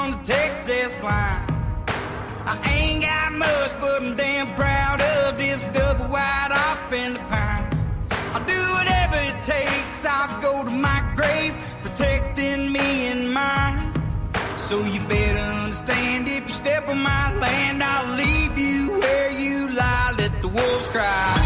from the Texas line. I ain't got much, but I'm damn proud of this double wide off in the pines. I'll do whatever it takes. I'll go to my grave, protecting me and mine. So you better understand, if you step on my land, I'll leave you where you lie. Let the wolves cry.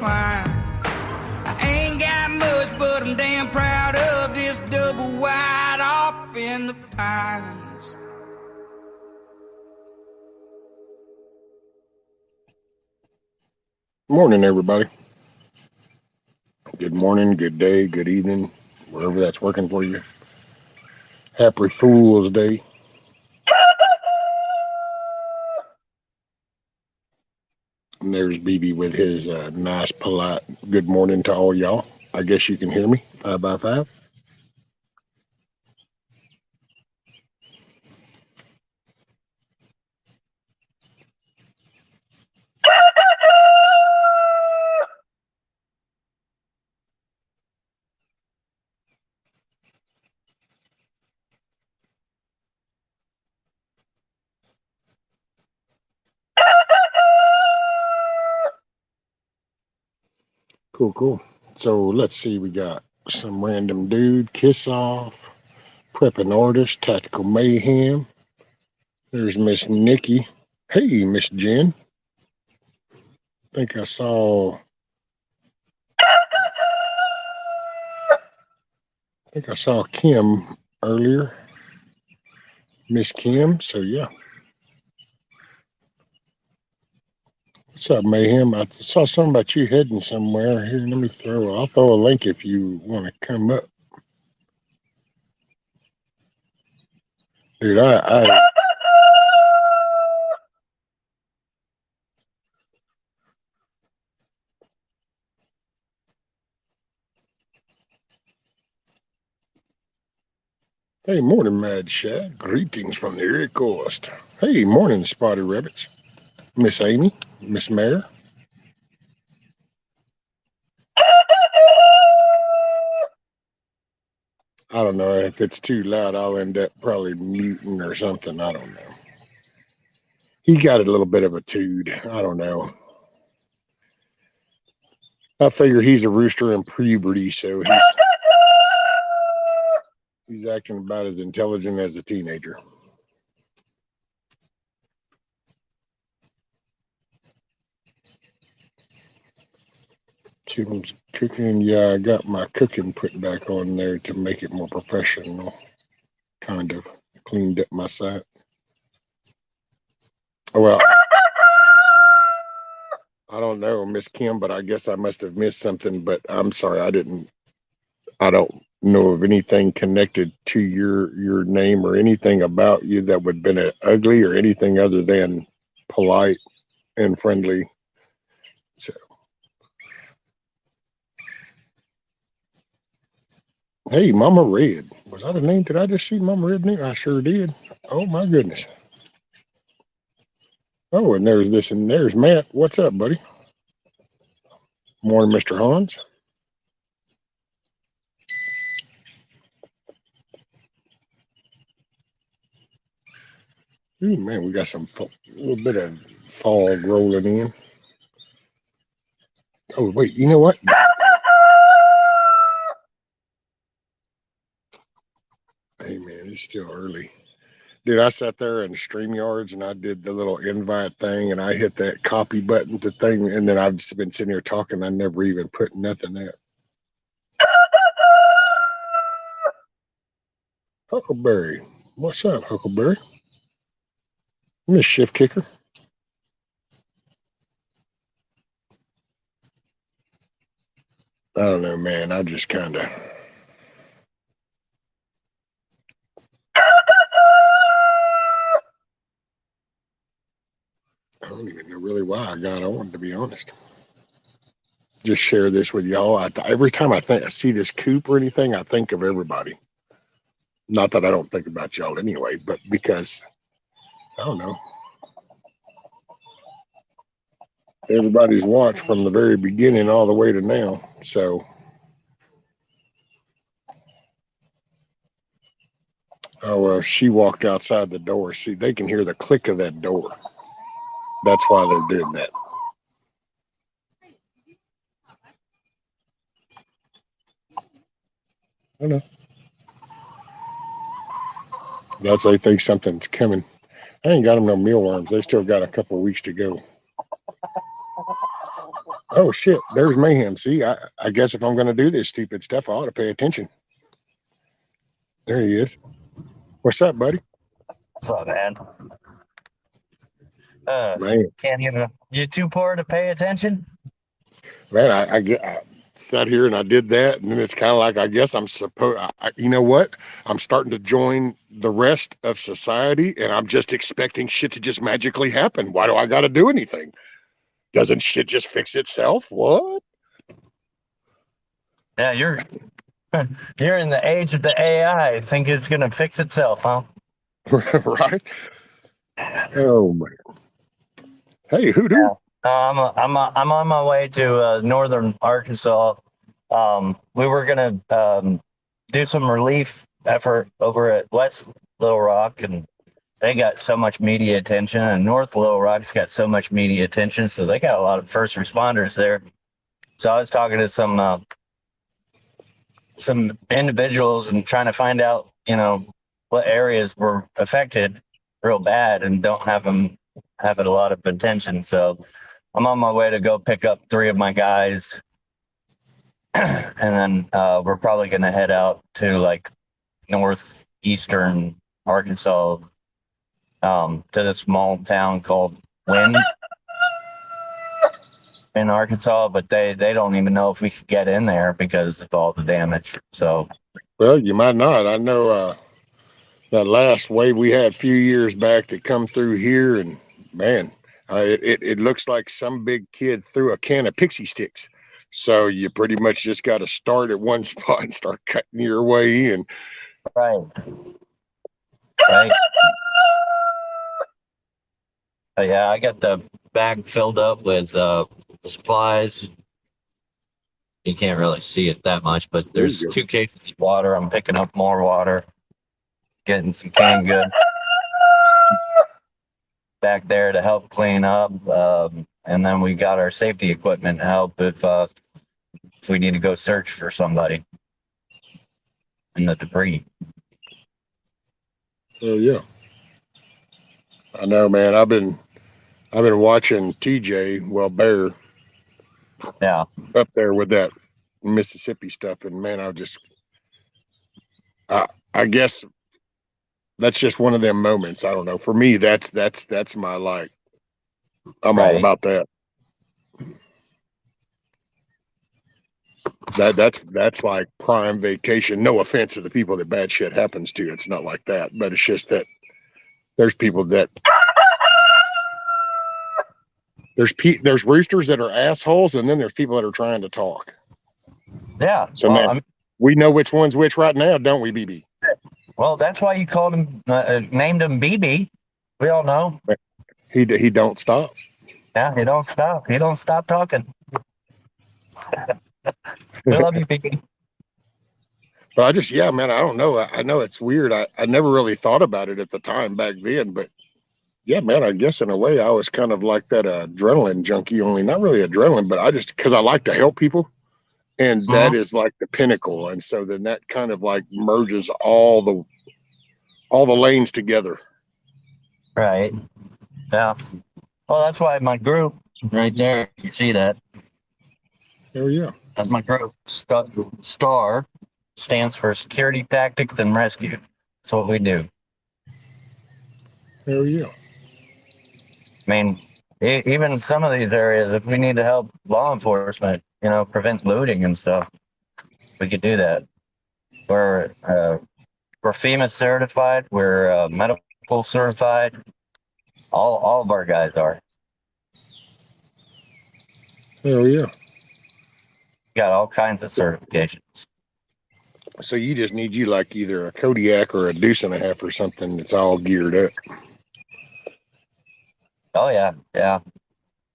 I ain't got much, but I'm damn proud of this double wide off in the pines. Morning, everybody. Good morning, good day, good evening, wherever that's working for you. Happy Fool's Day. And there's BB with his nice, polite good morning to all y'all. I guess you can hear me, 5 by 5. Cool. So let's see, we got some random dude, Kiss Off, Prepping Artist, Tactical Mayhem. There's Miss Nikki. Hey, Miss Jen. I think I saw Kim earlier. Miss Kim, so yeah. What's up, Mayhem? I saw something about you heading somewhere. Here, I'll throw a link if you want to come up. Dude, Hey, morning, Mad Shad. Greetings from the Erie Coast. Hey, morning, Spotted Rabbits. Miss Amy, Miss Mare. I don't know. If it's too loud, I'll end up probably muting or something. I don't know. He got a little bit of a tood. I don't know. I figure he's a rooster in puberty, so he's acting about as intelligent as a teenager. Chicken's cooking. Yeah, I got my cooking put back on there to make it more professional. Kind of cleaned up my site. Well, I don't know, Miss Kim, but I guess I must have missed something. But I'm sorry, I don't know of anything connected to your name or anything about you that would have been ugly or anything other than polite and friendly. So Hey, Mama Red. Was that a name? Did I just see Mama Red name? I sure did. Oh my goodness. Oh, and there's this, and there's Matt. What's up, buddy? Morning, Mr. Hans. Ooh, man, we got some a little bit of fog rolling in. Oh, wait, you know what? Hey, man, it's still early. Dude, I sat there in StreamYards and I did the little invite thing and I hit that copy button to thing, and then I've just been sitting here talking. I never even put nothing out. Huckleberry. What's up, Huckleberry? Miss Shift Kicker. I don't know, man. I just kind of. I don't even know really why I got on, to be honest. Just share this with y'all. Every time I see this coop or anything, I think of everybody. Not that I don't think about y'all anyway, but because, I don't know. Everybody's watched from the very beginning all the way to now. So, she walked outside the door. See, they can hear the click of that door. That's why they're doing that. I know. That's, they think something's coming. I ain't got them no mealworms. They still got a couple of weeks to go. Oh shit! There's Mayhem. See, I guess if I'm going to do this stupid stuff, I ought to pay attention. There he is. What's up, buddy? What's up, man? Man, Can't even. You too poor to pay attention? man, I sat here and I did that, and then it's kind of like I guess I'm supposed. You know what? I'm starting to join the rest of society, and I'm just expecting shit to just magically happen. Why do I got to do anything? Doesn't shit just fix itself? What? Yeah, you're you're in the age of the AI. Think it's gonna fix itself, huh? Right? Oh man. Hey, who do? I'm on my way to northern Arkansas. We were gonna do some relief effort over at West Little Rock, and they got so much media attention, and North Little Rock's got so much media attention, so they got a lot of first responders there. So I was talking to some individuals and trying to find out, what areas were affected real bad and don't have them having a lot of attention. So I'm on my way to go pick up 3 of my guys, and then we're probably going to head out to like northeastern Arkansas, to this small town called Wynn in Arkansas, but they don't even know if we could get in there because of all the damage. So, Well, you might not. I know that last wave we had a few years back that come through here, and man, it looks like some big kid threw a can of pixie sticks. So you pretty much just got to start at one spot and start cutting your way in. right. But yeah, I got the bag filled up with supplies. You can't really see it that much, but there's 2 cases of water. I'm picking up more water, getting some canned goods back there to help clean up, and then we got our safety equipment to help if we need to go search for somebody in the debris. Oh yeah, I know, man. I've been watching TJ, well, Bear, Yeah, up there with that Mississippi stuff, and man, I guess that's just one of them moments. I don't know. For me, that's my like. I'm all right. about that. That's like prime vacation. No offense to the people that bad shit happens to. It's not like that, but it's just that there's people that there's roosters that are assholes, and then there's people that are trying to talk. Yeah. So Well, man, We know which one's which right now, don't we, BB? Well, that's why you called him, named him BB. We all know. He don't stop. Yeah, he don't stop. He don't stop talking. We love you, BB. But I just, yeah, man, I don't know. I know it's weird. I never really thought about it at the time back then, but yeah, man, I guess in a way I was kind of like that adrenaline junkie, only not really adrenaline, but I just, because I like to help people. And that Mhm. is like the pinnacle. And so then that kind of like merges all the lanes together. Right. Yeah. Well, that's why my group right there, you see that? Oh, yeah. That's my group. STAR stands for Security Tactics and Rescue. That's what we do. Oh, yeah. I mean, even some of these areas, if we need to help law enforcement, prevent looting and stuff, we could do that. We're FEMA certified. We're medical certified. All of our guys are. Oh, yeah. Got all kinds of certifications. So you just need you like either a Kodiak or a deuce and a half or something that's all geared up. Oh yeah, yeah.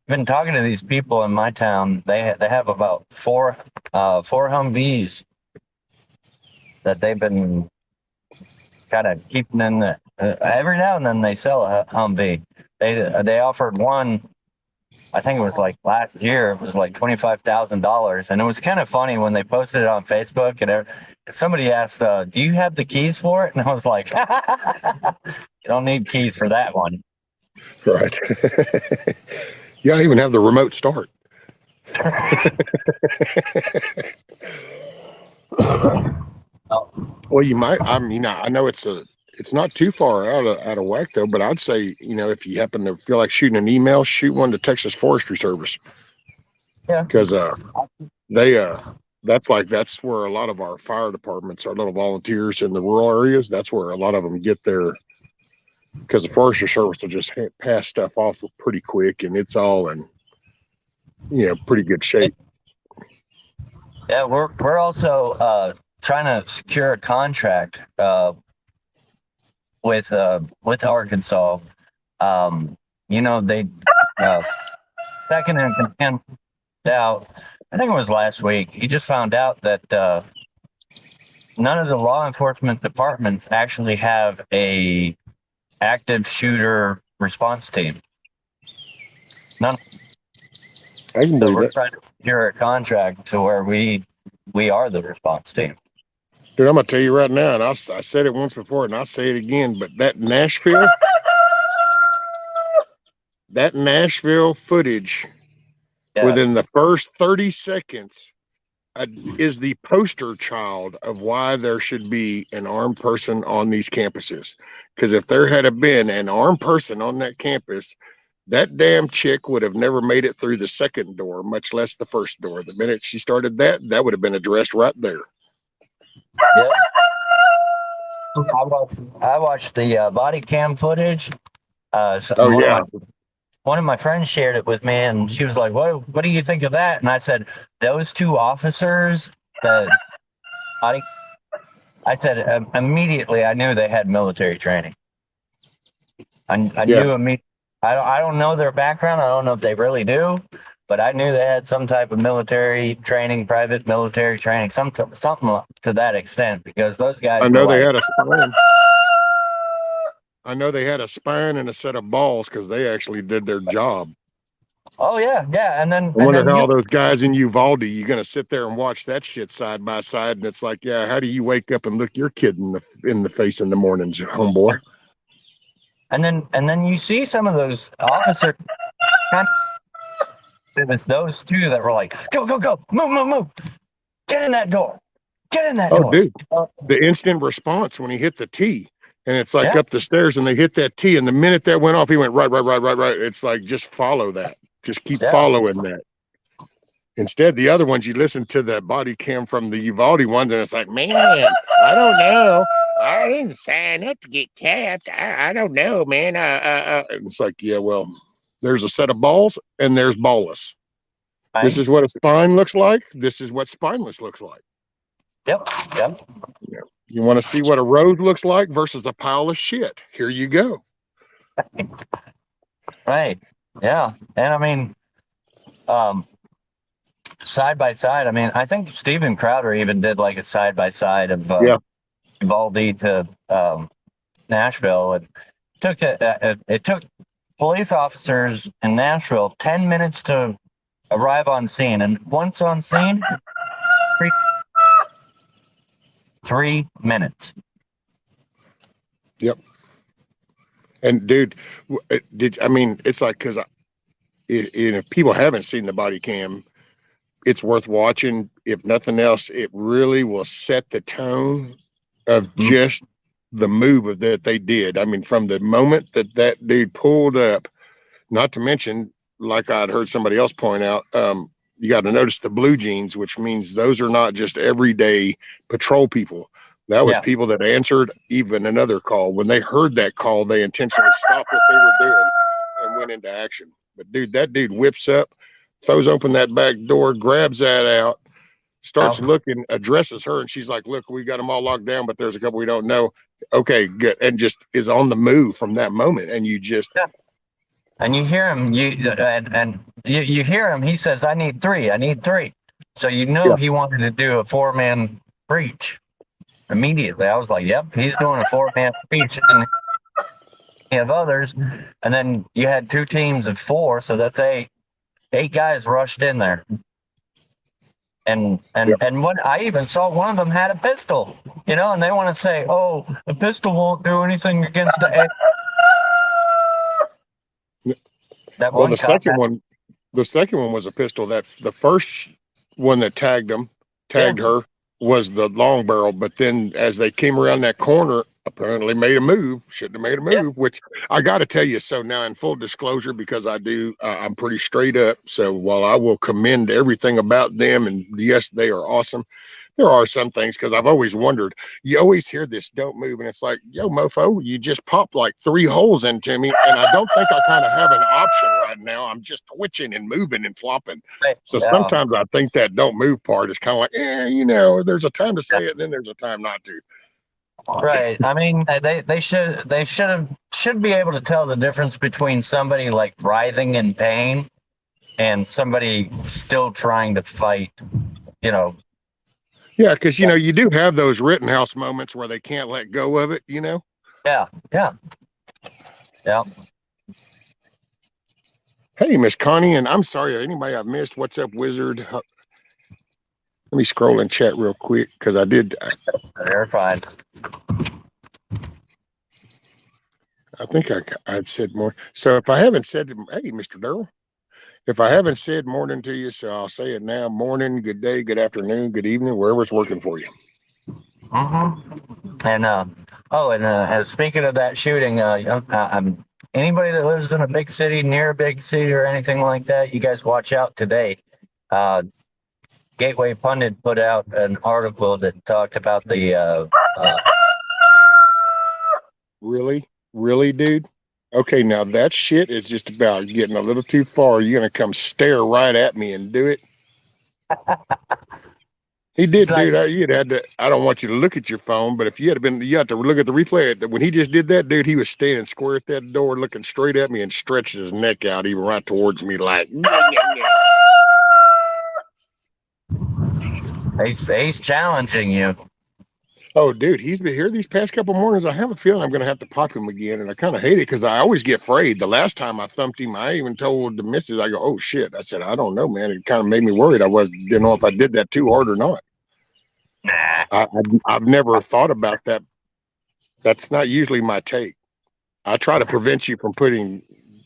Been talking to these people in my town. They have about four Humvees that they've been kind of keeping in the. Every now and then they sell a Humvee. They offered one. I think it was like last year. It was like $25,000, and it was kind of funny when they posted it on Facebook. And somebody asked, "Do you have the keys for it?" And I was like, "You don't need keys for that one." Right. Yeah, I even have the remote start. Oh, Well, you might. I mean, I know it's not too far out of whack though. But I'd say, if you happen to feel like shooting an email, shoot one to Texas Forestry Service yeah. because they that's where a lot of our fire departments, our little volunteers in the rural areas, that's where a lot of them get their, because the Forestry Service will just pass stuff off pretty quick, and it's all in pretty good shape. Yeah, we're also trying to secure a contract with Arkansas. They second in command out. I think it was last week. He just found out that none of the law enforcement departments actually have a active shooter response team. None. I can So believe we're that. trying to secure a contract to where we are the response team. Dude, I'm gonna tell you right now, and I said it once before, and I'll say it again. But that Nashville footage, Yeah. within the first 30 seconds, is the poster child of why there should be an armed person on these campuses. Because if there had been an armed person on that campus, that damn chick would have never made it through the second door, much less the first door. The minute she started that would have been addressed right there. Yep. I watched the body cam footage. Oh yeah. One of my friends shared it with me, and she was like, "What do you think of that?" And I said, "Those two officers, the body." I said immediately. I knew they had military training. I Yeah. knew immediately. I don't know their background. I don't know if they really do, but I knew they had some type of military training, private military training, something to that extent, because those guys I were know they like, had a spine. I know they had a spine and a set of balls because they actually did their job. "Oh yeah, yeah," and I wonder how all those guys in Uvalde, you're gonna sit there and watch that shit side by side, and it's like, yeah, how do you wake up and look your kid in the face in the mornings, homeboy? And then you see some of those officers. It was those two that were like, "Go, go, go, move, get in that door, get in that Oh, door." dude, the instant response when he hit the T, and it's like Yeah. up the stairs, and they hit that T, and the minute that went off, he went right. It's like, just follow that, just keep following that. Instead, the other ones, you listen to the body cam from the Uvalde ones, and it's like, man, I don't know. I didn't sign up to get capped. I don't know, man. It's like, yeah, well, there's a set of balls and there's ballless. Right? This is what a spine looks like. This is what spineless looks like. Yep. Yep. You want to see what a road looks like versus a pile of shit. Here you go. Right. Yeah. And I mean, um, side by side. I mean, I think Steven Crowder even did like a side by side of Yeah. Uvalde to Nashville, and it took police officers in Nashville 10 minutes to arrive on scene, and once on scene, 3 minutes. Yep. And dude, I mean, it's like, because if people haven't seen the body cam, it's worth watching. If nothing else, it really will set the tone of just the move of that they did. I mean, from the moment that dude pulled up, not to mention, like I'd heard somebody else point out, you got to notice the blue jeans, which means those are not just everyday patrol people. That was people that answered even another call. When they heard that call, they intentionally stopped what they were doing and went into action. But dude, that dude whips up, throws open that back door, grabs that out, starts looking, addresses her, and she's like, "Look, we got them all locked down, but there's a couple we don't know." Okay, good. And just is on the move from that moment. And you just and you hear him, you hear him. He says, "I need three. I need three." So you know he wanted to do a 4-man breach immediately. I was like, "Yep, he's doing a 4-man breach." And you have others, and then you had 2 teams of 4, so that's 8. 8 guys rushed in there. And what I even saw, one of them had a pistol, and they want to say, "Oh, a pistol won't do anything against the." That well, one the cop second one was a pistol. That the first one that tagged her was the long barrel. But then as they came around that corner, apparently made a move. Shouldn't have made a move. Which I got to tell you. So now, in full disclosure, because I'm pretty straight up. So while I will commend everything about them, and yes, they are awesome, there are some things, because I've always wondered. You always hear this "don't move," and it's like, yo, mofo, you just popped like 3 holes into me, and I don't think I kind of have an option right now. I'm just twitching and moving and flopping. So sometimes I think that "don't move" part is kind of like, there's a time to say it, and then there's a time not to. Right. I mean, they should be able to tell the difference between somebody like writhing in pain and somebody still trying to fight. Yeah, because you do have those Rittenhouse moments where they can't let go of it. Yeah. Yeah. Yeah. Hey, Miss Connie, and I'm sorry, anybody I've missed. What's up, Wizard? Let me scroll in chat real quick, because I did. They're fine. I think I'd said more. So if I haven't said, hey, Mr. Durrell, if I haven't said morning to you, so I'll say it now. Morning, good day, good afternoon, good evening, wherever it's working for you. And speaking of that shooting, anybody that lives in a big city, near a big city, or anything like that, you guys watch out today. Gateway Pundit put out an article that talked about the. Really, dude? Okay, now that shit is just about getting a little too far. You're gonna come stare right at me and do it. He did, dude. I don't want you to look at your phone, but if you had to look at the replay. When he just did that, dude, he was standing square at that door, looking straight at me, and stretching his neck out, even right towards me, like. He's challenging you. Oh, dude, he's been here these past couple mornings. I have a feeling I'm going to have to pop him again, and I kind of hate it because I always get afraid. The last time I thumped him, I even told the missus, I go, "Oh shit!" I said, "I don't know, man." It kind of made me worried. Didn't know if I did that too hard or not. Nah. I've never thought about that. That's not usually my take. I try to prevent you from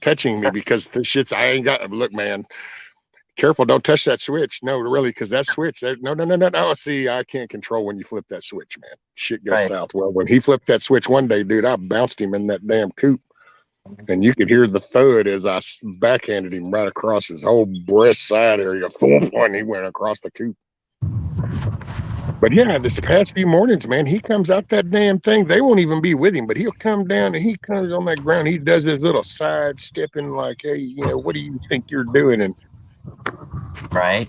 touching me, because the shit's I ain't got. Look, man. Careful, don't touch that switch. No, really, because that switch, no. See, I can't control when you flip that switch, man. Shit goes south. Well, when he flipped that switch one day, dude, I bounced him in that damn coop. And you could hear the thud as I backhanded him right across his whole breast side area. And he went across the coop. But yeah, this past few mornings, man, he comes out that damn thing. They won't even be with him, but he'll come down and he comes on that ground. He does his little side stepping like, hey, what do you think you're doing? And right.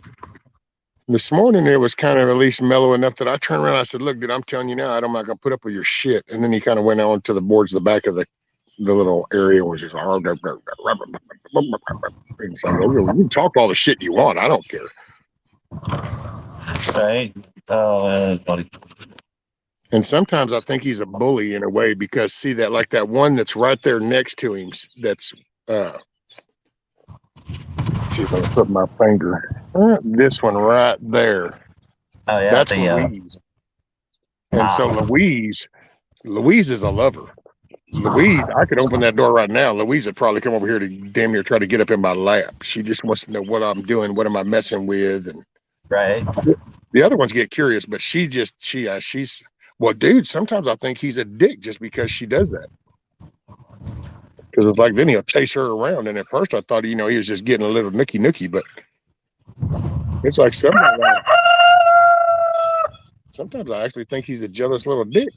This morning it was kind of at least mellow enough that I turned around and I said, look, dude, I'm telling you now, I'm not going to put up with your shit. And then he kind of went on to the boards, the back of the little area was just, and it's like, okay, well, you can talk all the shit you want. I don't care. Right. Oh, buddy. And sometimes I think he's a bully in a way because see that like that one that's right there next to him. That's see if I can put my finger. This one right there. Oh yeah. That's Louise. And so Louise is a lover. Louise, I could open that door right now. Louise would probably come over here to damn near try to get up in my lap. She just wants to know what I'm doing, what am I messing with, and right. The other ones get curious, but she's well, dude. Sometimes I think he's a dick just because she does that. Because it's like then he'll chase her around, and at first I thought he was just getting a little nookie, but it's like sometimes I actually think he's a jealous little dick.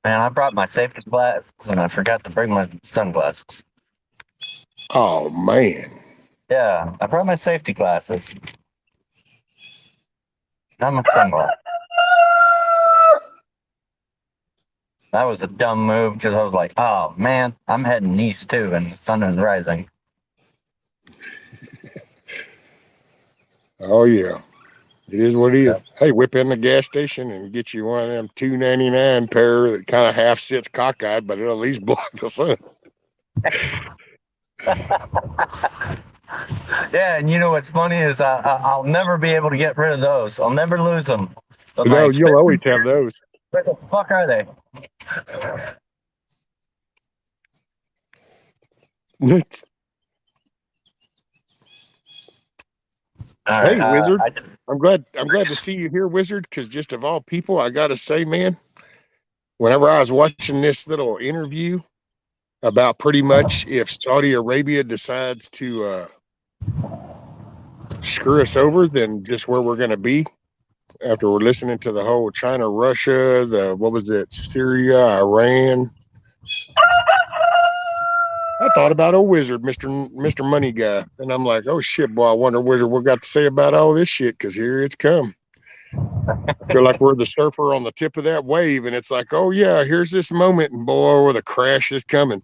Man, I brought my safety glasses and I forgot to bring my sunglasses. Oh man. Yeah, I brought my safety glasses. Not my sunglasses. That was a dumb move because I was like, oh man, I'm heading east too and the sun is rising. Oh yeah. It is what it is. Yep. Hey, whip in the gas station and get you one of them $2.99 pair that kind of half sits cockeyed, but it'll at least block the sun. Yeah, and you know what's funny is I'll never be able to get rid of those. I'll never lose them. But no, you'll always have those. Where the fuck are they? Hey, Wizard. I'm glad to see you here, Wizard, because just of all people, I gotta say, man, whenever I was watching this little interview about pretty much if Saudi Arabia decides to screw us over, then just where we're gonna be after we're listening to the whole China, Russia, Syria, Iran. I thought about old Wizard, Mr. Money Guy, and I'm like, oh shit, boy, I wonder Wizard what got to say about all this shit, because here it's come. I feel like we're the surfer on the tip of that wave, and it's like, oh yeah, here's this moment, and boy, where the crash is coming.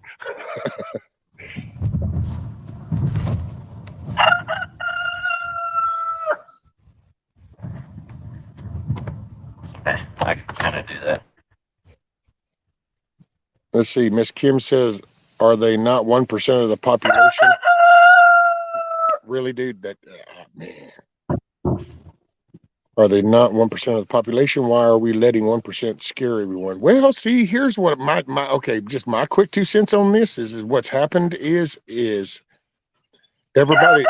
I can kind of do that. Let's see. Miss Kim says, are they not 1% of the population? Really, dude? That man. Are they not 1% of the population? Why are we letting 1% scare everyone? Well, see, here's what just my quick 2 cents on this is what's happened is everybody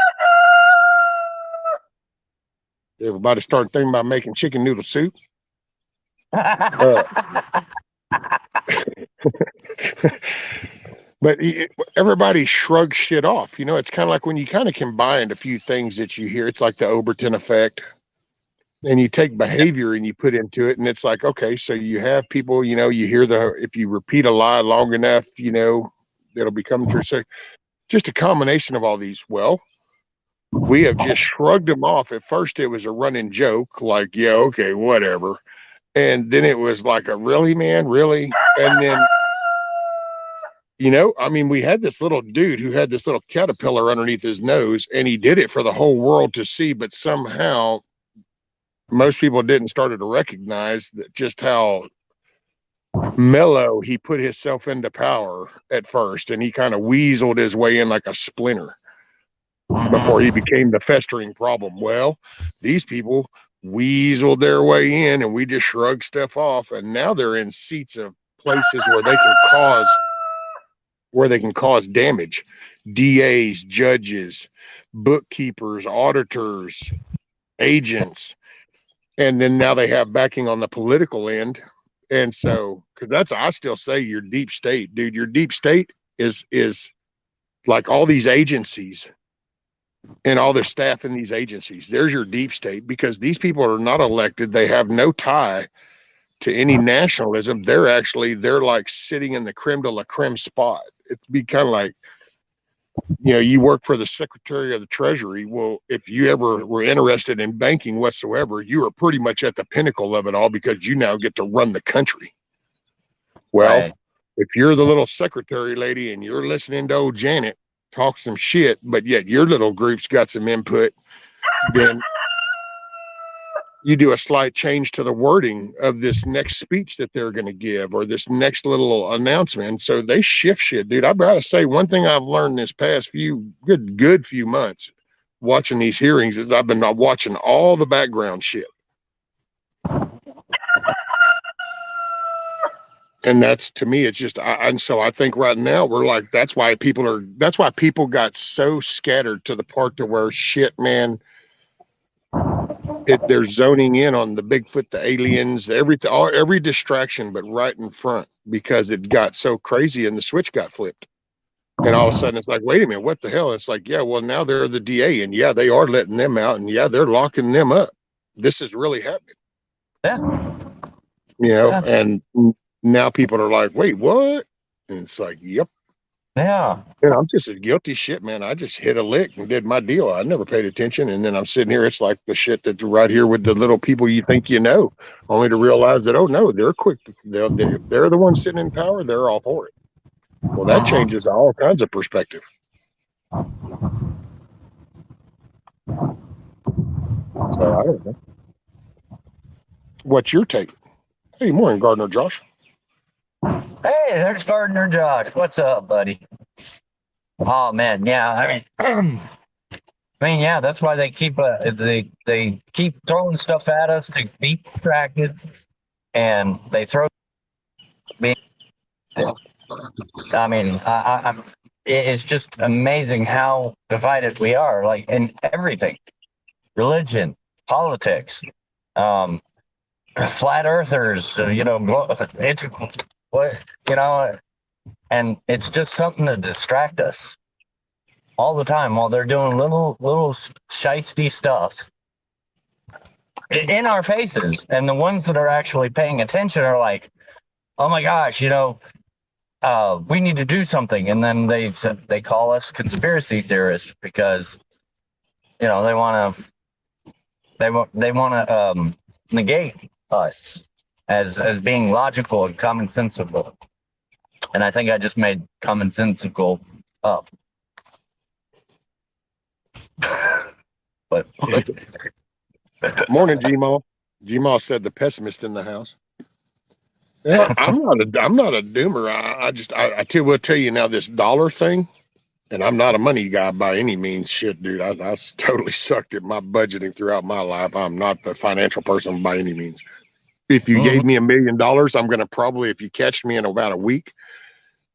started thinking about making chicken noodle soup. But everybody shrugs shit off. It's kind of like when you kind of combined a few things that you hear. It's like the Overton effect. And you take behavior and you put into it. And it's like, okay, so you have people, you hear if you repeat a lie long enough, it'll become true. So just a combination of all these. Well, we have just shrugged them off. At first, it was a running joke, like, yeah, okay, whatever. And then it was like a really, man, really? And then, we had this little dude who had this little caterpillar underneath his nose, and he did it for the whole world to see, but somehow most people didn't start to recognize that just how mellow he put himself into power at first, and he kind of weaseled his way in like a splinter before he became the festering problem. Well, these people weaseled their way in, and we just shrugged stuff off, and now they're in seats of places where they can cause damage. DAs, judges, bookkeepers, auditors, agents, and then now they have backing on the political end. And so, because I still say your deep state, dude. Your deep state is like all these agencies and all the staff in these agencies. There's your deep state, because these people are not elected. They have no tie to any nationalism. They're like sitting in the creme de la creme spot. It'd be kind of like you work for the Secretary of the Treasury. Well, if you ever were interested in banking whatsoever, you are pretty much at the pinnacle of it all because you now get to run the country. Well, Right. if you're the little secretary lady and you're listening to old Janet talk some shit, but yet your little group's got some input, then you do a slight change to the wording of this next speech that they're going to give or this next little announcement. So they shift shit, dude. I've got to say, one thing I've learned this past good few months watching these hearings is I've been watching all the background shit. And that's, to me, it's just, and so I think right now we're like, that's why people got so scattered to the part to where shit, man, they're zoning in on the Bigfoot, the aliens, every distraction, but right in front, because it got so crazy and the switch got flipped. And all of a sudden it's like, wait a minute, what the hell? It's like, yeah, well, now they're the DA and yeah, they are letting them out and yeah, they're locking them up. This is really happening. Yeah. And now people are like, wait, what? And it's like, yep. Yeah. And I'm just as guilty shit, man. I just hit a lick and did my deal. I never paid attention. And then I'm sitting here. It's like the shit that's right here with the little people you think you know, only to realize that, oh, no, they're quick. If they're the ones sitting in power, they're all for it. Well, that changes all kinds of perspective. So I don't know. What's your take? Hey, morning, Gardner Josh. Hey, there's Gardner Josh. What's up, buddy? Oh man, yeah. Yeah. That's why they keep they keep throwing stuff at us to be distracted, and they throw. It's just amazing how divided we are, like in everything, religion, politics, flat earthers, and it's just something to distract us all the time while they're doing little shisty stuff in our faces. And the ones that are actually paying attention are like, oh my gosh, we need to do something. And then they call us conspiracy theorists because, they want to negate us as being logical and commonsensical. And I think I just made commonsensical up. But morning, G-Maw. G-Maw said the pessimist in the house. Yeah, I'm not a doomer. I will tell you now, this dollar thing, and I'm not a money guy by any means. Shit, dude, I totally sucked at my budgeting throughout my life. I'm not the financial person by any means. If you gave me $1 million, I'm going to probably, if you catch me in about a week,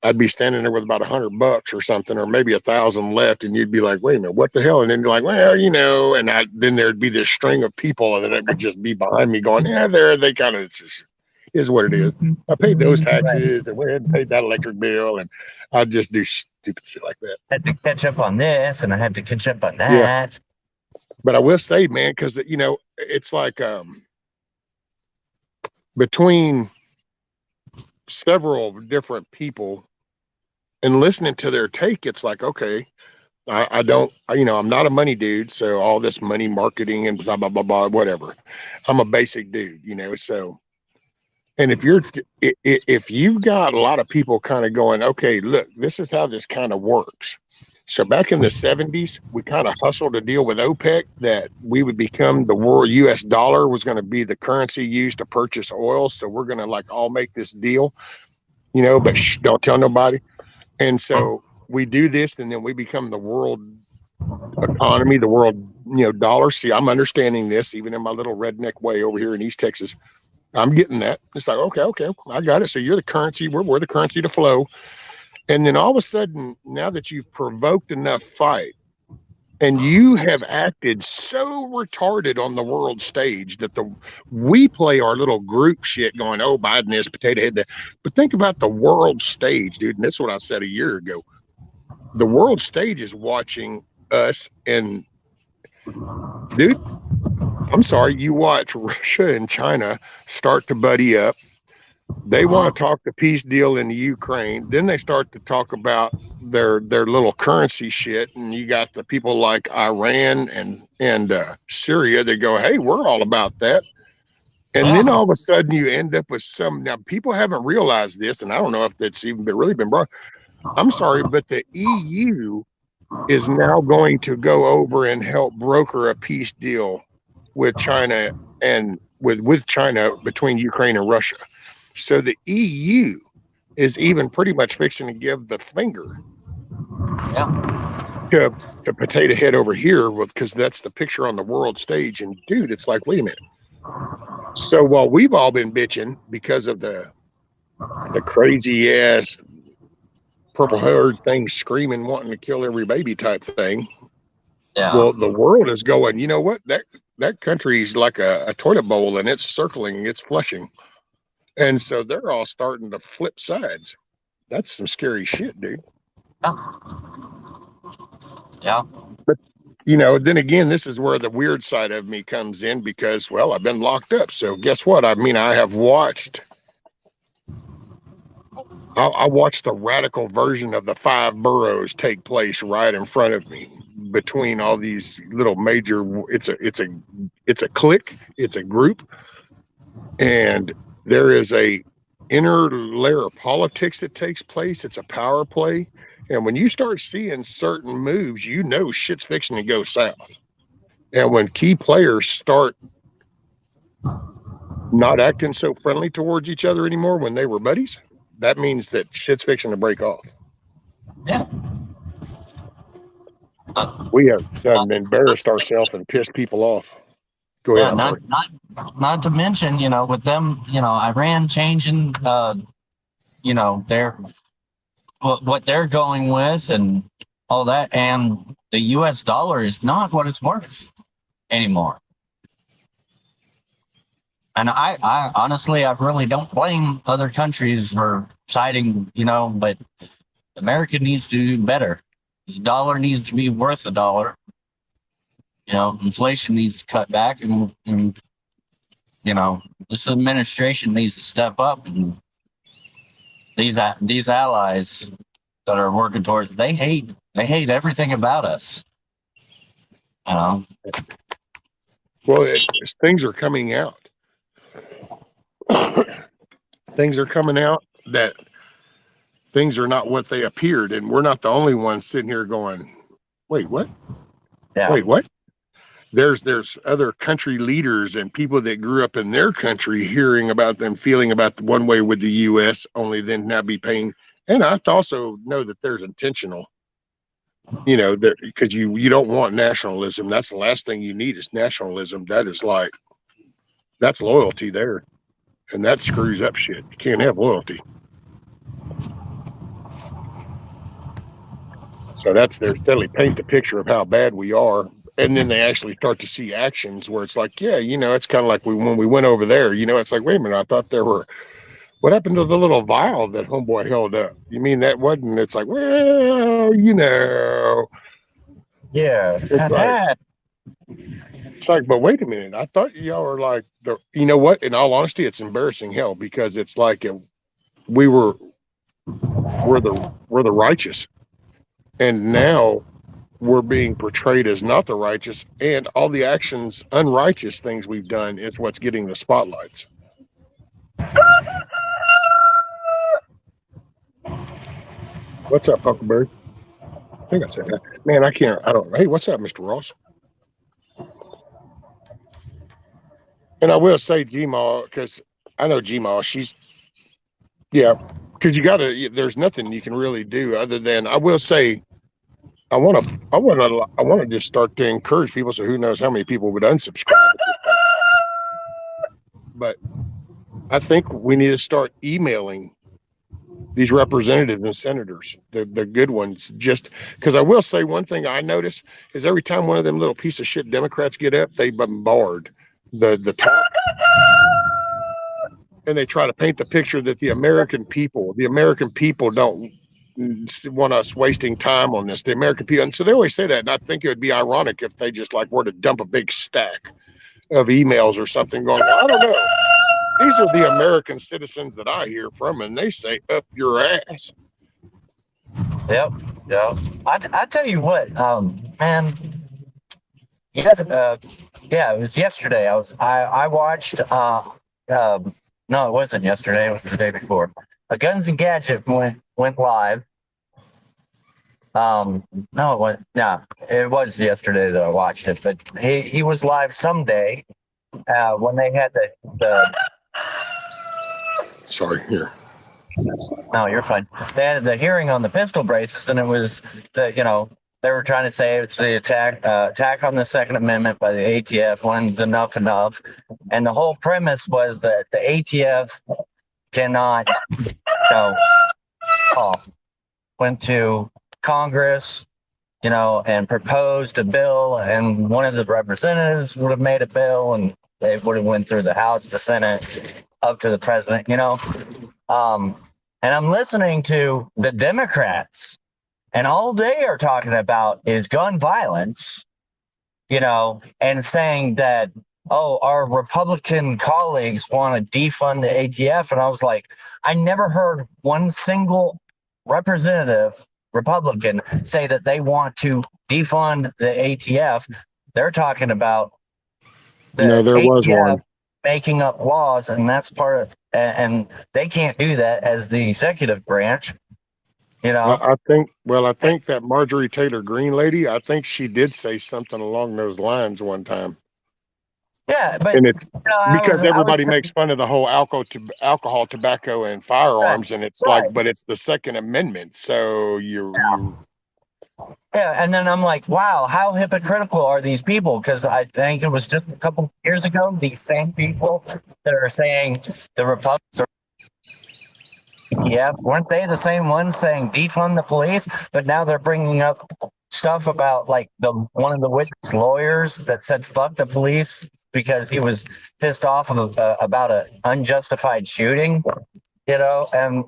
I'd be standing there with about $100 or something, or maybe 1,000 left. And you'd be like, wait a minute, what the hell? And then you're like, well, and then there'd be this string of people that would just be behind me going, yeah, they kind of, is what it is. I paid those taxes and went ahead and paid that electric bill, and I'd just do stupid shit like that. I had to catch up on this, and I had to catch up on that. Yeah. But I will say, man, because it's like between several different people and listening to their take, it's like, okay, I'm not a money dude, so all this money marketing and blah blah blah blah whatever. I'm a basic dude, so. And if you've got a lot of people kind of going, okay, look, this is how this kind of works. So back in the 70s, we kind of hustled to deal with OPEC that we would become the world US dollar was going to be the currency used to purchase oil. So we're going to all make this deal, but don't tell nobody. And so we do this, and then we become the world economy, the world, dollar. See, I'm understanding this even in my little redneck way over here in East Texas. I'm getting that. It's like, okay, I got it. So you're the currency. We're the currency to flow. And then all of a sudden, now that you've provoked enough fight and you have acted so retarded on the world stage that we play our little group shit going, oh, Biden is potato head. But think about the world stage, dude. And that's what I said a year ago. The world stage is watching us, and dude, I'm sorry, you watch Russia and China start to buddy up. They want to talk the peace deal in the Ukraine. Then they start to talk about their little currency shit. And you got the people like Iran and Syria. They go, hey, we're all about that. And then all of a sudden you end up with some. Now people haven't realized this, and I don't know if that's even really been brought. I'm sorry, but the EU is now going to go over and help broker a peace deal with China and with China between Ukraine and Russia. So the EU is even pretty much fixing to give the finger to Potato Head over here, because that's the picture on the world stage. And dude, it's like, wait a minute. So while we've all been bitching because of the crazy ass purple haired thing screaming, wanting to kill every baby type thing, well, the world is going, you know what? That country's like a toilet bowl, and it's circling, it's flushing. And so they're all starting to flip sides. That's some scary shit, dude. Yeah. But, you know, then again, this is where the weird side of me comes in because, well, I've been locked up. So guess what? I mean, I have watched. I watched the radical version of the 5 boroughs take place right in front of me between all these little major. It's a clique. It's a group. And there is a inner layer of politics that takes place. It's a power play. And when you start seeing certain moves, you know shit's fixing to go south. And when key players start not acting so friendly towards each other anymore when they were buddies, that means that shit's fixing to break off. Yeah. We have done embarrassed ourselves and pissed people off. Go ahead. I'm sorry. Not to mention, you know, with them, you know, Iran changing, you know, what they're going with and all that, and the U.S. dollar is not what it's worth anymore. And I honestly, I really don't blame other countries for siding, you know, but America needs to do better. The dollar needs to be worth a dollar. You know, inflation needs to cut back, and you know, this administration needs to step up. And these allies that are working towards, they hate everything about us. You know. Well, things are coming out. Things are coming out that things are not what they appeared, and we're not the only ones sitting here going, "Wait, what? Yeah. Wait, what?" There's other country leaders and people that grew up in their country hearing about them, feeling about the one way with the U.S., only then now be paying. And I also know that there's intentional, you know, because you don't want nationalism. That's the last thing you need is nationalism. That is like, that's loyalty there. And that screws up shit. You can't have loyalty. So they're steadily paint the picture of how bad we are. And then they actually start to see actions where it's like, yeah, you know, it's kind of like when we went over there, you know, it's like, wait a minute, I thought there were, what happened to the little vial that homeboy held up? You mean that wasn't, it's like, well, you know. Yeah. It's like, but wait a minute, I thought y'all were like, you know what? In all honesty, it's embarrassing hell because it's like we're the righteous. And now we're being portrayed as not the righteous, and all the actions, unrighteous things we've done is what's getting the spotlights. What's up, Huckleberry? I think I said that. Man, I don't. Hey, what's up, Mr. Ross? And I will say Gmaw, because I know Gmaw, because there's nothing you can really do other than, I will say, I want to just start to encourage people. So who knows how many people would unsubscribe? But I think we need to start emailing these representatives and senators, the good ones. Just because I will say one thing I notice is every time one of them little piece of shit Democrats get up, they bombard the talk, and they try to paint the picture that the American people don't want us wasting time on this. The American people, and so they always say that. And I think it would be ironic if they just like were to dump a big stack of emails or something going, I don't know. these are the American citizens that I hear from, and they say up your ass. Yep. Yep. I tell you what, man. Yes. Yeah. It was yesterday. I watched. No, it wasn't yesterday. It was the day before. A Guns and Gadget went live. No, it was no. It was yesterday that I watched it, but he was live someday. When they had the Sorry, here. no, you're fine. They had the hearing on the pistol braces, and it was they were trying to say it's the attack on the Second Amendment by the ATF. When's enough, and the whole premise was that the ATF cannot, went to Congress, and proposed a bill, and one of the representatives would have made a bill, and they would have went through the House, the Senate, up to the president, and I'm listening to the Democrats, and all they are talking about is gun violence, and saying that, oh, our Republican colleagues want to defund the ATF. And I was like, I never heard one single representative Republican say that they want to defund the ATF. They're talking about the There was ATF one. making up laws, and that's part of, and they can't do that as the executive branch. I think that Marjorie Taylor Greene lady, I think she did say something along those lines one time. Yeah, but and it's because everybody say, makes fun of the whole alcohol, tobacco, and firearms, and it's right. like, but it's the Second Amendment, so you. Yeah, and then I'm like, wow, how hypocritical are these people? Because I think it was just a couple years ago, these same people that are saying the Republicans are ATF, weren't they the same ones saying defund the police? But now they're bringing up stuff about like one of the witness lawyers that said fuck the police because he was pissed off about an unjustified shooting, and I'm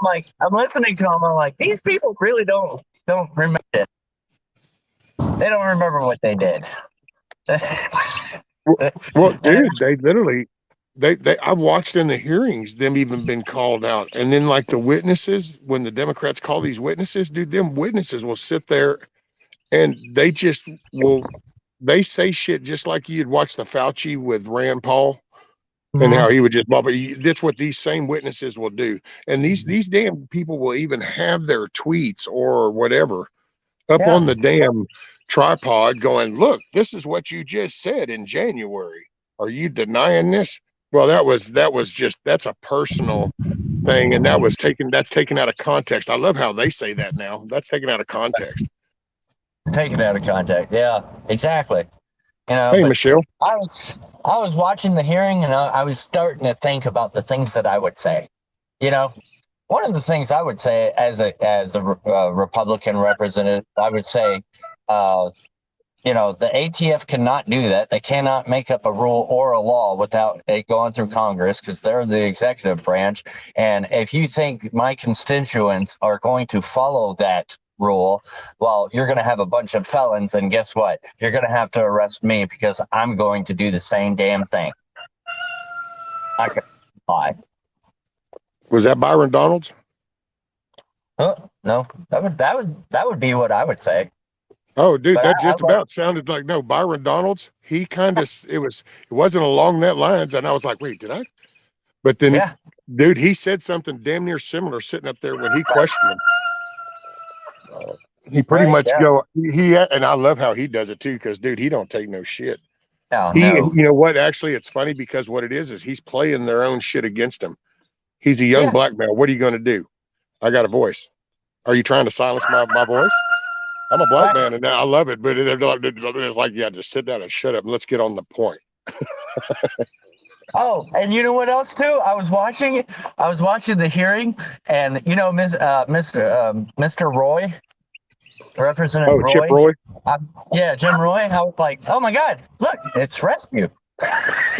like, I'm listening to them, I'm like, these people really don't remember it. They don't remember what they did. Well, dude, they literally, I watched in the hearings them even been called out, and then like the witnesses, when the Democrats call these witnesses, dude, them witnesses will sit there and they just will, they say shit just like you'd watch the Fauci with Rand Paul. And how he would just blah, blah. That's what these same witnesses will do, and these damn people will even have their tweets or whatever up on the damn tripod going, look, this is what you just said in January. Are you denying this? Well, that's a personal thing, and that's taken out of context. I love how they say that now. That's taken out of context. Taken out of context. Yeah, exactly. Hey, Michelle. I was watching the hearing, and I was starting to think about the things that I would say. One of the things I would say as a Republican representative, I would say, the ATF cannot do that. They cannot make up a rule or a law without it going through Congress, because they're the executive branch. And if you think my constituents are going to follow that rule, well, you're going to have a bunch of felons, and guess what? You're going to have to arrest me because I'm going to do the same damn thing. I could lie. Was that Byron Donalds? No, that would be what I would say. Oh, dude, that just about sounded like, no, Byron Donalds. He kind of, it wasn't along that lines, and I was like, wait, did I? But then, dude, he said something damn near similar sitting up there when he questioned him. He pretty much and I love how he does it too, because dude, he don't take no shit. No. You know what? Actually, it's funny because what it is he's playing their own shit against him. He's a young black man. What are you going to do? I got a voice. Are you trying to silence my voice? I'm a black man, and I love it. But it's like, yeah, just sit down and shut up, and let's get on the point. Oh, and you know what else too? I was watching the hearing, and Mr. Roy, Representative Roy. Chip Roy. Jim Roy. I was like, oh my God, look, it's rescue.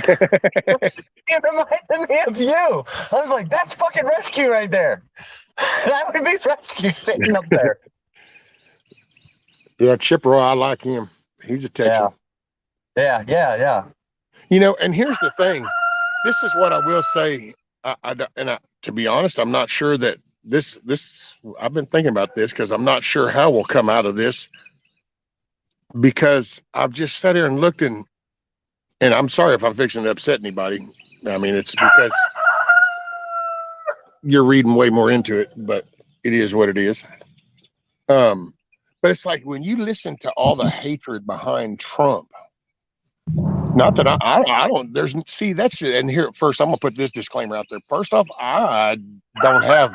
It reminded me of you. I was like, that's fucking rescue right there. That would be rescue sitting up there. Yeah, Chip Roy, I like him. He's a Texan. Yeah. And here's the thing. this is what I will say. To be honest, I'm not sure that this. I've been thinking about this because I'm not sure how we'll come out of this, because I've just sat here and looked, and I'm sorry if I'm fixing to upset anybody. I mean, it's because you're reading way more into it, but it is what it is. Um, but it's like when you listen to all the hatred behind Trump. Not that I don't. There's see that's it. And here first, I'm gonna put this disclaimer out there. First off, don't have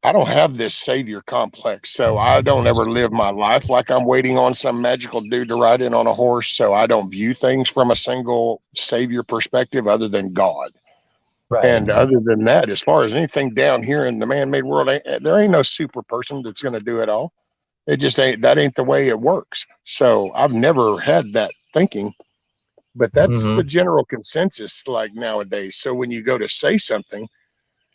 I don't have this savior complex, so I don't ever live my life like I'm waiting on some magical dude to ride in on a horse. So I don't view things from a single savior perspective other than God. Right. And other than that, as far as anything down here in the man-made world, there ain't no super person that's going to do it all. It just ain't. That ain't the way it works. So I've never had that thinking, but that's Mm-hmm. the general consensus like nowadays. So when you go to say something,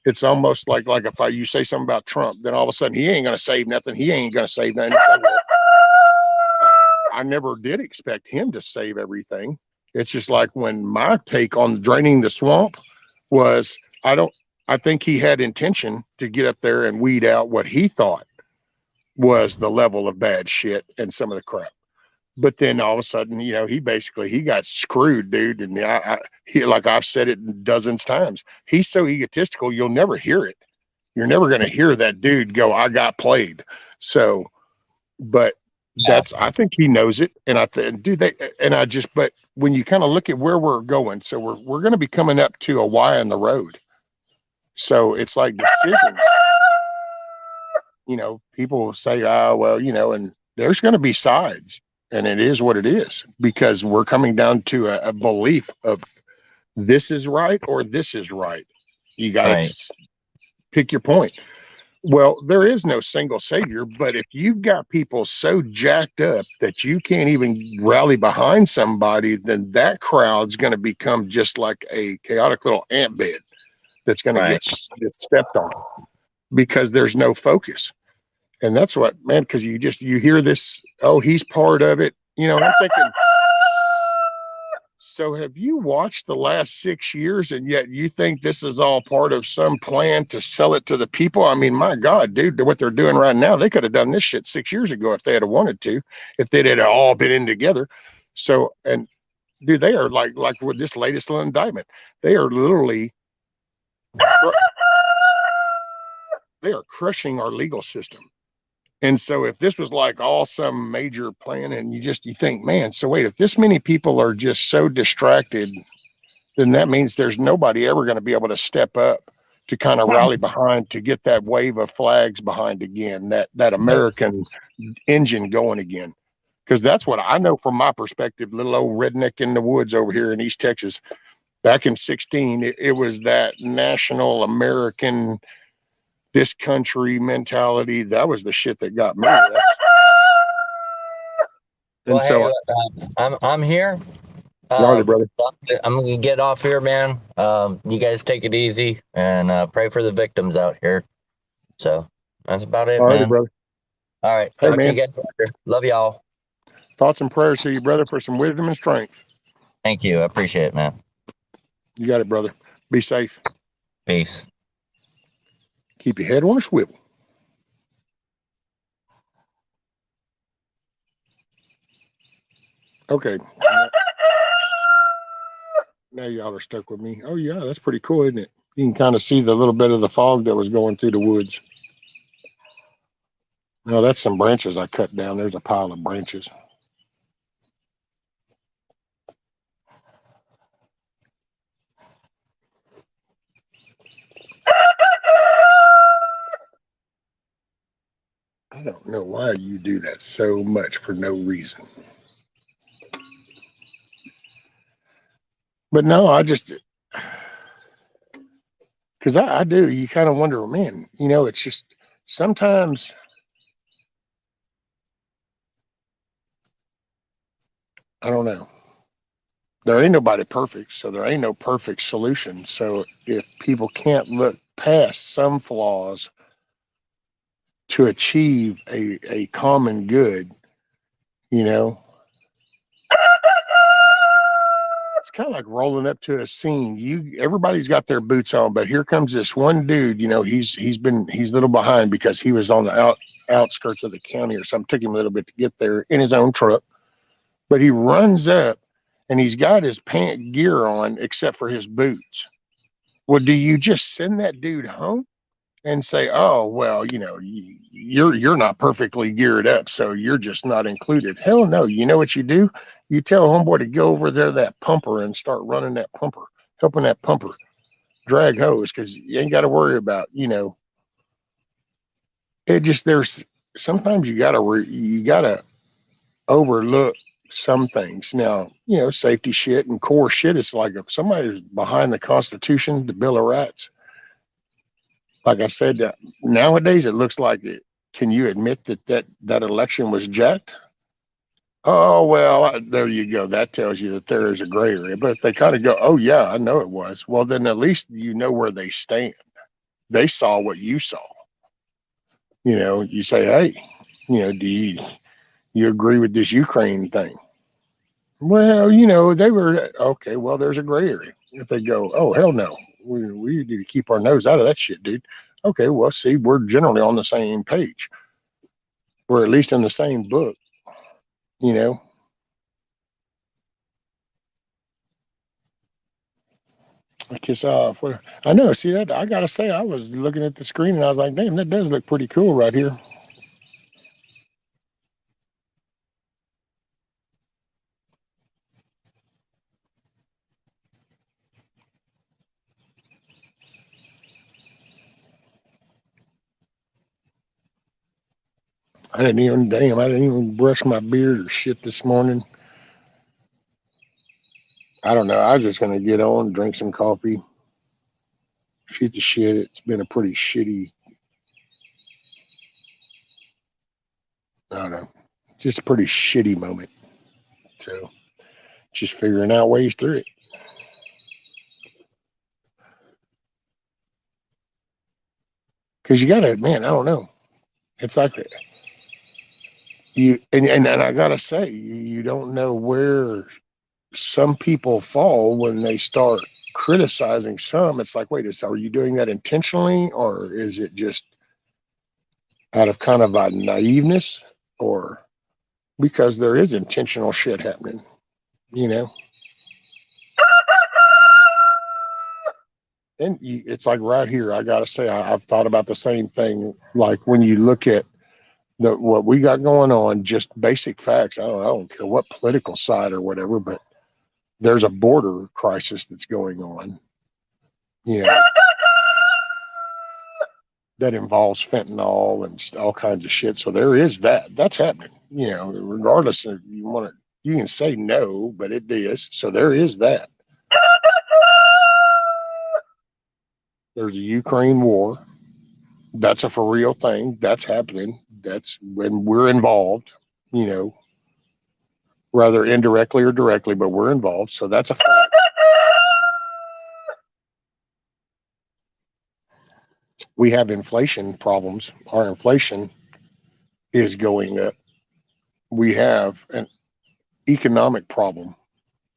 it's almost like if you say something about Trump, then all of a sudden he ain't going to save nothing. He ain't going to save nothing. I never did expect him to save everything. It's just like when my take on draining the swamp was, I think he had intention to get up there and weed out what he thought was the level of bad shit and some of the crap. But then all of a sudden, he got screwed, dude. And like I've said it dozens of times, he's so egotistical, you'll never hear it. You're never going to hear that dude go, I got played. So, but I think he knows it. And but when you kind of look at where we're going, so we're going to be coming up to a Y in the road. So it's like decisions, people say, oh, well, and there's going to be sides, and it is what it is, because we're coming down to a belief of this is right or this is right. You got to pick your point. Well, there is no single savior, but if you've got people so jacked up that you can't even rally behind somebody, then that crowd's going to become just like a chaotic little ant bed that's going to get stepped on, because there's no focus. And that's what, man, because you hear this, oh, he's part of it. I'm thinking, so have you watched the last 6 years and yet you think this is all part of some plan to sell it to the people? I mean, my God, dude, what they're doing right now, they could have done this shit 6 years ago if they had wanted to, if they'd had all been in together. So, and dude, they are like with this latest little indictment, they are literally, they are crushing our legal system. And so if this was like all some major plan, and you think, man, so wait, if this many people are just so distracted, then that means there's nobody ever going to be able to step up to kind of rally behind, to get that wave of flags behind again, that American engine going again. Because that's what I know from my perspective, little old redneck in the woods over here in East Texas. Back in 2016, it was that national American, this country mentality. That was the shit that got me. Well, so hey, I'm here. Brother. I'm gonna get off here, man. You guys take it easy and pray for the victims out here. So that's about it, man. Brother. All right, talk to you guys later. Love y'all. Thoughts and prayers to you, brother, for some wisdom and strength. Thank you. I appreciate it, man. You got it, brother. Be safe. Peace. Keep your head on a swivel. Okay. Now y'all are stuck with me. Oh, yeah, that's pretty cool, isn't it? You can kind of see the little bit of the fog that was going through the woods. No, that's some branches I cut down. There's a pile of branches. I don't know why you do that so much for no reason. But no, I just, because I do, you kind of wonder, man, it's just sometimes, I don't know. There ain't nobody perfect, so there ain't no perfect solution. So if people can't look past some flaws to achieve a common good, it's kind of like rolling up to a scene. Everybody's got their boots on, but here comes this one dude. He's a little behind because he was on the outskirts of the county or something. Took him a little bit to get there in his own truck, but he runs up and he's got his pant gear on except for his boots. Well, do you just send that dude home and say, "Oh, well, you're not perfectly geared up, so you're just not included"? Hell no. You know what you do? You tell homeboy to go over there to that pumper and start running that pumper, helping that pumper drag hose, because you ain't got to worry about, it. Just there's sometimes you gotta overlook some things. Now, safety shit and core shit. It's like if somebody's behind the Constitution, the Bill of Rights. Like I said, nowadays it looks like it. Can you admit that election was jacked? Oh, well, there you go. That tells you that there is a gray area. But if they kind of go, oh, yeah, I know it was. Well, then at least you know where they stand. They saw what you saw. You say, hey, do you agree with this Ukraine thing? Well, they were, okay, well, there's a gray area. If they go, oh, hell no, we need to keep our nose out of that shit, dude. Okay, well, see, we're generally on the same page. We're at least in the same book, I kiss off. I know, see that? I got to say, I was looking at the screen and I was like, damn, that does look pretty cool right here. I didn't even brush my beard or shit this morning. I don't know. I was just going to get on, drink some coffee, shoot the shit. It's been a pretty shitty, I don't know, just a pretty shitty moment. So just figuring out ways through it. Because you got to, man, I don't know. It's like and I got to say, you don't know where some people fall when they start criticizing some. It's like, wait, are you doing that intentionally, or is it just out of kind of a naiveness, or because there is intentional shit happening, And it's like right here, I gotta say, I've thought about the same thing. Like when you look at what we got going on, just basic facts. I don't care what political side or whatever, but there's a border crisis that's going on, that involves fentanyl and all kinds of shit. So there is that's happening, regardless of you can say no, but it is. So there is that. There's a Ukraine war. That's a for real thing. That's happening. That's when we're involved, rather indirectly or directly, but we're involved. So that's a fact. We have inflation problems. Our inflation is going up. We have an economic problem,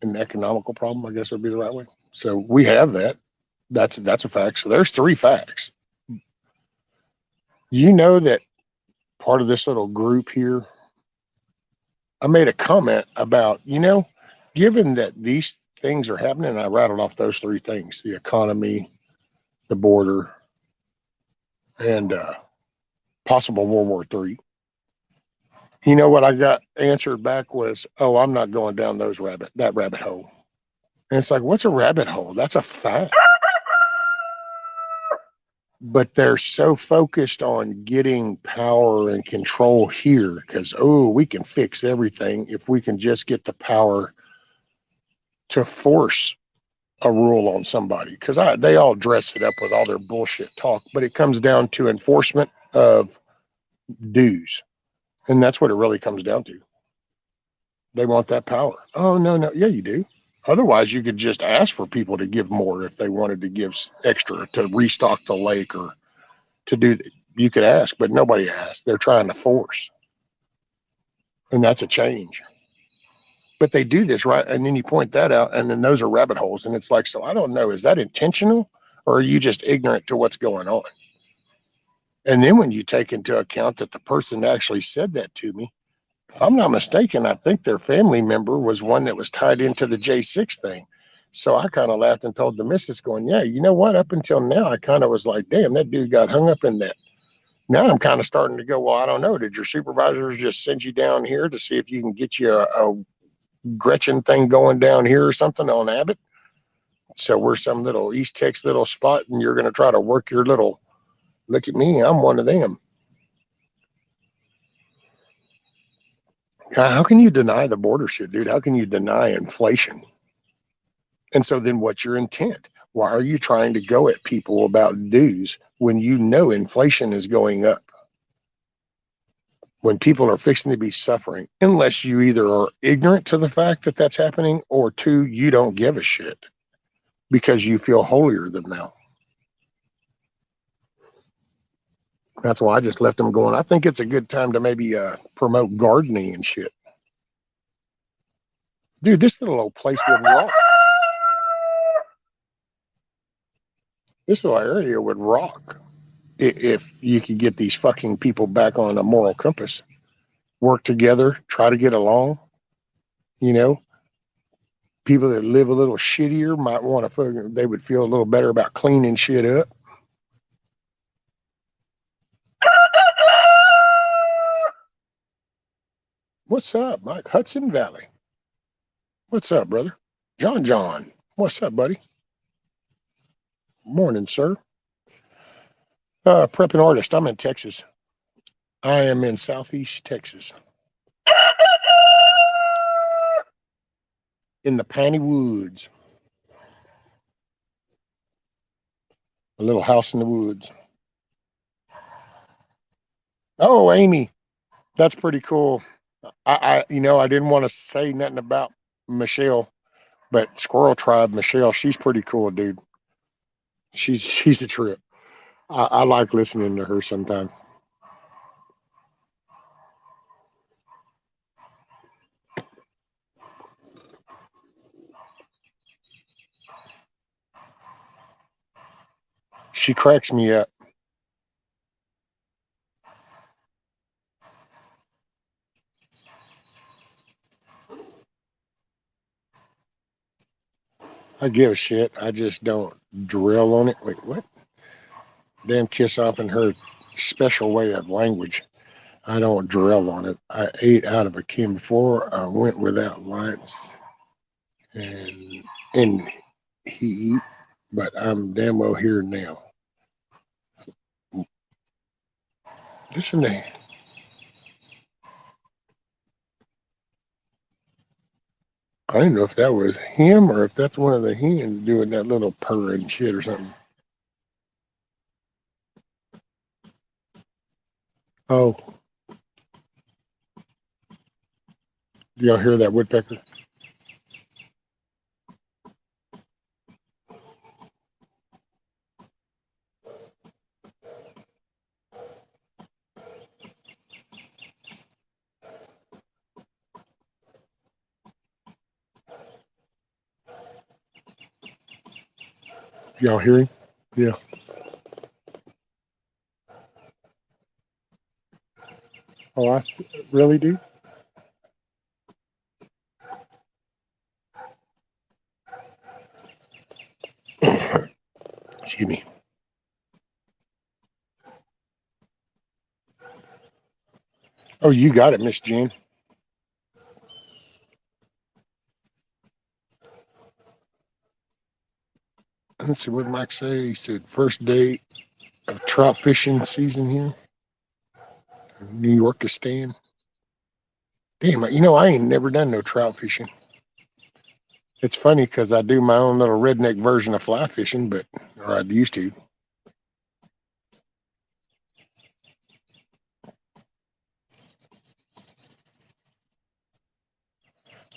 an economical problem, I guess would be the right way. So we have that. That's a fact. So there's 3 facts. That part of this little group here, I made a comment about, given that these things are happening, I rattled off those 3 things: the economy, the border, and possible World War III. What I got answered back was, oh, I'm not going down that rabbit hole. And it's like, what's a rabbit hole? That's a fact. But they're so focused on getting power and control here because, we can fix everything if we can just get the power to force a rule on somebody. Because they all dress it up with all their bullshit talk, but it comes down to enforcement of dues. And that's what it really comes down to. They want that power. Oh, no. Yeah, you do. Otherwise, you could just ask for people to give more if they wanted to give extra to restock the lake or to do that. You could ask, but nobody asked. They're trying to force. And that's a change. But they do this, right? And then you point that out, and then those are rabbit holes. And it's like, so I don't know, is that intentional, or are you just ignorant to what's going on? And then when you take into account that the person actually said that to me, if I'm not mistaken, I think their family member was one that was tied into the J6 thing. So I kind of laughed and told the missus, going, yeah, you know what? Up until now, I kind of was like, damn, that dude got hung up in that. Now I'm kind of starting to go, well, I don't know. Did your supervisors just send you down here to see if you can get you a Gretchen thing going down here or something on Abbott? So we're some little East Texas little spot, and you're going to try to work your little, look at me, I'm one of them. How can you deny the border shit, dude? How can you deny inflation? And so then what's your intent? Why are you trying to go at people about dues when you know inflation is going up? When people are fixing to be suffering, unless you either are ignorant to the fact that that's happening, or two, you don't give a shit because you feel holier than thou. That's why I just left them going. I think it's a good time to maybe promote gardening and shit. Dude, this little old place would rock. This little area would rock if you could get these fucking people back on a moral compass, work together, try to get along. You know, people that live a little shittier might want to, they would feel a little better about cleaning shit up. What's up, Mike? Hudson Valley. What's up, brother? John. What's up, buddy? Morning, sir. Prepping artist. I'm in Texas. I am in Southeast Texas. In the Piney Woods. A little house in the woods. Oh, Amy. That's pretty cool. I didn't want to say nothing about Michelle, but Squirrel Tribe Michelle, she's pretty cool, dude. She's a trip. I like listening to her sometimes. She cracks me up. I give a shit. I just don't drill on it. Wait, what? Damn kiss off in her special way of language. I don't drill on it. I ate out of a can before. I went without lights and heat, but I'm damn well here now. Listen to him. I don't know if that was him or if that's one of the hens doing that little purr and shit or something. Oh, do y'all hear that woodpecker? Y'all hear him? Yeah. Oh, really do? Excuse me. Oh, you got it, Miss Jean. Let's see what Mike say. He said first day of trout fishing season here. New York is staying. Damn, I ain't never done no trout fishing. It's funny because I do my own little redneck version of fly fishing, or I used to.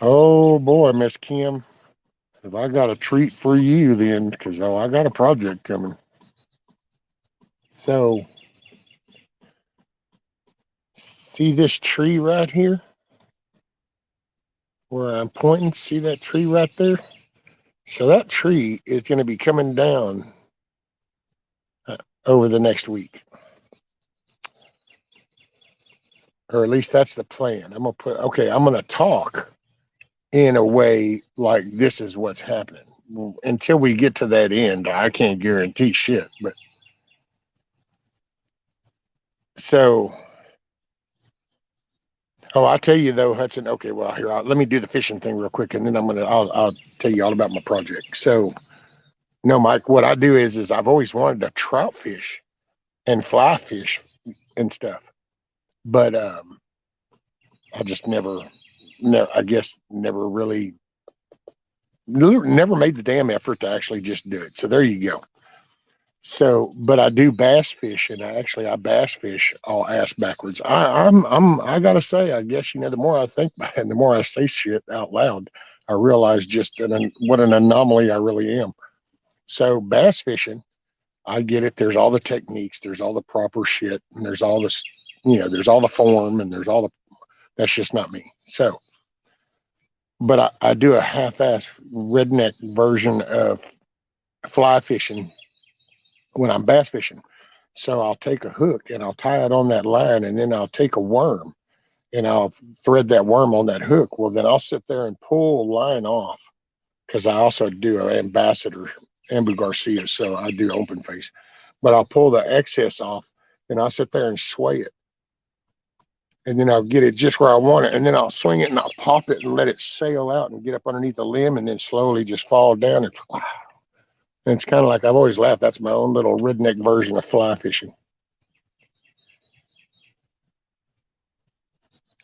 Oh boy, Miss Kim, if I got a treat for you then, because I got a project coming. So, see this tree right here? where I'm pointing. See that tree right there? So that tree is going to be coming down over the next week. Or at least that's the plan. I'm going to talk in a way like this is what's happening. Until we get to that end, I can't guarantee shit. But so, I'll tell you though, Hudson. Okay, well here, let me do the fishing thing real quick, and then I'll tell you all about my project. So, no, Mike, what I do is I've always wanted to trout fish and fly fish and stuff, but I just never really never made the damn effort to actually just do it. So there you go. So, but I do bass fish, and I bass fish all ass backwards. I gotta say, I guess the more I think about it, and the more I say shit out loud, I realize just what an anomaly I really am. So bass fishing, I get it. There's all the techniques, there's all the proper shit, and there's all this, there's all the form, and there's all the. That's just not me. So, but I do a half-ass redneck version of fly fishing when I'm bass fishing. So I'll take a hook and I'll tie it on that line, and then I'll take a worm and I'll thread that worm on that hook. Well, then I'll sit there and pull line off, because I also do an ambassador, Ambu Garcia, so I do open face. But I'll pull the excess off, and I'll sit there and sway it. And then I'll get it just where I want it, and then I'll swing it and I'll pop it and let it sail out and get up underneath the limb, and then slowly just fall down. And it's kind of like, I've always laughed, that's my own little redneck version of fly fishing.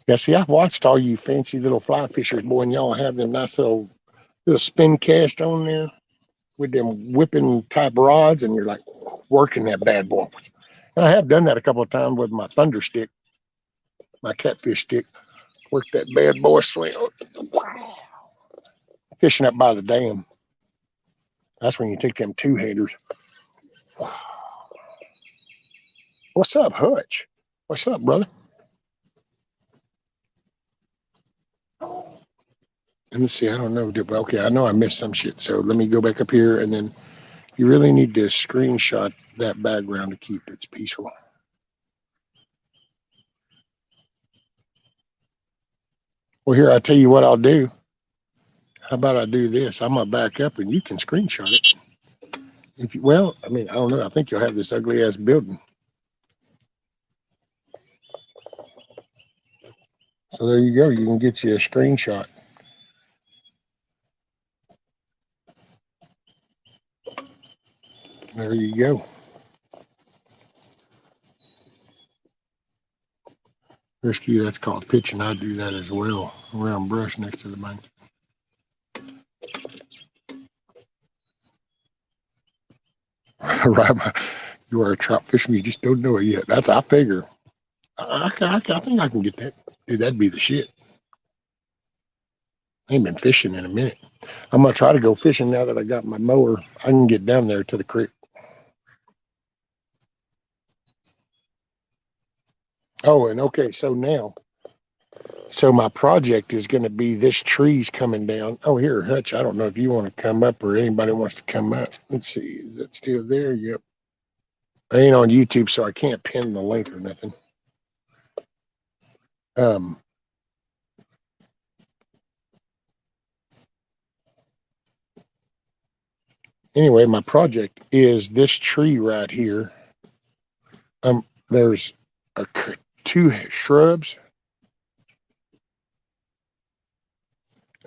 Yeah, see, I've watched all you fancy little fly fishers, boy, and y'all have them nice little spin cast on there with them whipping type rods, and you're like working that bad boy. And I have done that a couple of times with my thunder stick, my catfish stick. Work that bad boy swing. Wow. Fishing up by the dam. That's when you take them two-handers. Wow. What's up, Hutch? What's up, brother? Let me see. I don't know. Okay, I know I missed some shit. So let me go back up here, and then you really need to screenshot that background to keep it peaceful. Well, here, I'll tell you what I'll do. How about I do this? I'm going to back up, and you can screenshot it. Well, I mean, I don't know. I think you'll have this ugly-ass building. So there you go. You can get you a screenshot. There you go. Rescue, that's called pitching. I do that as well, around brush next to the bank. Right, you are a trout fisherman, you just don't know it yet. That's, I figure. I think I can get that. Dude, that'd be the shit. I ain't been fishing in a minute. I'm going to try to go fishing now that I got my mower. I can get down there to the creek. Oh, and okay, so my project is going to be this tree's coming down. Oh, here, Hutch, I don't know if you want to come up or anybody wants to come up. Let's see, is that still there? Yep. I ain't on YouTube, so I can't pin the link or nothing. Anyway, my project is this tree right here. There's two shrubs,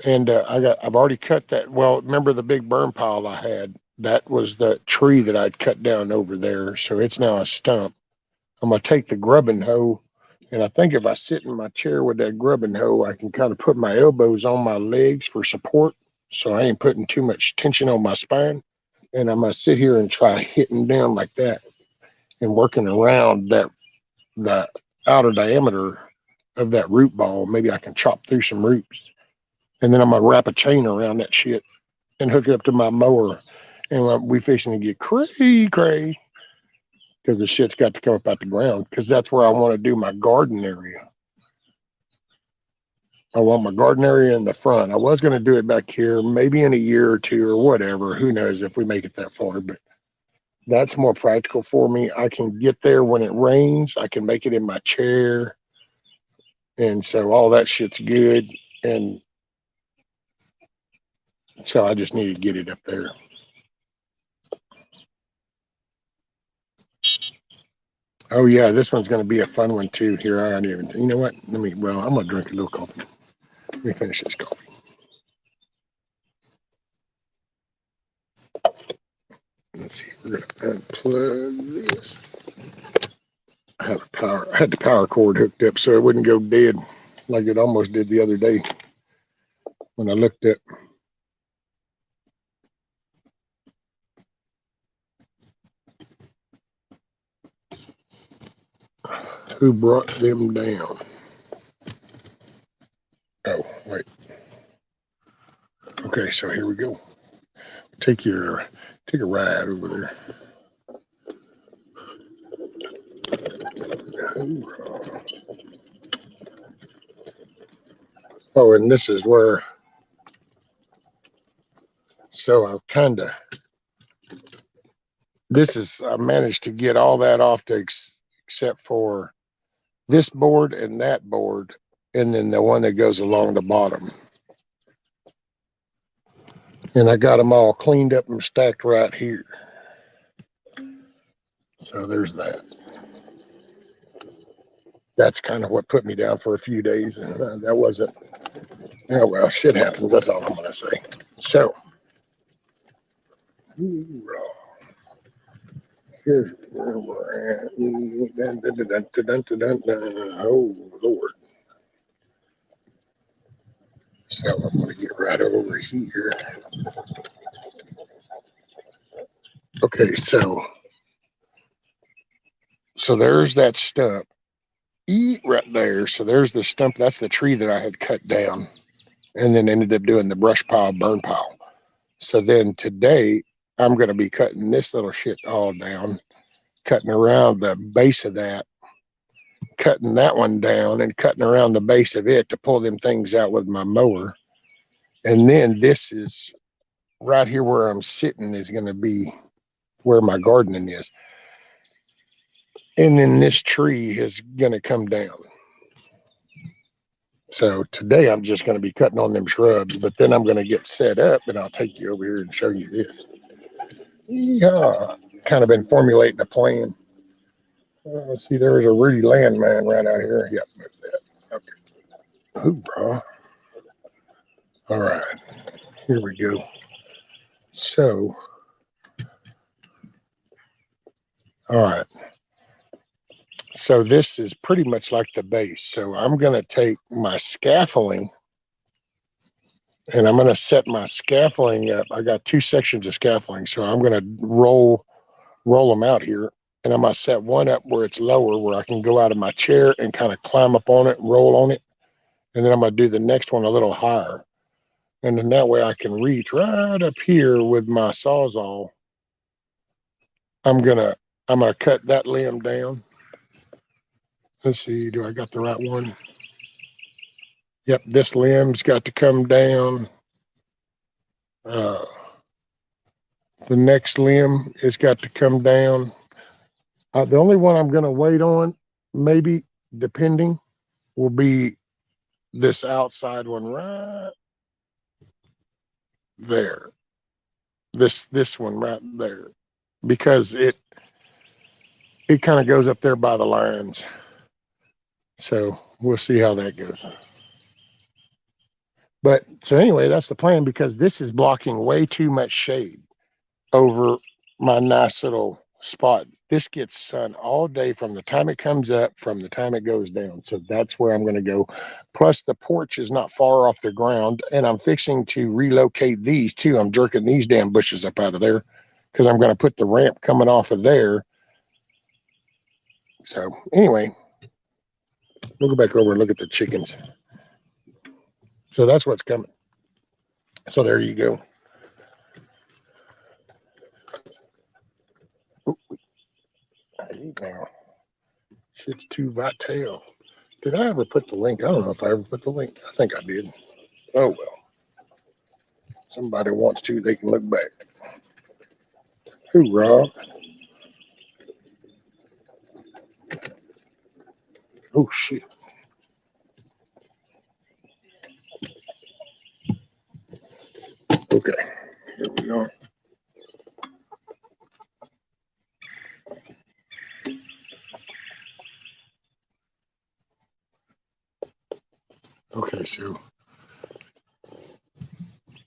and I've already cut that. Well, remember the big burn pile I had? That was the tree that I'd cut down over there, so it's now a stump. I'm gonna take the grubbing hoe, and I think if I sit in my chair with that grubbing hoe, I can kind of put my elbows on my legs for support, so I ain't putting too much tension on my spine. And I'm gonna sit here and try hitting down like that and working around the outer diameter of that root ball. Maybe I can chop through some roots, and then I'm gonna wrap a chain around that shit and hook it up to my mower, and we fixing to get cray because the shit's got to come up out the ground, because that's where I want to do my garden area. I want my garden area in the front. I was going to do it back here, maybe in a year or two or whatever. Who knows if we make it that far, but that's more practical for me. I can get there when it rains. I can make it in my chair. And so all that shit's good. And so I just need to get it up there. Oh yeah, this one's going to be a fun one too. Here, I don't even. You know what? I'm going to drink a little coffee. Let me finish this coffee. Let's see. We're going to unplug this. I had the power cord hooked up so it wouldn't go dead like it almost did the other day when I looked up. Who brought them down? Oh, wait. Okay, so here we go. Take a ride over there. Oh, and this is where. So I managed to get all that off except for this board and that board, and then the one that goes along the bottom. And I got them all cleaned up and stacked right here. So there's that. That's kind of what put me down for a few days, and that wasn't. Oh well, shit happens. That's all I'm gonna say. So here's where we're at. Oh Lord. So I'm gonna get right over here. Okay, so there's that stump. Right there. So there's the stump. That's the tree that I had cut down and then ended up doing the brush pile, burn pile. So then today I'm going to be cutting this little shit all down, cutting around the base of that, cutting that one down and cutting around the base of it to pull them things out with my mower. And then this is right here where I'm sitting is going to be where my gardening is. And then this tree is going to come down. So today I'm just going to be cutting on them shrubs, but then I'm going to get set up and I'll take you over here and show you this. Yeah, kind of been formulating a plan. See, there's a Rudy landmine right out here. Yep, that. Okay. Hoorah. All right, here we go. So, all right. So this is pretty much like the base. So I'm going to take my scaffolding and I'm going to set my scaffolding up. I got two sections of scaffolding. So I'm going to roll them out here. And I'm going to set one up where it's lower, where I can go out of my chair and kind of climb up on it, roll on it. And then I'm going to do the next one a little higher. And then that way I can reach right up here with my Sawzall. I'm going to cut that limb down. Let's see, do I got the right one? Yep, this limb's got to come down. The next limb has got to come down. The only one I'm going to wait on, maybe, depending, will be this outside one right there. This one right there. Because it kind of goes up there by the lines. So we'll see how that goes. But so anyway, that's the plan because this is blocking way too much shade over my nice little spot. This gets sun all day from the time it comes up, from the time it goes down. So that's where I'm going to go. Plus the porch is not far off the ground and I'm fixing to relocate these too. I'm jerking these damn bushes up out of there because I'm going to put the ramp coming off of there. So anyway, we'll go back over and look at the chickens. So that's what's coming. So there you go. Ooh, hey now. Shit's too vital. Did I ever put the link? I don't know if I ever put the link. I think I did. Oh, well. Somebody wants to, they can look back. Hoorah. Oh, shit. Okay. Here we are. Okay, so.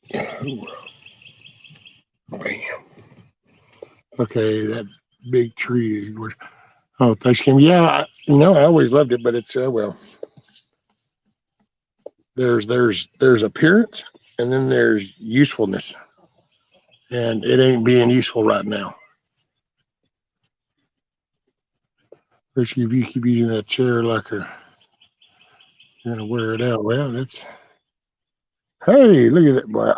Yeah. Bam. Okay, that big tree. Oh, Thanksgiving. Yeah, I always loved it, but it's well. There's appearance, and then there's usefulness, and it ain't being useful right now. Especially if you keep using that chair like you're gonna wear it out. Well, that's. Hey, look at that boy!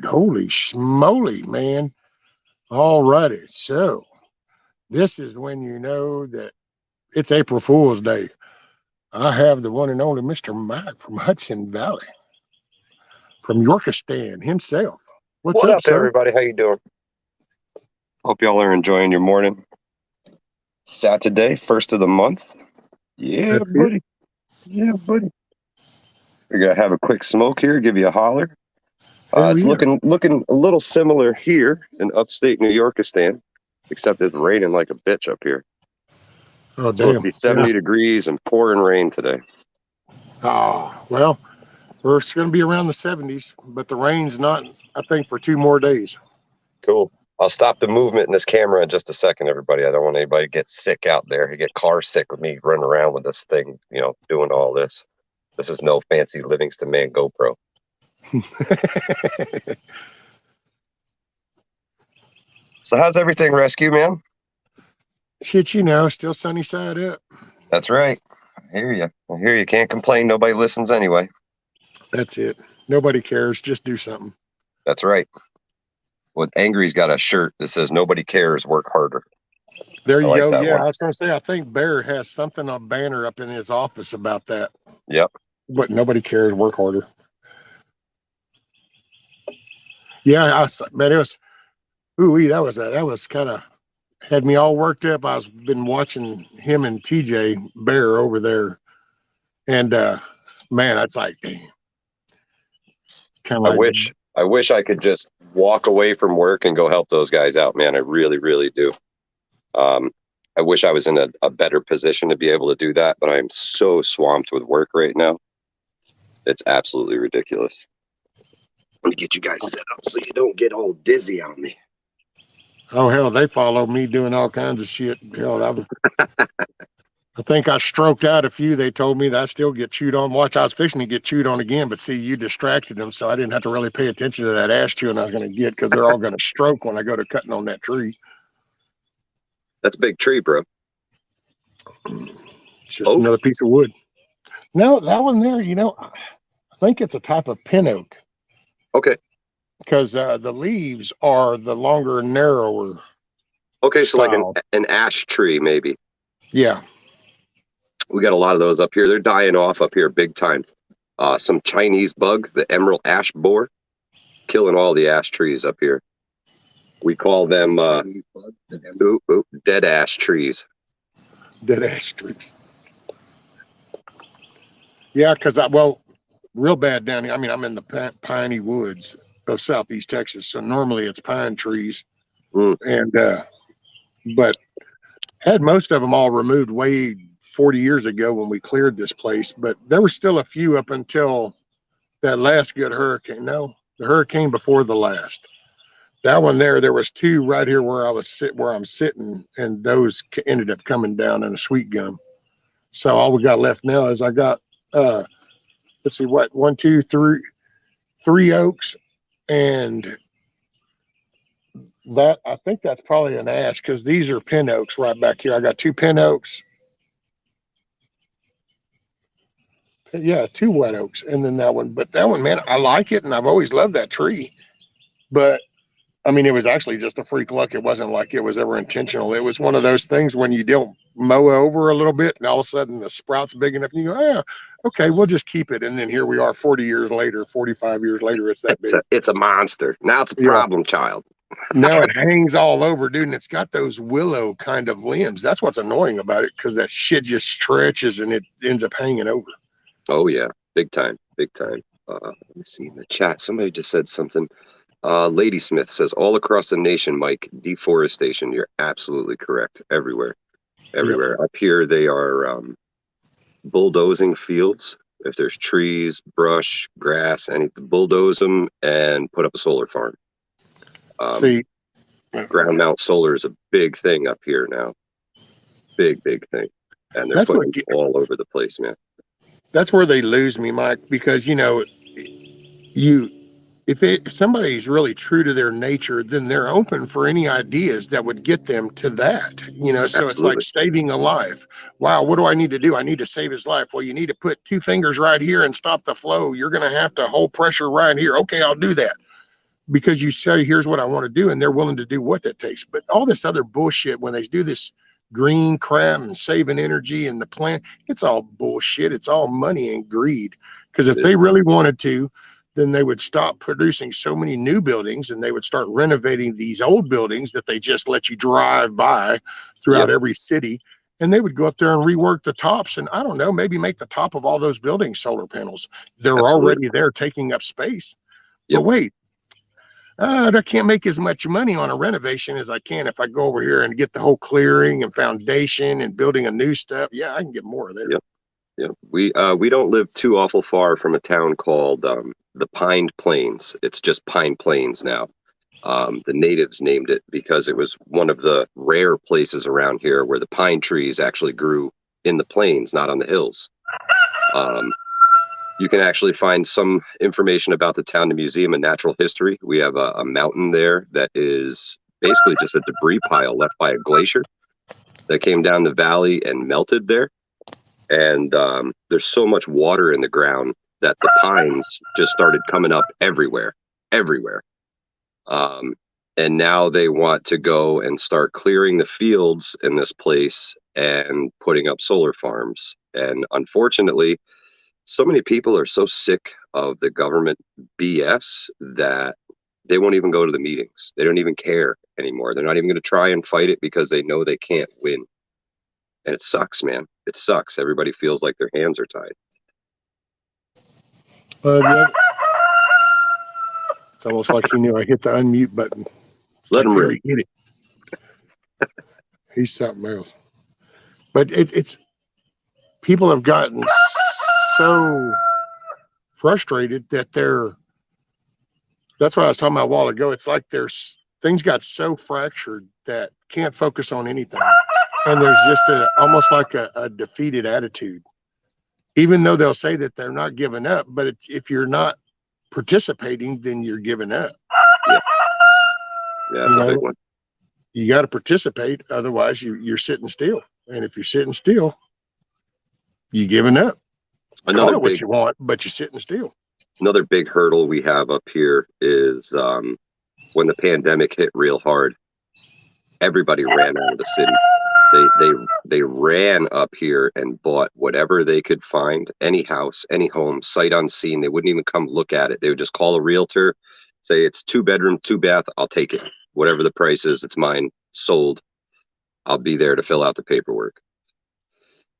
Holy schmoly, man! All righty, so this is when you know that it's April Fool's Day. I have the one and only Mr. Mike from Hudson Valley, from Yorkistan himself. What's What up, up, sir? everybody? How you doing? Hope y'all are enjoying your morning. Saturday, first of the month. Yeah, That's it. buddy. Yeah, buddy. We're gonna have a quick smoke here. Give you a holler. Hell It's yeah. looking a little similar here in upstate New Yorkistan, except it's raining like a bitch up here. Oh, It's supposed to damn. be 70 degrees and pouring rain today. Well, we're going to be around the 70s, but the rain's not, I think, for 2 more days. Cool. I'll stop the movement in this camera in just a second, everybody. I don't want anybody to get sick out there. You get car sick with me running around with this thing, doing all this. This is no fancy Livingston Man GoPro. So how's everything, Rescue Man? Shit, still sunny side up. That's right. I hear you. I hear you. Can't complain. Nobody listens anyway. That's it. Nobody cares. Just do something. That's right. Well, Angry's got a shirt that says "Nobody cares. Work harder." There you go. That Yeah, one. I was going to say, I think Bear has something, a banner up in his office about that. Yep. But nobody cares. Work harder. Yeah, but it was, that was kind of, had me all worked up. I was been watching him and TJ Bear over there. And man, that's like, damn. It's kind of like, I wish I could just walk away from work and go help those guys out, man. I really, really do. I wish I was in a better position to be able to do that, but I'm so swamped with work right now. It's absolutely ridiculous. Let me get you guys set up so you don't get all dizzy on me. oh hell, they follow me doing all kinds of shit. Hell, I think I stroked out a few. They told me that I still get chewed on. Watch, I was fixing to get chewed on again, but see, you distracted them, so I didn't have to really pay attention to that ass chewing I was going to get, because they're all going to stroke when I go to cutting on that tree. That's a big tree, bro. It's just another piece of wood. No, that one there, I think it's a type of pin oak. Okay. Because the leaves are the longer, narrower. Okay, so styles. like an ash tree, maybe. Yeah. We got a lot of those up here. They're dying off up here big time. Some Chinese bug, the emerald ash borer, killing all the ash trees up here. We call them dead ash trees. Dead ash trees. Yeah, because real bad down here. I mean, I'm in the piney woods of southeast Texas, so normally it's pine trees, and but had most of them all removed way 40 years ago when we cleared this place. But there were still a few up until that last good hurricane. No, the hurricane before the last. That one there was two right here where I'm sitting, and those ended up coming down in a sweet gum. So all we got left now is I got let's see, what, 1, 2, 3, 3 oaks, and that, I think that's probably an ash, because these are pin oaks right back here. I got 2 pin oaks. Yeah, 2 wet oaks, and then that one. But that one, man, I like it, and I've always loved that tree. But I mean, it was actually just a freak luck. It wasn't like it was ever intentional. It was one of those things when you don't mow over a little bit and all of a sudden the sprout's big enough and you go, yeah, okay, we'll just keep it. And then here we are 40 years later, 45 years later, it's that big. It's a monster. Now it's a problem child. Now it hangs all over, dude, and it's got those willow kind of limbs. That's what's annoying about it, because that shit just stretches and it ends up hanging over. Oh, yeah. Big time. Big time. Let me see in the chat. Somebody just said something. Ladysmith says, all across the nation, Mike, deforestation. You're absolutely correct. Everywhere. Everywhere. Yep. Up here, they are bulldozing fields. If there's trees, brush, grass, anything, bulldoze them and put up a solar farm. See, ground mount solar is a big thing up here now. Big thing. And they're putting it all over the place, man. That's where they lose me, Mike, because, you know, if somebody's really true to their nature, then they're open for any ideas that would get them to that, you know. So Absolutely. It's like saving a life. Wow, what do I need to do? I need to save his life. Well, you need to put 2 fingers right here and stop the flow. You're going to have to hold pressure right here. Okay, I'll do that. Because you say, here's what I want to do, and they're willing to do what that takes. But all this other bullshit, when they do this green crap and saving energy and the plant, it's all bullshit. It's all money and greed. Because if they really wanted to, then they would stop producing so many new buildings and they would start renovating these old buildings that they just let you drive by throughout every city. And they would go up there and rework the tops. And I don't know, maybe make the top of all those buildings solar panels. They're already there taking up space. But wait. I can't make as much money on a renovation as I can if I go over here and get the whole clearing and foundation and building a new stuff. Yeah, I can get more there. Yeah. We don't live too awful far from a town called the Pine Plains. It's just Pine Plains now. The natives named it because it was one of the rare places around here where the pine trees actually grew in the plains, not on the hills. You can actually find some information about the town, the Museum of Natural History. We have a mountain there that is basically just a debris pile left by a glacier that came down the valley and melted there. And there's so much water in the ground that the pines just started coming up everywhere. And now they want to go and start clearing the fields in this place and putting up solar farms. And unfortunately, so many people are so sick of the government BS that they won't even go to the meetings. They don't even care anymore. They're not even going to try and fight it because they know they can't win. And it sucks, man. It sucks. Everybody feels like their hands are tied. It's almost like he knew I hit the unmute button. Let him rip. Get it. He's something else. But it's people have gotten so frustrated that that's what I was talking about a while ago. It's like things got so fractured that can't focus on anything. And there's just almost like a defeated attitude, even though they'll say that they're not giving up. But if you're not participating, then you're giving up. Yeah, that's a big one. You got to participate. Otherwise you're sitting still. And if you're sitting still, you're giving up. Call it what you want, but you're sitting still. Another big hurdle we have up here is when the pandemic hit real hard, everybody ran out of the city. They ran up here and bought whatever they could find, any house, any home, sight unseen. They wouldn't even come look at it. They would just call a realtor, say it's 2-bedroom, 2-bath. I'll take it. Whatever the price is, it's mine, sold. I'll be there to fill out the paperwork.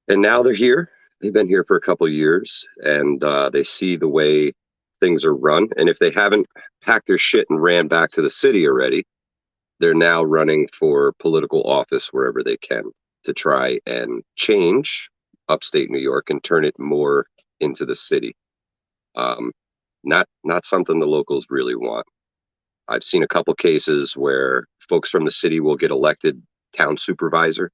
And now they're here. They've been here for a couple of years, and they see the way things are run. And if they haven't packed their shit and ran back to the city already, they're now running for political office wherever they can to try and change upstate New York and turn it more into the city. Not something the locals really want. I've seen a couple cases where folks from the city will get elected town supervisor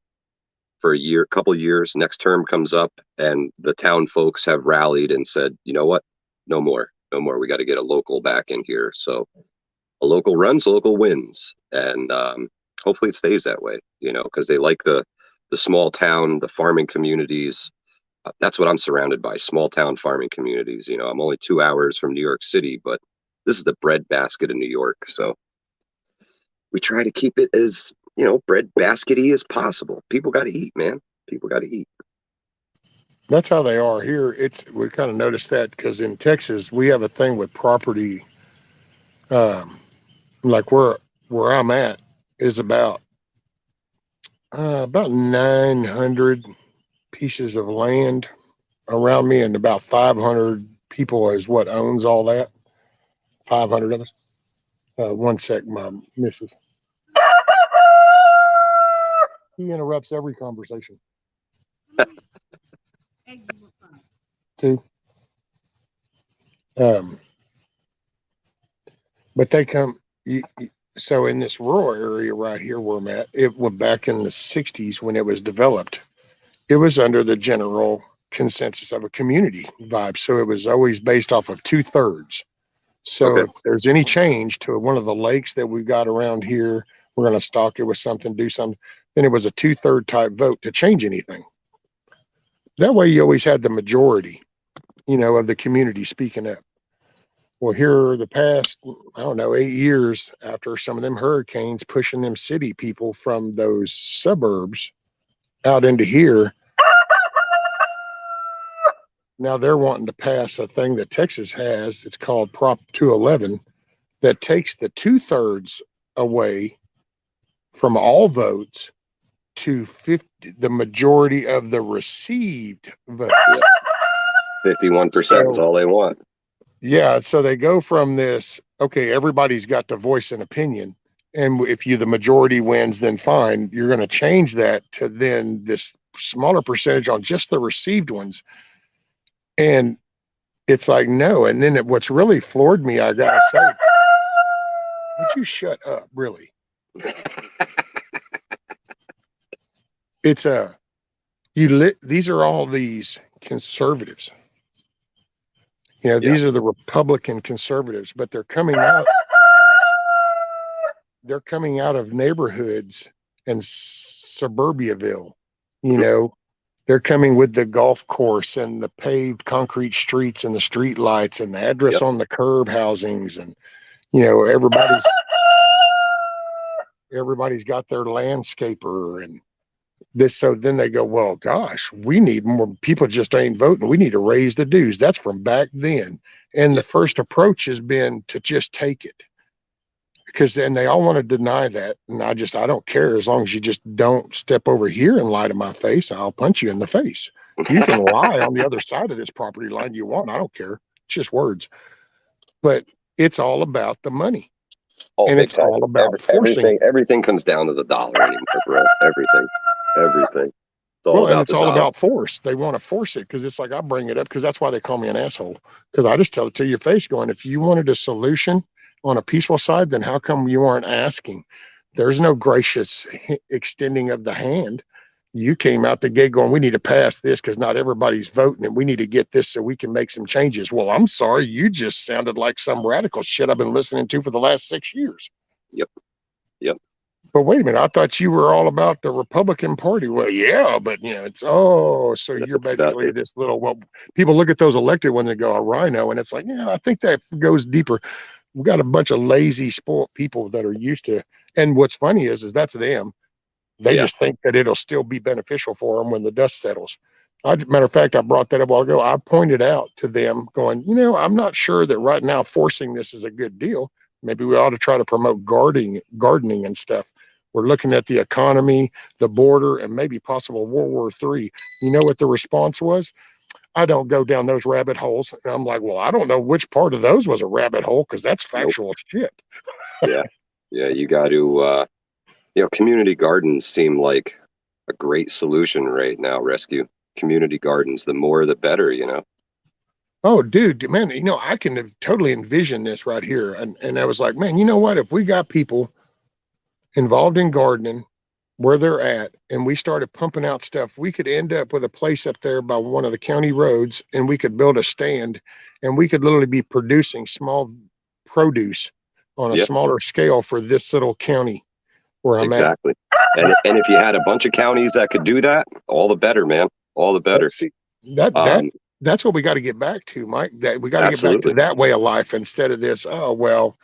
for a couple years. Next term comes up and the town folks have rallied and said, you know what? No more. We got to get a local back in here. So a local runs, local wins. And hopefully it stays that way, you know, because they like the small town, the farming communities. That's what I'm surrounded by, small town farming communities. You know, I'm only 2 hours from New York City, but this is the breadbasket of New York. So we try to keep it as, bread baskety as possible. People got to eat, man. People got to eat. That's how they are here. We kind of noticed that because in Texas we have a thing with property. Like where I'm at is about 900 pieces of land around me, and about 500 people is what owns all that. 500 of us. One sec, my missus. He interrupts every conversation. Two. But they come. So in this rural area right here where I'm at, it was back in the 60s when it was developed. It was under the general consensus of a community vibe. So it was always based off of 2/3. So Okay. if there's any change to one of the lakes that we've got around here, we're going to stock it with something, do something. Then it was a 2/3 type vote to change anything. That way you always had the majority, of the community speaking up. Well, here the past, I don't know, 8 years after some of them hurricanes pushing them city people from those suburbs out into here, now they're wanting to pass a thing that Texas has. It's called Prop 211 that takes the 2/3 away from all votes to 50, the majority of the received votes. 51% is all they want. Yeah, so they go from this, okay, everybody's got to voice an opinion. And if the majority wins, then fine. You're going to change that to then this smaller percentage on just the received ones. And it's like, no. And then what's really floored me, I got to say, would you shut up, really? It's these are all these conservatives. These are the Republican conservatives, but they're coming out of neighborhoods and suburbiaville. They're coming with the golf course and the paved concrete streets and the street lights and the address on the curb housings, and everybody's got their landscaper and this. So then they go, well, gosh, we need more people, just ain't voting. We need to raise the dues. That's from back then. And the first approach has been to just take it, because then they all want to deny that. And I don't care. As long as you just don't step over here and lie to my face, I'll punch you in the face. You can lie on the other side of this property line you want. I don't care. It's just words. But it's all about the money. And it's all about forcing. Everything comes down to the dollar anymore, bro. Everything. It's all about it's all about force. They want to force it because it's like, I bring it up because that's why they call me an asshole. Because I just tell it to your face, going, if you wanted a solution on a peaceful side, then how come you aren't asking? There's no gracious extending of the hand. You came out the gate going, we need to pass this because not everybody's voting, and we need to get this so we can make some changes. Well, I'm sorry, you just sounded like some radical shit I've been listening to for the last 6 years. Yep. But wait a minute, I thought you were all about the Republican Party. Well, yeah, but it's so you're basically this little, well, people look at those elected ones and go, a rhino, and it's like, I think that goes deeper. We got a bunch of lazy, spoiled people that are used to, and what's funny is that's them. They just think that it'll still be beneficial for them when the dust settles. Matter of fact, I brought that up a while ago. I pointed out to them going, I'm not sure that right now forcing this is a good deal. Maybe we ought to try to promote gardening and stuff. We're looking at the economy, the border, and maybe possible World War III. You know what the response was? I don't go down those rabbit holes. And I'm like, well, I don't know which part of those was a rabbit hole, because that's factual shit. Yeah, you got to, community gardens seem like a great solution right now, Rescue. Community gardens, the more the better, Oh, dude, man, I can totally envision this right here. And I was like, man, you know what? If we got people involved in gardening where they're at, and we started pumping out stuff, we could end up with a place up there by one of the county roads, and we could build a stand, and we could literally be producing small produce on a smaller scale for this little county where I'm at. Exactly. And if you had a bunch of counties that could do that, all the better, man. All the better. That's what we got to get back to, Mike. That we got to get back to that way of life instead of this. Oh, well,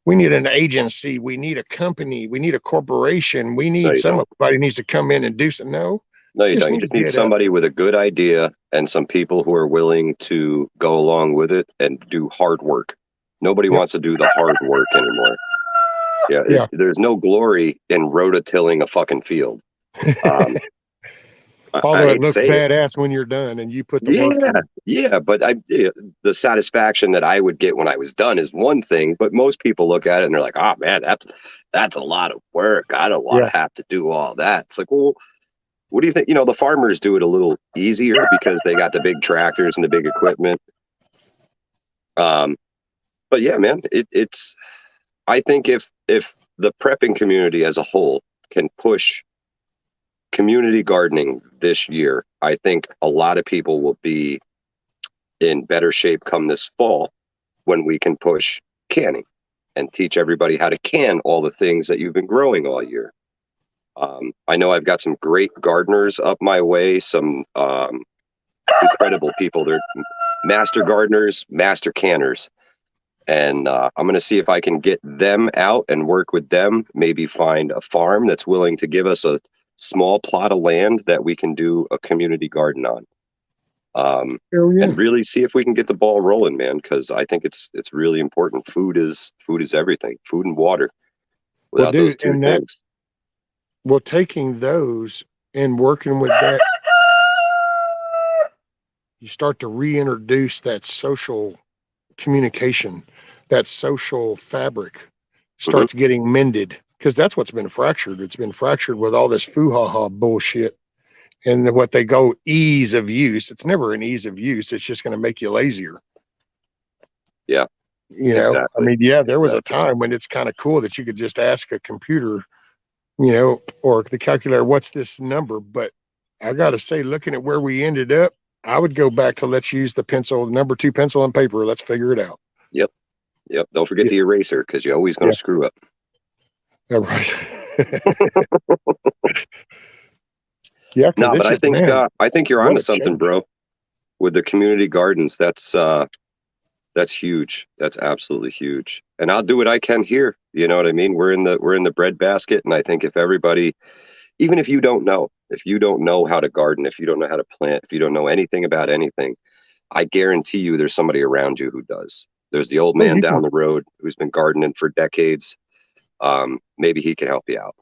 We need an agency. We need a company. We need a corporation. We No, need you don't. somebody needs to come in and do some. No, No, you just don't. You need to just need get up. somebody with a good idea and some people who are willing to go along with it and do hard work. Nobody Yep. wants to do the hard work anymore. Yeah, Yeah. there's no glory in rototilling a fucking field. I Although it hate to looks say it. badass when you're done and you put the work in. Yeah, but the satisfaction that I would get when I was done is one thing, but most people look at it and they're like, "Oh man, that's a lot of work. I don't want to have to do all that." It's like, well, what do you think? You know, the farmers do it a little easier because they got the big tractors and the big equipment. But yeah, man, it's. I think if the prepping community as a whole can push community gardening this year, I think a lot of people will be in better shape come this fall when we can push canning and teach everybody how to can all the things that you've been growing all year. I know I've got some great gardeners up my way, some incredible people. They're master gardeners, master canners. And I'm going to see if I can get them out and work with them, maybe find a farm that's willing to give us a small plot of land that we can do a community garden on. And really see if we can get the ball rolling, man, because I think it's really important. Food is everything. Food and water. Without those two things. Well, taking those and working with that, you start to reintroduce that social communication, that social fabric starts getting mended, because that's what's been fractured. It's been fractured with all this foo-ha-ha bullshit and what they go ease of use. It's never an ease of use. It's just going to make you lazier. Yeah. You know, exactly. I mean, yeah, there was a time when it's kind of cool that you could just ask a computer, you know, or the calculator, what's this number? But I got to say, looking at where we ended up, I would go back to let's use the pencil, number 2 pencil and paper. Let's figure it out. Yep. Don't forget the eraser, because you're always going to screw up. Yeah, right. Yeah. No, but I think you're onto something, bro. With the community gardens, that's huge. That's absolutely huge. And I'll do what I can here. You know what I mean? We're in the breadbasket, and I think if everybody, even if you don't know how to garden, if you don't know how to plant, if you don't know anything about anything, I guarantee you there's somebody around you who does. There's the old man down the road who's been gardening for decades. Maybe he can help you out.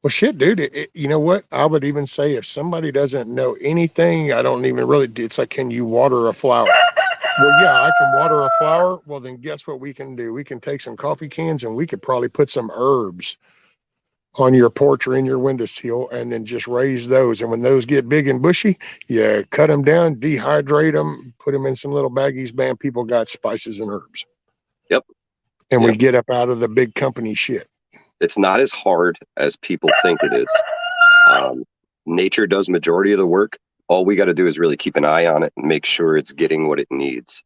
Well, shit, dude, you know what? I would even say if somebody doesn't know anything, I don't even really, it's like, can you water a flower? Well, yeah, I can water a flower. Well, then guess what we can do? We can take some coffee cans and we could probably put some herbs on your porch or in your windowsill and then just raise those. And when those get big and bushy, you cut them down, dehydrate them, put them in some little baggies. Bam, people got spices and herbs. Yep. And we get up out of the big company shit. It's not as hard as people think it is. Nature does majority of the work. All we got to do is really keep an eye on it and make sure it's getting what it needs.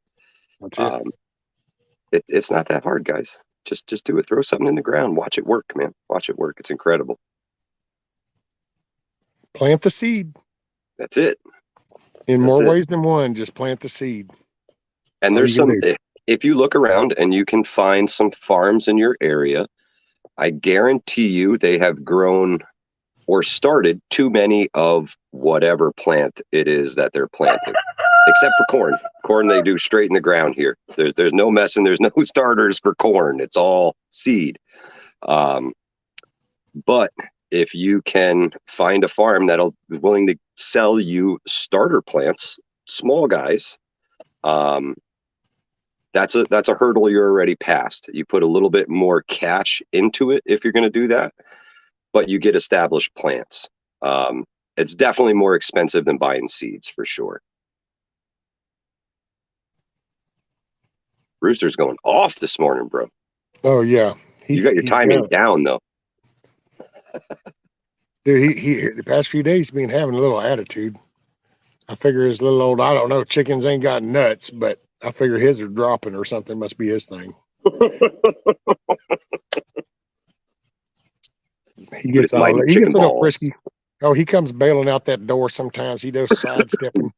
That's it. It's not that hard, guys. Just do it. Throw something in the ground. Watch it work, man. Watch it work. It's incredible. Plant the seed. That's it. In more ways than one, just plant the seed. And there's some, if you look around and you can find some farms in your area, I guarantee you they have grown or started too many of whatever plant it is that they're planting, except for corn. Corn they do straight in the ground here. There's no messing. There's no starters for corn. It's all seed. But if you can find a farm that'll be willing to sell you starter plants, small guys, that's a hurdle you're already past. You put a little bit more cash into it if you're going to do that, but you get established plants. It's definitely more expensive than buying seeds for sure. Rooster's going off this morning, bro. Oh yeah, you got your timing down though. Dude, he the past few days he's been having a little attitude. I figure his little old, I don't know, chickens ain't got nuts, but I figure his are dropping or something. Must be his thing. He gets a little frisky. Oh, he comes bailing out that door sometimes. He does sidestepping.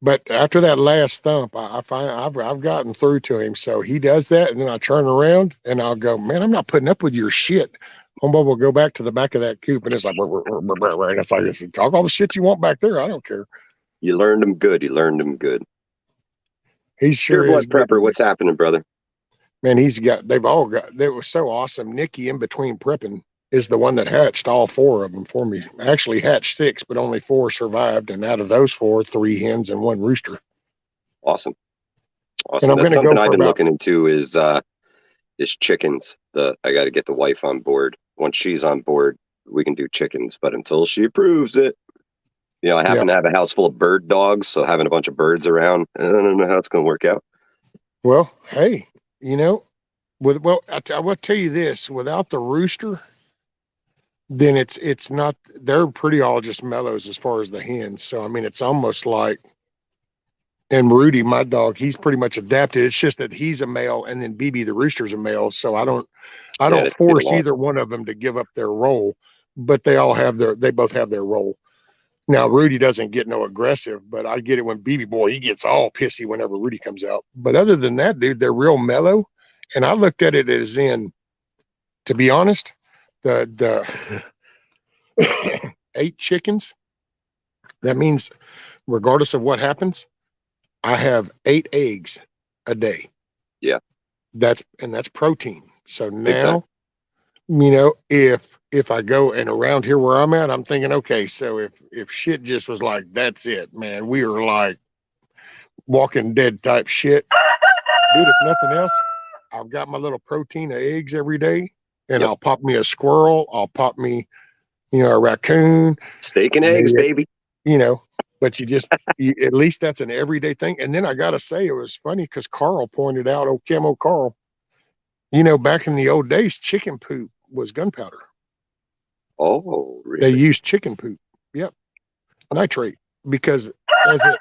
But after that last thump, I find I've gotten through to him. So he does that, and then I turn around and I'll go, man, I'm not putting up with your shit. Homeboy will go back to the back of that coop, and it's like, that's like, listen, talk all the shit you want back there. I don't care. You learned them good. You learned them good. He sure Pure is blood good. prepper. What's happening, brother? Man, they've all got, they were so awesome. Nikki in between prepping is the one that hatched all 4 of them for me. Actually hatched 6, but only 4 survived. And out of those 4, 3 hens and 1 rooster. Awesome. And Awesome. I'm going That's to something go I've for been about, looking into is chickens. I got to get the wife on board. Once she's on board, we can do chickens. But until she approves it, I yeah. happen to have a house full of bird dogs, so having a bunch of birds around, I don't know how it's going to work out. Well, hey, I will tell you this, without the rooster, then it's not, they're pretty all just mellows as far as the hens. So, I mean, it's almost like, and Rudy, my dog, he's pretty much adapted. It's just that he's a male and then BB, the rooster's a male. So I Yeah, don't get force along. either one of them to give up their role, but they both have their role. Now, Rudy doesn't get no aggressive, but I get it when BB boy, he gets all pissy whenever Rudy comes out. But other than that, dude, they're real mellow. And I looked at it as in, to be honest, the 8 chickens, that means regardless of what happens, I have 8 eggs a day. Yeah. That's protein. So Big time. now, if I go, and around here where I'm at, I'm thinking, okay, so if shit just was like, that's it, man, we are like Walking Dead type shit. Dude, if nothing else, I've got my little protein of eggs every day, and Yep. I'll pop me a squirrel, I'll pop me, a raccoon, Steak and eggs, maybe, baby. but at least that's an everyday thing. And then I got to say, it was funny because Carl pointed out, oh, Camo Carl, back in the old days, chicken poop was gunpowder. Oh, They really? used chicken poop. Yep. Nitrate. Because as it,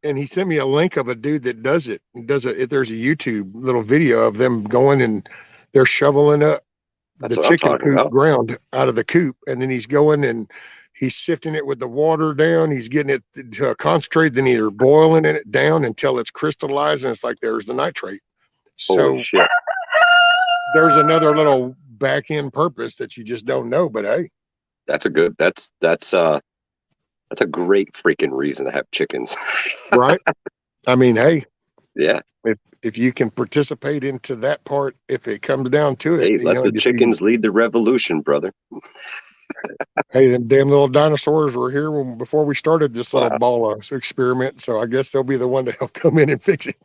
and he sent me a link of a dude that does it. There's a YouTube little video of them going and they're shoveling up That's the what I'm chicken talking poop about. ground out of the coop. And then he's going and he's sifting it with the water down. He's getting it to concentrate. Then either boiling it down until it's crystallized. And it's like, there's the nitrate. Holy So shit. there's another little back end purpose that you just don't know, but hey, That's a great freaking reason to have chickens. right. I mean, hey, Yeah. if you can participate into that part, if it comes down to it, Hey, let the chickens lead the revolution, brother. hey, them damn little dinosaurs were here before we started this little Wow. ball experiment. So I guess they'll be the one to help come in and fix it.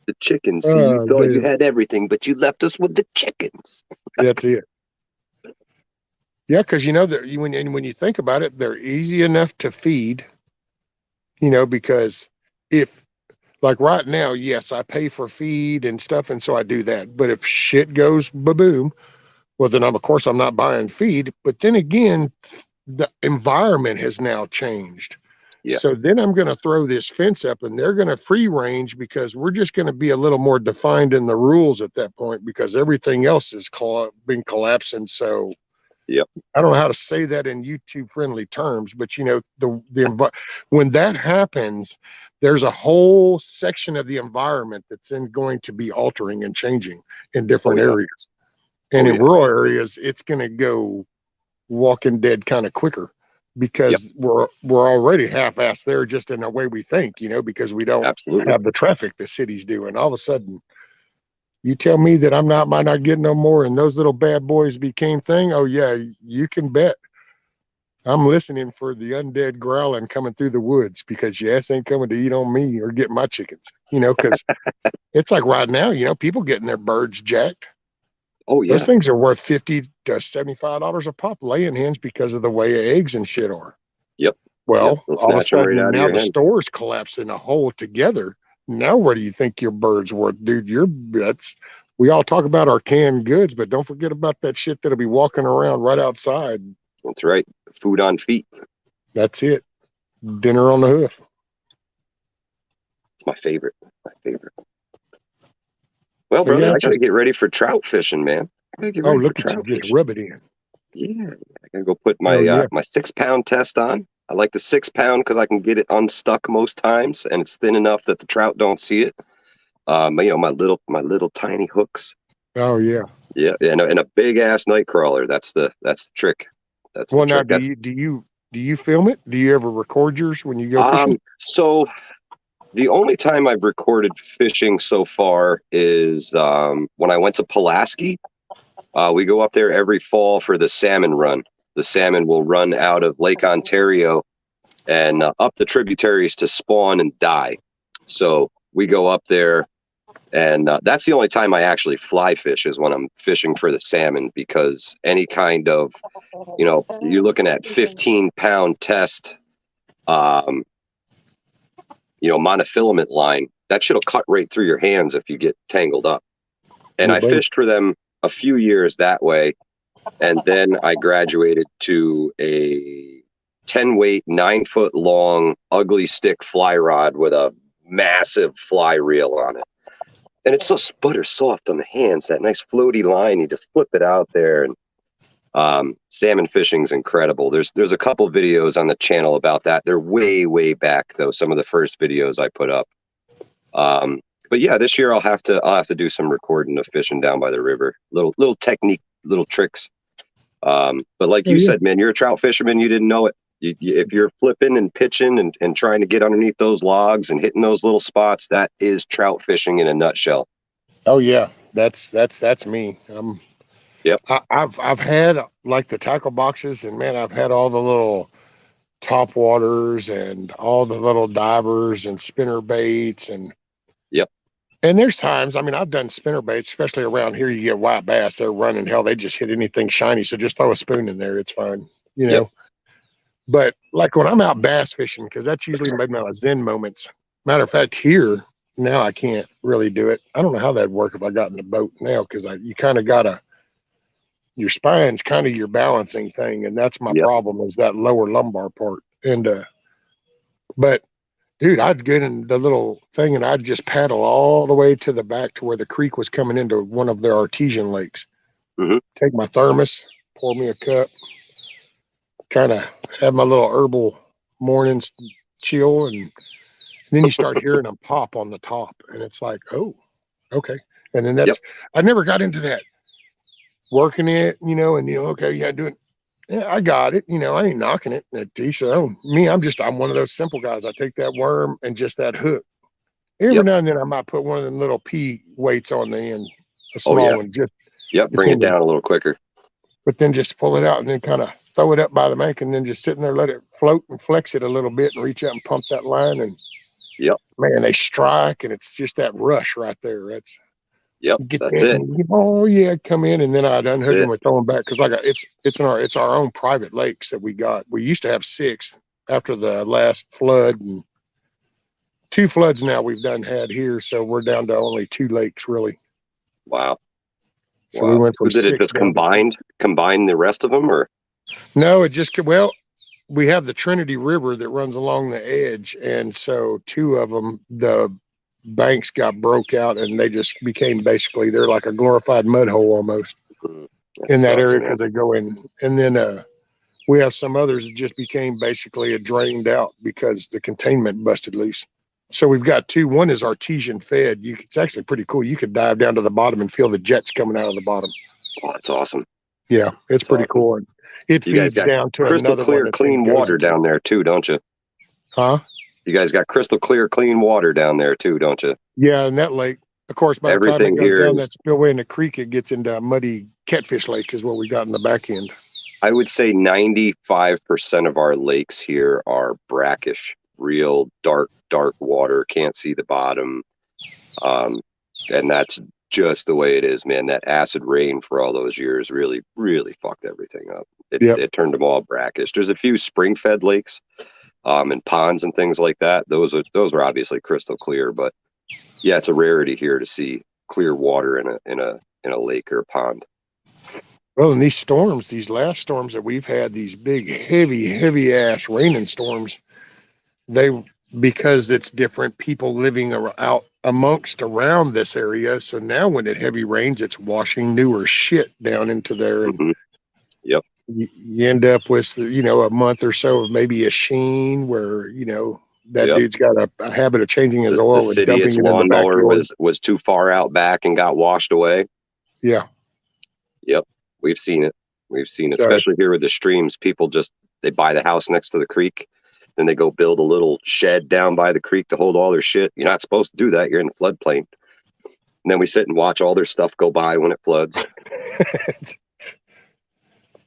The chickens. See, you thought you Dude, had everything, but you left us with the chickens. that's it. Yeah, because that when you think about it, they're easy enough to feed. Because if like right now, yes, I pay for feed and stuff, and so I do that. But if shit goes ba-boom, well, then of course I'm not buying feed. But then again, the environment has now changed. Yeah. So then I'm going to throw this fence up and they're going to free range because we're just going to be a little more defined in the rules at that point because everything else has been collapsing. So Yep. I don't know how to say that in YouTube friendly terms, but when that happens, there's a whole section of the environment that's then going to be altering and changing in different areas. And in rural areas, it's going to go Walking Dead kind of quicker because we're already half-assed there just in the way we think, because we don't have the traffic the cities do. And all of a sudden, you tell me that might not get no more and those little bad boys became thing. Oh yeah, you can bet. I'm listening for the undead growling coming through the woods because your ass ain't coming to eat on me or get my chickens, because it's like right now, people getting their birds jacked. Oh yeah. Those things are worth $50 to $75 a pop laying hens because of the way eggs and shit are. Yep. Well, all of a sudden right now the stores collapse in a hole together. Now what do you think your bird's worth, dude? We all talk about our canned goods, but don't forget about that shit that'll be walking around right outside. That's right. Food on feet. That's it. Dinner on the hoof. It's my favorite. Well, brother, I gotta get ready for trout fishing, man. Look at you, just rub it in. Yeah, I gotta go put my my 6-pound test on. I like the 6 pound because I can get it unstuck most times, and it's thin enough that the trout don't see it. My little tiny hooks. Oh yeah. Yeah, and a big ass night crawler. That's the trick. That's the Well, now trick. do you film it? Do you ever record yours when you go fishing? So the only time I've recorded fishing so far is when I went to Pulaski. We go up there every fall for the salmon run. The salmon will run out of Lake Ontario and up the tributaries to spawn and die. So we go up there, and that's the only time I actually fly fish is when I'm fishing for the salmon, because any kind of, you're looking at 15-pound test, monofilament line, that shit'll cut right through your hands if you get tangled up. And Yeah, I buddy. fished for them a few years that way. And then I graduated to a 10 weight, 9 foot long, ugly stick fly rod with a massive fly reel on it. And it's so sputter soft on the hands, that nice floaty line. You just flip it out there, and salmon fishing's incredible. There's a couple videos on the channel about that. They're way, way back though. Some of the first videos I put up. But yeah, this year I'll have to do some recording of fishing down by the river. Little technique, little tricks. But like you said, man, you're a trout fisherman. You didn't know it. If you're flipping and pitching and trying to get underneath those logs and hitting those little spots, that is trout fishing in a nutshell. Oh yeah, that's me. Yep. I've had like the tackle boxes, and man, I've had all the little top waters and all the little divers and spinner baits, and yep. And there's times, I mean, I've done spinner baits, especially around here. You get white bass, they're running hell. They just hit anything shiny, so just throw a spoon in there. It's fine, Yep. But like when I'm out bass fishing, because that's usually my Zen moments. Matter of fact, here now I can't really do it. I don't know how that'd work if I got in the boat now, because you kind of gotta, your spine's kind of your balancing thing, and that's my problem, is that lower lumbar part. And but dude, I'd get in the little thing and I'd just paddle all the way to the back to where the creek was coming into one of their artesian lakes. Mm-hmm. Take my thermos, pour me a cup, kind of have my little herbal mornings chill, and then you start hearing them pop on the top, and it's like, oh, okay. And then I never got into that working it, and okay, yeah, doing. Yeah, I got it. I ain't knocking it. So I'm one of those simple guys. I take that worm and just that hook. Every now and then I might put one of them little P weights on the end, a small one. Just bring it down a little quicker. But then just pull it out and then kind of throw it up by the bank, and then just sitting there, let it float and flex it a little bit, and reach out and pump that line. And man, they strike, and it's just that rush right there. That's that's it. And, come in, and then I'd unhook them and throw them back, because it's our own private lakes that we got. We used to have 6 after the last flood, and 2 floods now we've had here, so we're down to only 2 lakes really. Wow. So we went from did 6 it just combine the rest of them, or no? It just we have the Trinity River that runs along the edge, and so 2 of them, the banks got broke out, and they just became basically, they're like a glorified mud hole almost in that area, because they go in. And then we have some others that just became basically drained out because the containment busted loose. So we've got 2. One is artesian fed. It's actually pretty cool. You could dive down to the bottom and feel the jets coming out of the bottom. Oh, that's awesome. Yeah, it's pretty cool. And it feeds down to crystal another clear, one, clean water down there too, don't you? Huh? You guys got crystal clear, clean water down there too, don't you? Yeah, and that lake, of course, by the time it goes down that spillway in the creek, it gets into a muddy catfish lake, is what we got in the back end. I would say 95% of our lakes here are brackish, real dark water, can't see the bottom. And that's just the way it is, man. That acid rain for all those years really, really fucked everything up. It turned them all brackish. There's a few spring-fed lakes, and ponds and things like that. Those are obviously crystal clear, but yeah, it's a rarity here to see clear water in a lake or a pond. Well, in these last storms that we've had, these big, heavy ass raining storms, because it's different people living out around this area. So now when it heavy rains, it's washing newer shit down into there. And you end up with, a month or so of maybe a sheen where, that Yep. dude's got a habit of changing his The oil and city, its dumping it in the lawnmower backyard. was too far out back and got washed away. Yeah. Yep. We've seen it. We've seen it, So, especially here with the streams. People they buy the house next to the creek. Then they go build a little shed down by the creek to hold all their shit. You're not supposed to do that. You're in the floodplain. And then we sit and watch all their stuff go by when it floods.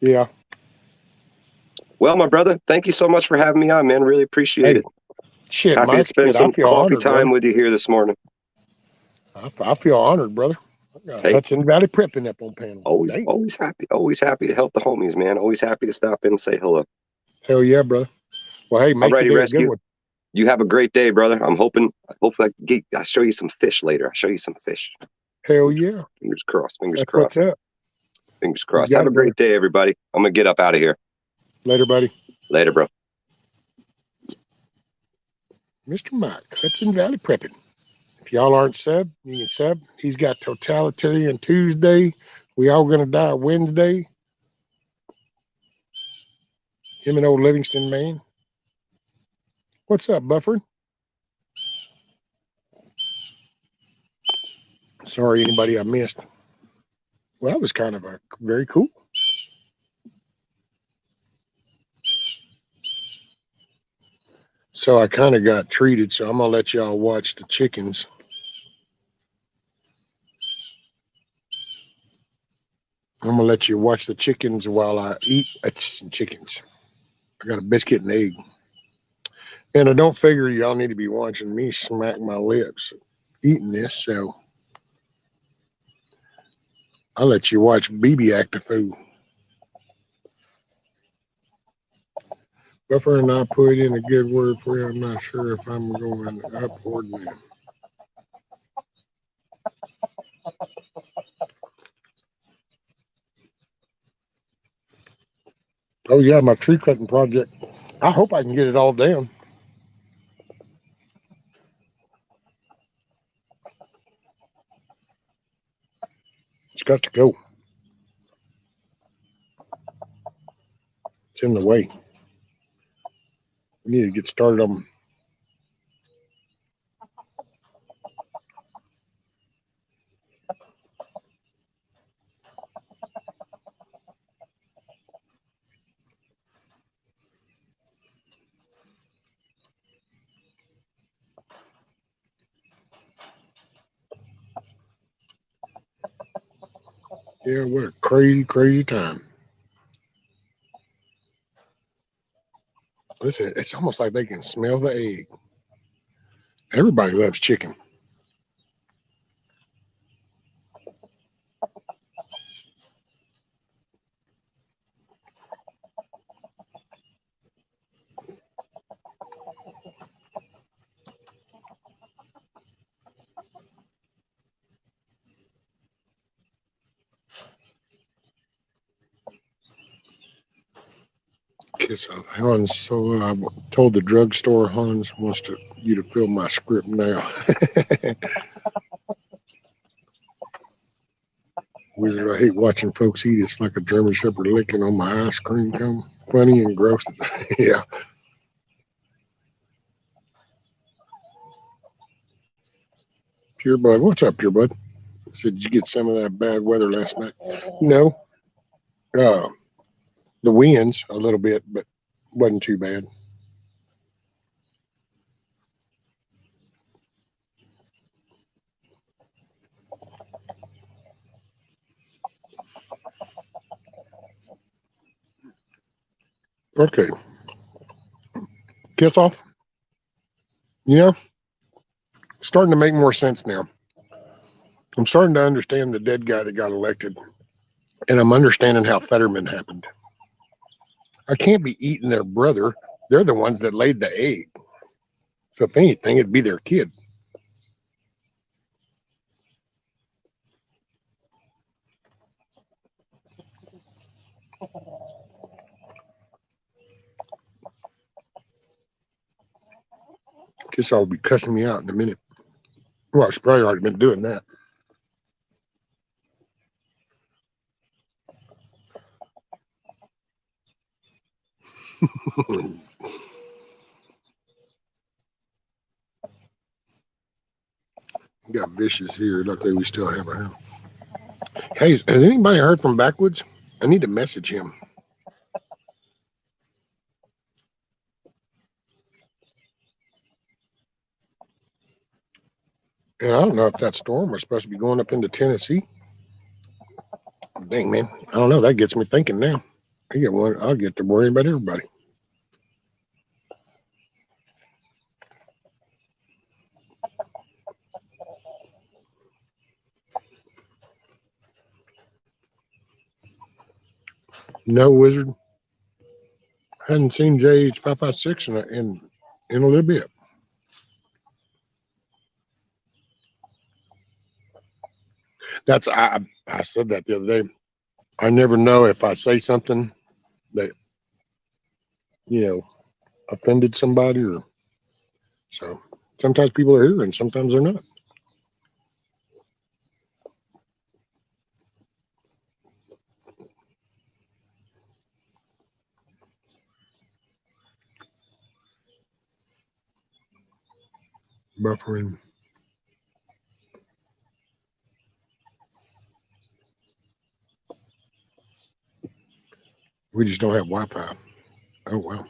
yeah. Well, my brother, thank you so much for having me on, man. Really appreciate Hey, it. shit, Happy to Mike. spend Shit, I some feel coffee honored, time brother. with you here this morning. I feel honored, brother. Hey. Hudson Valley Prepping up on panel. Always happy to help the homies, man. Always happy to stop in and say hello. Hell yeah, brother. Well, hey, make your Alrighty, day a Rescue. good one. You have a great day, brother. Hopefully I'll show you some fish later. I'll show you some fish. Hell yeah. Fingers crossed. Fingers That's crossed. what's up. Fingers crossed. Have a great day, everybody. I'm going to get up out of here. Later, buddy. Later, bro. Mr. Mike, Hudson Valley Prepping. If y'all aren't sub, you can sub. He's got Totalitarian Tuesday. We all gonna die Wednesday. Him and old Livingston, man. What's up, Buffer? Sorry, anybody I missed. Well, that was kind of very cool. So I kind of got treated, so I'm gonna let y'all watch the chickens. I'm gonna let you watch the chickens while I eat some chickens. I got a biscuit and egg. And I don't figure y'all need to be watching me smack my lips eating this, so I'll let you watch BB act a fool. Buffer and I put in a good word for you. I'm not sure if I'm going up or down. Oh yeah, my tree cutting project. I hope I can get it all down. It's got to go. It's in the way. We need to get started on. Yeah, what a crazy, crazy time. Listen, it's almost like they can smell the egg. Everybody loves chicken. Kiss off. Hans, so I told the drugstore Hans wants you to fill my script now. I hate watching folks eat. It's like a German Shepherd licking on my ice cream cone. Funny and gross. Yeah. Pure Bud. What's up, Pure Bud? Said, did you get some of that bad weather last night? No. The winds a little bit, but wasn't too bad. Okay. Kiss off. Starting to make more sense now. I'm starting to understand the dead guy that got elected, and I'm understanding how Fetterman happened. I can't be eating their brother. They're the ones that laid the egg. So if anything, it'd be their kid. Guess I'll be cussing me out in a minute. Well, she's probably already been doing that. Got Vicious here. Luckily, we still have him. Hey, has anybody heard from Backwoods? I need to message him. And I don't know if that storm was supposed to be going up into Tennessee. Dang, man. I don't know. That gets me thinking now. I'll get to worrying about everybody. No, Wizard. Hadn't seen JH556 in a little bit. I said that the other day. I never know if I say something that offended somebody, or so. Sometimes people are here and sometimes they're not. Buffering. We just don't have Wi-Fi. Oh wow.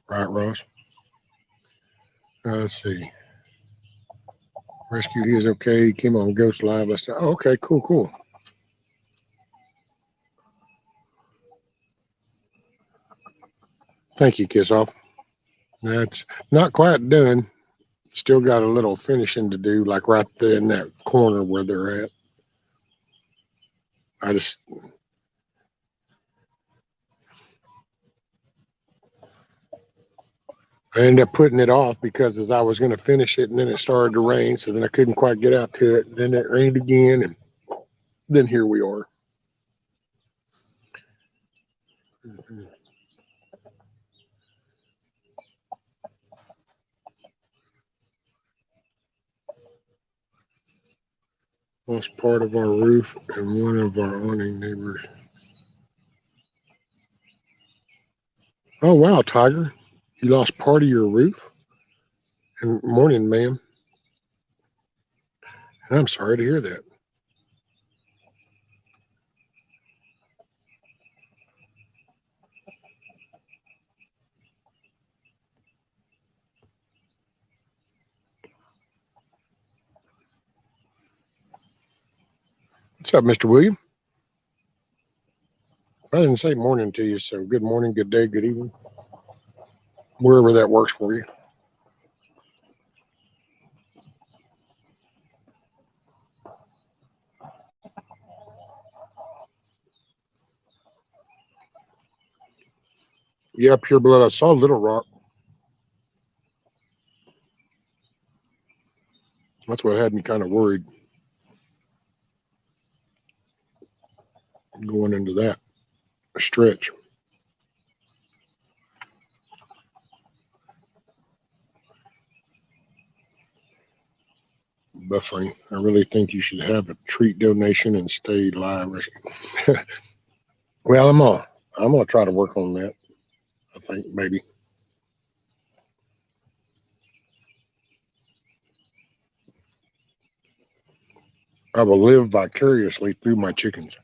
Right, Ross. Let's see. Rescue, he is okay. He came on Ghost Live. Okay, cool. Thank you, Kiss Off. That's not quite done. Still got a little finishing to do, like right there in that corner where they're at. I ended up putting it off because as I was going to finish it, and then it started to rain, so then I couldn't quite get out to it. Then it rained again, and then here we are. Lost part of our roof and one of our awning neighbors. Oh, wow, Tiger. You lost part of your roof? And morning, ma'am. And I'm sorry to hear that. What's up, Mr. William? I didn't say morning to you, so good morning, good day, good evening. Wherever that works for you. Yeah, Pure Blood. I saw Little Rock. That's what had me kind of worried going into that stretch. Buffering. I really think you should have a treat donation and stay live. Well, I'm gonna try to work on that. I think maybe. I will live vicariously through my chickens.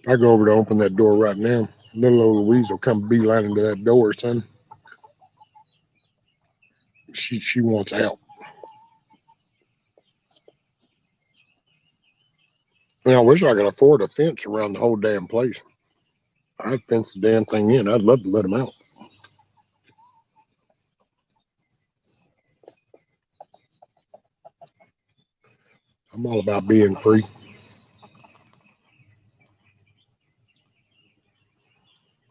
I go over to open that door right now. Little old Louise will come beeline into that door, son. She wants out. And I wish I could afford a fence around the whole damn place. I'd fence the damn thing in. I'd love to let them out. I'm all about being free.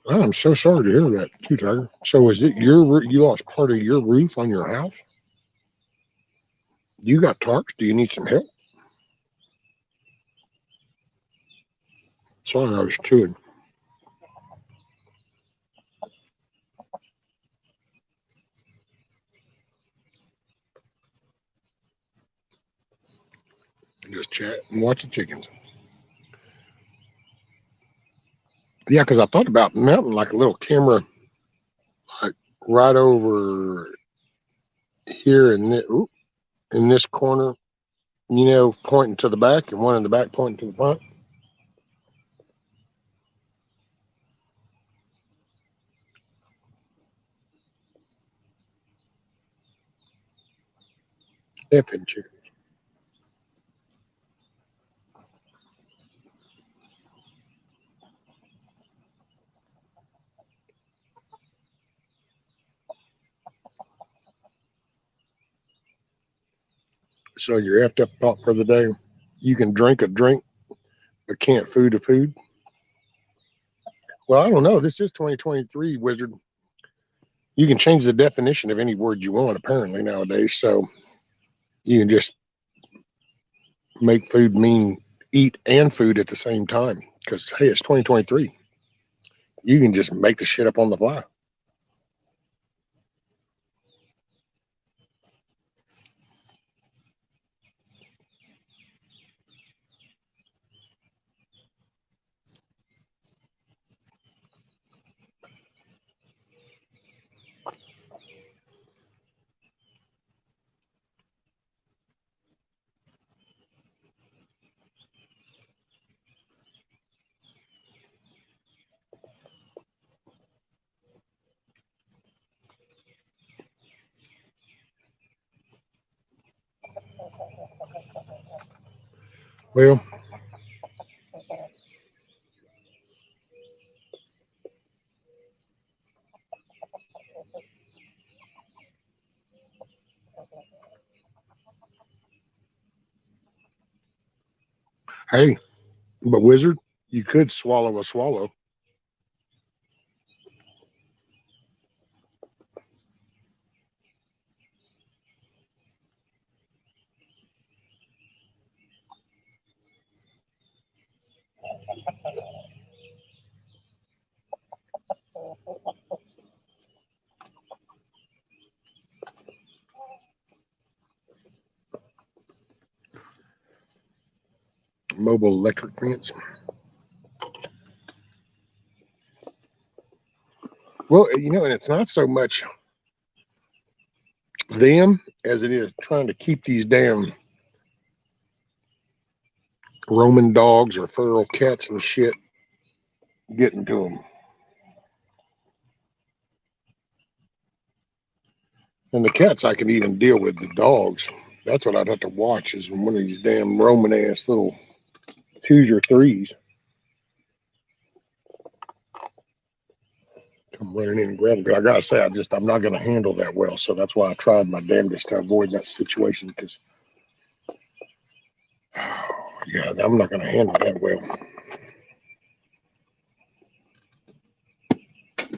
Oh, I'm so sorry to hear that too, Tiger. So is it you lost part of your roof on your house? You got tarps? Do you need some help? Sorry, I was chewing. Just chat and watch the chickens. Yeah, because I thought about mounting like a little camera, like right over here in this corner, pointing to the back, and one in the back pointing to the front. Effing chicken. So you're effed up thought for the day. You can drink a drink, but can't food a food. Well, I don't know. This is 2023, Wizard. You can change the definition of any word you want, apparently, nowadays. So you can just make food mean eat and food at the same time. Because, hey, it's 2023. You can just make the shit up on the fly. Well, hey, but Wizard, you could swallow a swallow. Mobile electric fence. Well, and it's not so much them as it is trying to keep these damn Roman dogs or feral cats and shit getting to them. And the cats I can even deal with. The dogs, that's what I'd have to watch is one of these damn Roman ass little twos or threes come running in and grab them. I gotta say, I'm not gonna handle that well. So that's why I tried my damnedest to avoid that situation because, yeah, I'm not gonna handle that well.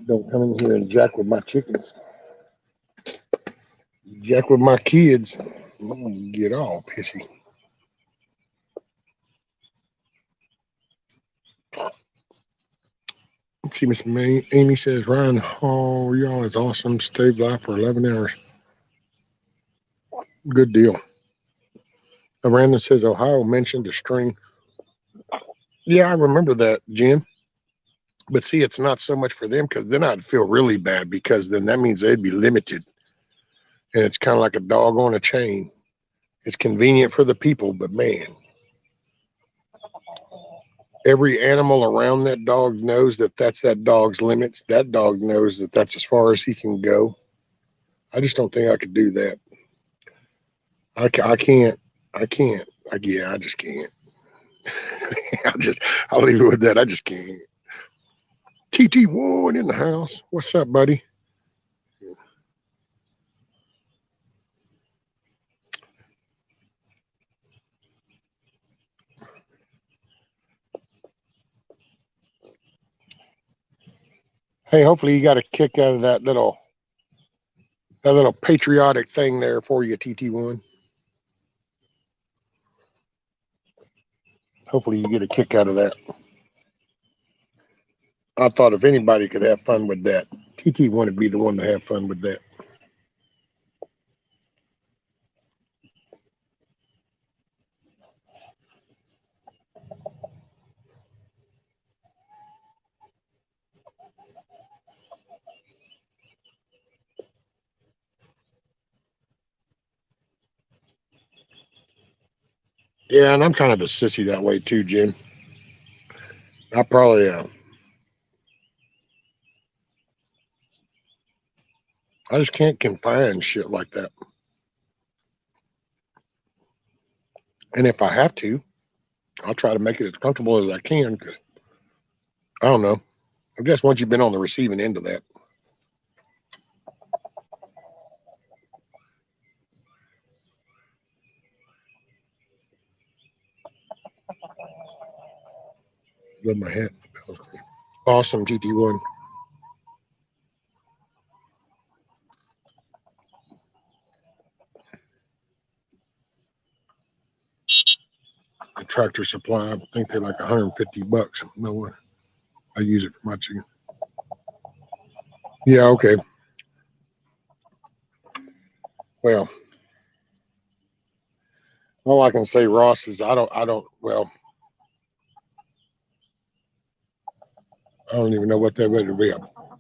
Don't come in here and jack with my chickens. Jack with my kids. I'm gonna get all pissy. Let's see, Miss Amy says, Ryan, oh, y'all is awesome. Stayed live for 11 hours. Good deal. Miranda says, Ohio mentioned a string. Yeah, I remember that, Jen. But see, it's not so much for them because then I'd feel really bad because then that means they'd be limited. And it's kind of like a dog on a chain. It's convenient for the people, but man, every animal around that dog knows that that's that dog's limits. That dog knows that that's as far as he can go. I just don't think I could do that. I can't. Yeah, I just can't. I'll leave it with that. I just can't. TT Ward in the house. What's up, buddy? Hey, hopefully you got a kick out of that little patriotic thing there for you, TT1. Hopefully you get a kick out of that. I thought if anybody could have fun with that, TT1 would be the one to have fun with that. Yeah, and I'm kind of a sissy that way too, Jim. I probably I just can't confine shit like that. And if I have to, I'll try to make it as comfortable as I can. Cause I don't know. I guess once you've been on the receiving end of that, love my hat. Awesome, GT1. The Tractor Supply. I think they're like $150. No one. I use it for my chicken. Yeah, okay. Well, all I can say, Ross, is I don't well, I don't even know what that would be.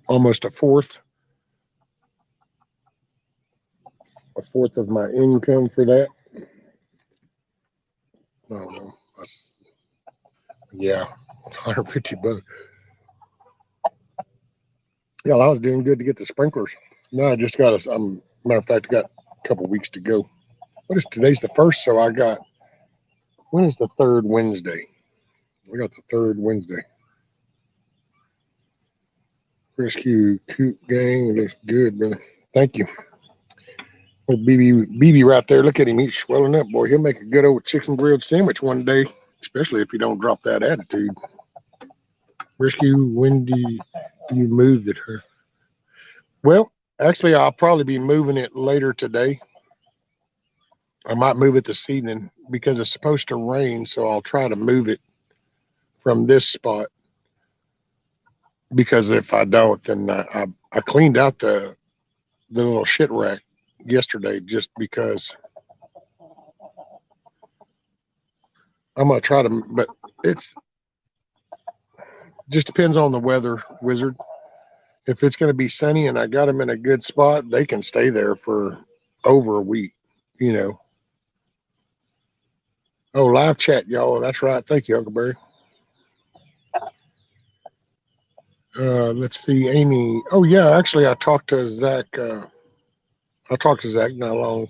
Almost a fourth of my income for that. I don't know. Yeah, $150. Yeah, I was doing good to get the sprinklers. No, I just got matter of fact, I got a couple weeks to go. What is today's the first? So I got, when is the third Wednesday? I got the third Wednesday. Rescue Coop Gang. It looks good, brother. Thank you. Well, BB right there. Look at him. He's swelling up, boy. He'll make a good old chicken grilled sandwich one day, especially if you don't drop that attitude. Rescue, when do you move it her? Well, actually, I'll probably be moving it later today. I might move it this evening because it's supposed to rain, so I'll try to move it from this spot. Because if I don't, then I cleaned out the little shit rack yesterday just because I'm gonna try to. But it's just depends on the weather, Wizard. If it's going to be sunny and I got them in a good spot, they can stay there for over a week, you know. Oh, live chat, y'all. That's right. Thank you, Huckleberry. Let's see, Amy. Oh, yeah. Actually, I talked to Zach. I talked to Zach not long.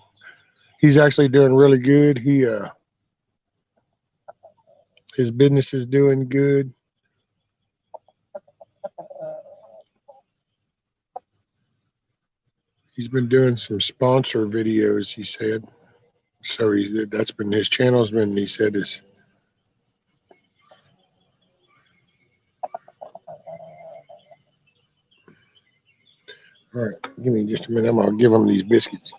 He's actually doing really good. His business is doing good. He's been doing some sponsor videos, he said. So that's been his channel's been, he said, is. All right, give me just a minute. I'm going to give him these biscuits.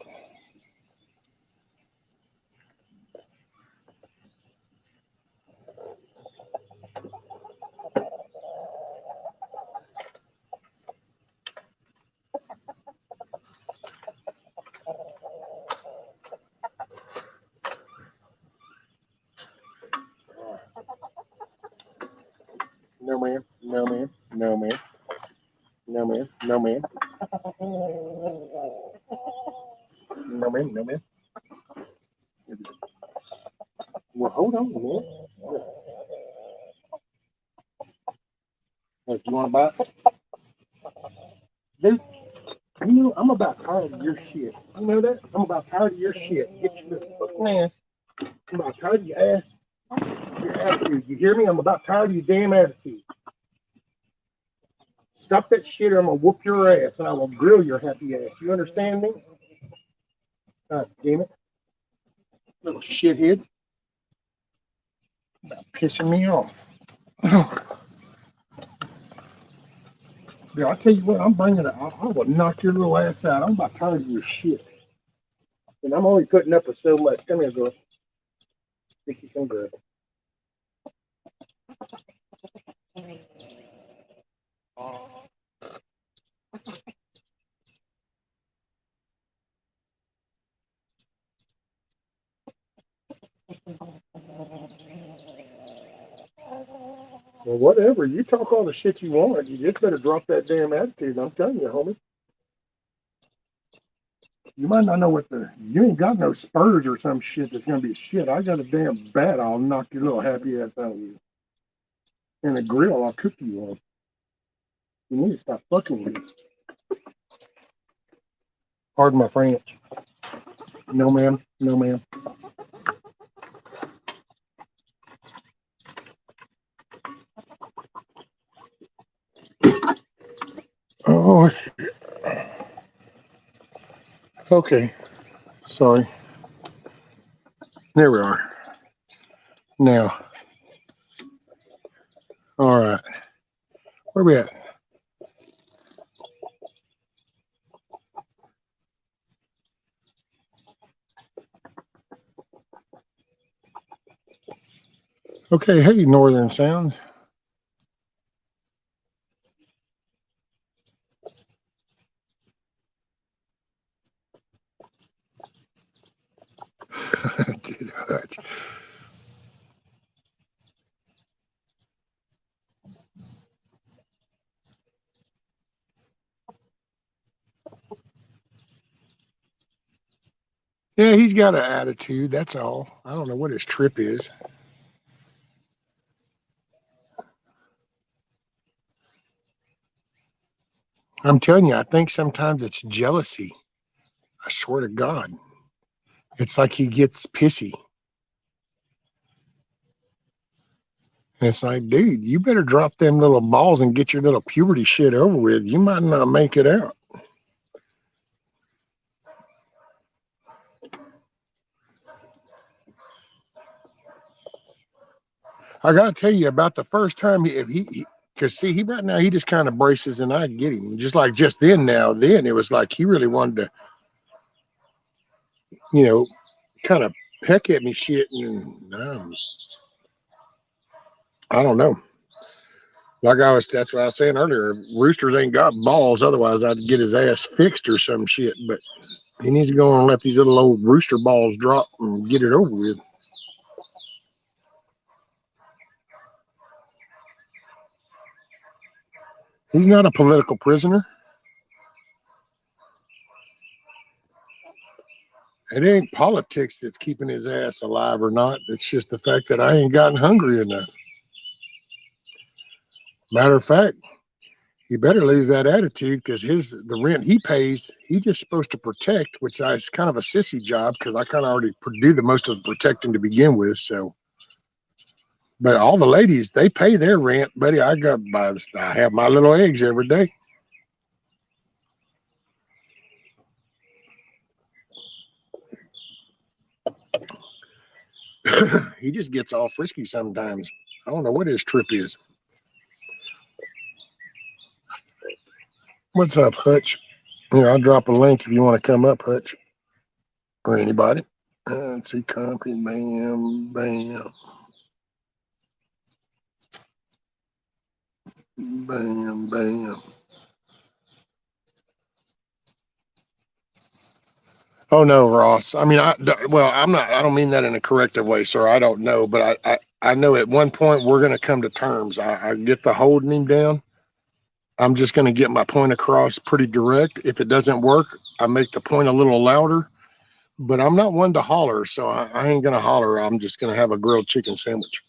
No, man. No, man. No, man. No, man. No, man. No, man. No, man. Well, hold on, man. Look, you want to buy it? Dude, you know, I'm about tired of your shit. You know that? I'm about tired of your shit. Get your fucking ass. I'm about tired of your ass. Your attitude. You hear me? I'm about tired of your damn attitude. Stop that shit or I'm going to whoop your ass and I will grill your happy ass. You understand me? God damn it. Little shithead. About pissing me off. Yeah, I tell you what, I'm bringing it. I will knock your little ass out. I'm about tired of your shit. And I'm only putting up with so much. Come here, girl. Get you some good. Well, whatever. You talk all the shit you want. You just better drop that damn attitude. I'm telling you, homie. You might not know what you ain't got no spurs or some shit that's gonna be shit. I got a damn bat. I'll knock your little happy ass out of you. And a grill I'll cook you on. You need to stop fucking with me. Pardon my French. No, ma'am. No, ma'am. Oh, shit. Okay. Sorry. There we are. Now. All right. Where we at? Okay. Hey, Northern Sound. Did Hutch. Yeah, he's got an attitude. That's all. I don't know what his trip is. I'm telling you, I think sometimes it's jealousy. I swear to God. It's like he gets pissy. And it's like, dude, you better drop them little balls and get your little puberty shit over with. You might not make it out. I got to tell you about the first time because see, he right now, he just kind of braces and I get him. Just like just then it was like he really wanted to, kind of peck at me shit. And I don't know. That's what I was saying earlier. Roosters ain't got balls. Otherwise, I'd get his ass fixed or some shit. But he needs to go and let these little old rooster balls drop and get it over with. He's not a political prisoner. It ain't politics that's keeping his ass alive or not. It's just the fact that I ain't gotten hungry enough. Matter of fact, he better lose that attitude because the rent he pays, he's just supposed to protect, which is kind of a sissy job because I kind of already do the most of the protecting to begin with. So, but all the ladies, they pay their rent, buddy. I have my little eggs every day. He just gets all frisky sometimes. I don't know what his trip is. What's up, Hutch? Yeah, I'll drop a link if you want to come up, Hutch. Or anybody. Let's see, copy, bam, bam. Bam, bam. Oh no, Ross. I mean, I'm not. I don't mean that in a corrective way, sir. I don't know, but I know at one point we're going to come to terms. I get the holding him down. I'm just going to get my point across pretty direct. If it doesn't work, I make the point a little louder. But I'm not one to holler, so I ain't going to holler. I'm just going to have a grilled chicken sandwich.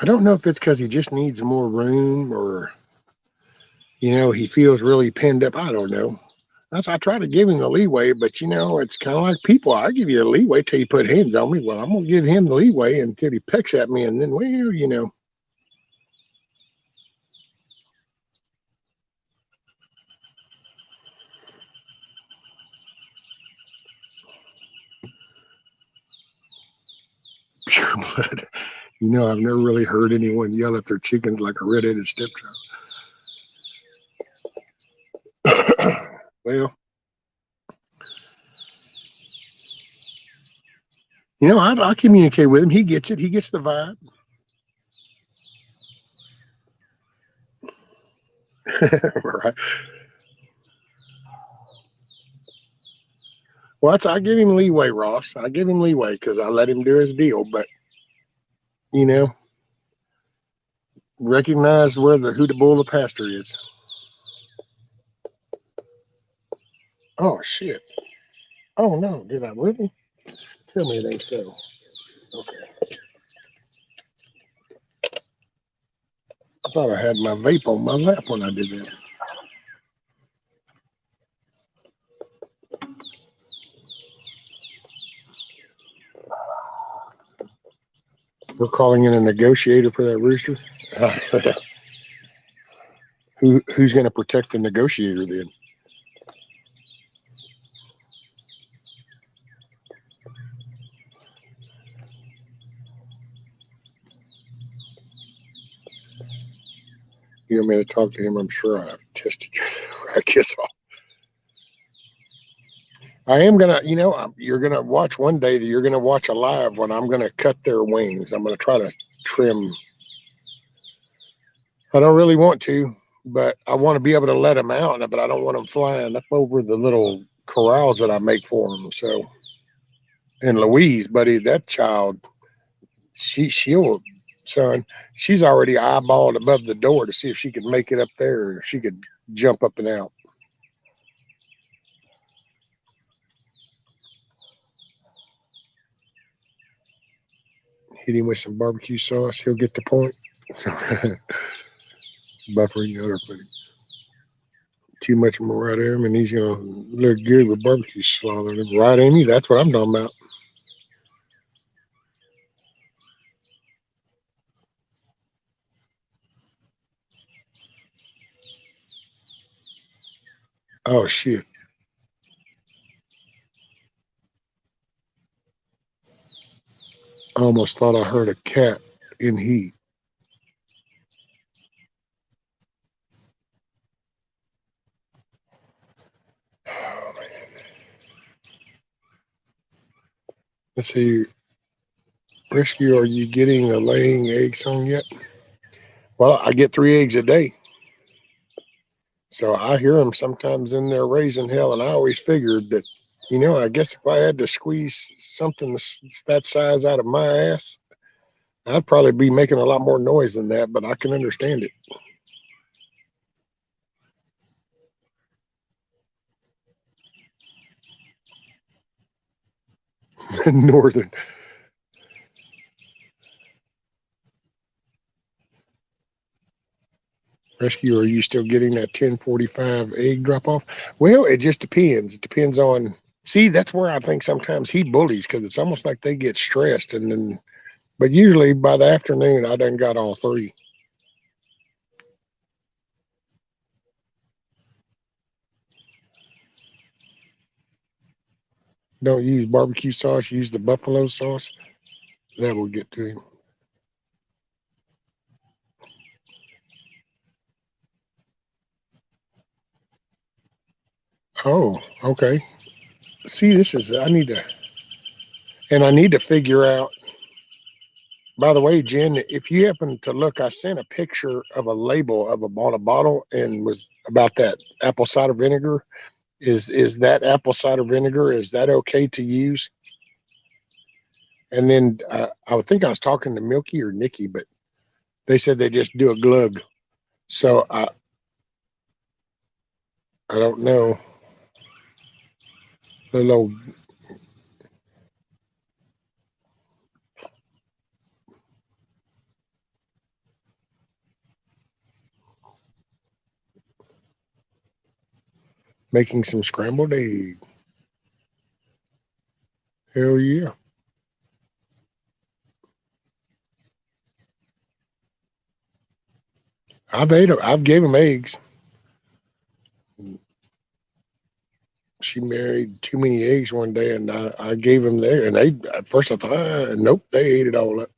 I don't know if it's because he just needs more room or, he feels really pinned up. I don't know. I try to give him the leeway, but it's kind of like people. I give you the leeway till you put hands on me. Well, I'm gonna give him the leeway until he pecks at me, and then, But, you know, I've never really heard anyone yell at their chickens like a red-headed stepchild. Well, you know, I communicate with him. He gets it. He gets the vibe. Right. Well, I give him leeway, Ross. I give him leeway because I let him do his deal. But, you know, recognize where who the bull of the pasture is. Oh, shit. Oh, no. Did I really? Tell me it ain't so. Okay. I thought I had my vape on my lap when I did that. We're calling in a negotiator for that rooster. Who's going to protect the negotiator then? You want me to talk to him? I'm sure I've tested you. I guess I am going to, you know, you're going to watch one day that you're going to watch a live when I'm going to cut their wings. I'm going to try to trim. I don't really want to, but I want to be able to let them out, but I don't want them flying up over the little corrals that I make for them. So, and Louise, buddy, that child, she'll, son, she's already eyeballed above the door to see if she could make it up there, or if she could jump up and out. Hit him with some barbecue sauce, he'll get the point. Buffering the other buddy. Too much more right at him, and he's gonna look good with barbecue slathered. Right, Amy? That's what I'm talking about. Oh shit. I almost thought I heard a cat in heat. Oh, man. Let's see. Rescue, are you getting the laying eggs on yet? Well, I get 3 eggs a day. So I hear them sometimes in there raising hell, and I always figured that, you know, I guess if I had to squeeze something that size out of my ass, I'd probably be making a lot more noise than that, but I can understand it. Northern. Rescue, are you still getting that 10:45 egg drop off? Well, it just depends. It depends on, see, that's where I think sometimes he bullies because it's almost like they get stressed. And then, but usually by the afternoon, I done got all 3. Don't use barbecue sauce, use the buffalo sauce. That will get to him. Oh, okay. See, I need to figure out. By the way, Jen, if you happen to look, I sent a picture of a label of on a bottle and was about that apple cider vinegar. Is that apple cider vinegar? Is that okay to use? And then I would think I was talking to Milky or Nikki, but they said they just do a glug. So I don't know. Little old, making some scrambled egg. Hell yeah. I've gave them eggs. She married too many eggs one day, and I gave them there. And they at first I thought, nope, they ate it all up.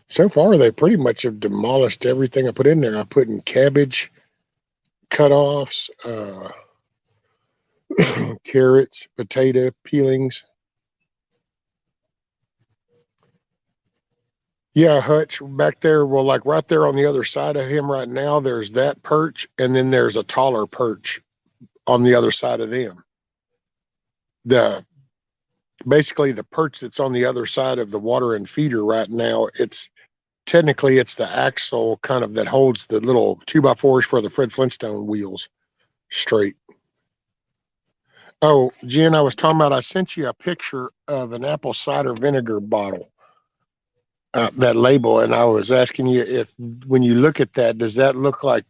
So far, they pretty much have demolished everything I put in there. I put in cabbage cutoffs, carrots, potato peelings. Yeah, Hutch, back there. Well, like right there on the other side of him right now, there's that perch, and then there's a taller perch on the other side of them. The basically the perch that's on the other side of the water and feeder right now, it's technically it's the axle kind of that holds the little 2x4s for the Fred Flintstone wheels straight. Oh, Jen, I was talking about I sent you a picture of an apple cider vinegar bottle, that label, and I was asking you if when you look at that, does that look like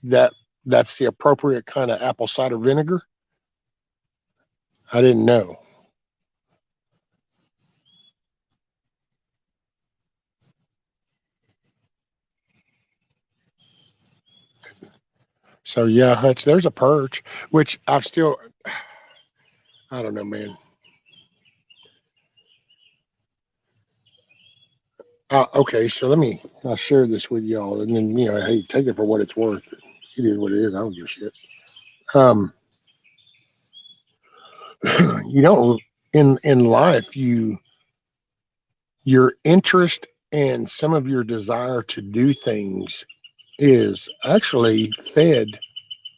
that's the appropriate kind of apple cider vinegar? I didn't know. So yeah, Hutch, there's a perch, which I've still, I don't know, man. Okay, so I'll share this with y'all, and then hey, take it for what it's worth. It is what it is. I don't give a shit. Um, you know, in life, your interest and some of your desire to do things is actually fed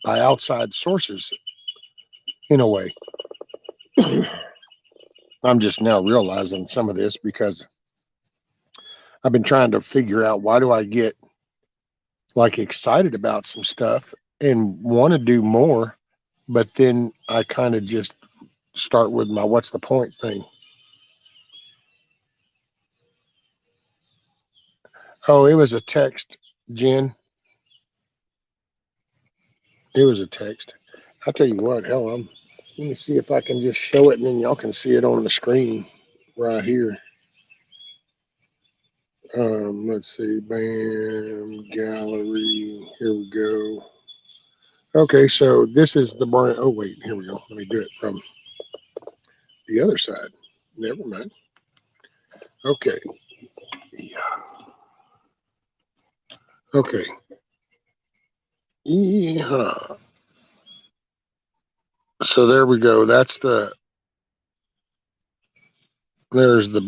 by outside sources in a way. I'm just now realizing some of this because I've been trying to figure out why do I get like excited about some stuff and want to do more, but then I kind of just start with my what's the point thing. Oh, it was a text, Jen. It was a text. I'll tell you what, hell, let me see if I can just show it and then y'all can see it on the screen right here. Let's see, bam, gallery. Here we go. Okay, so this is the brand. Oh, wait, here we go. Let me do it from the other side. Never mind. Okay. Yeah. Okay. Yeah. So there we go. There's the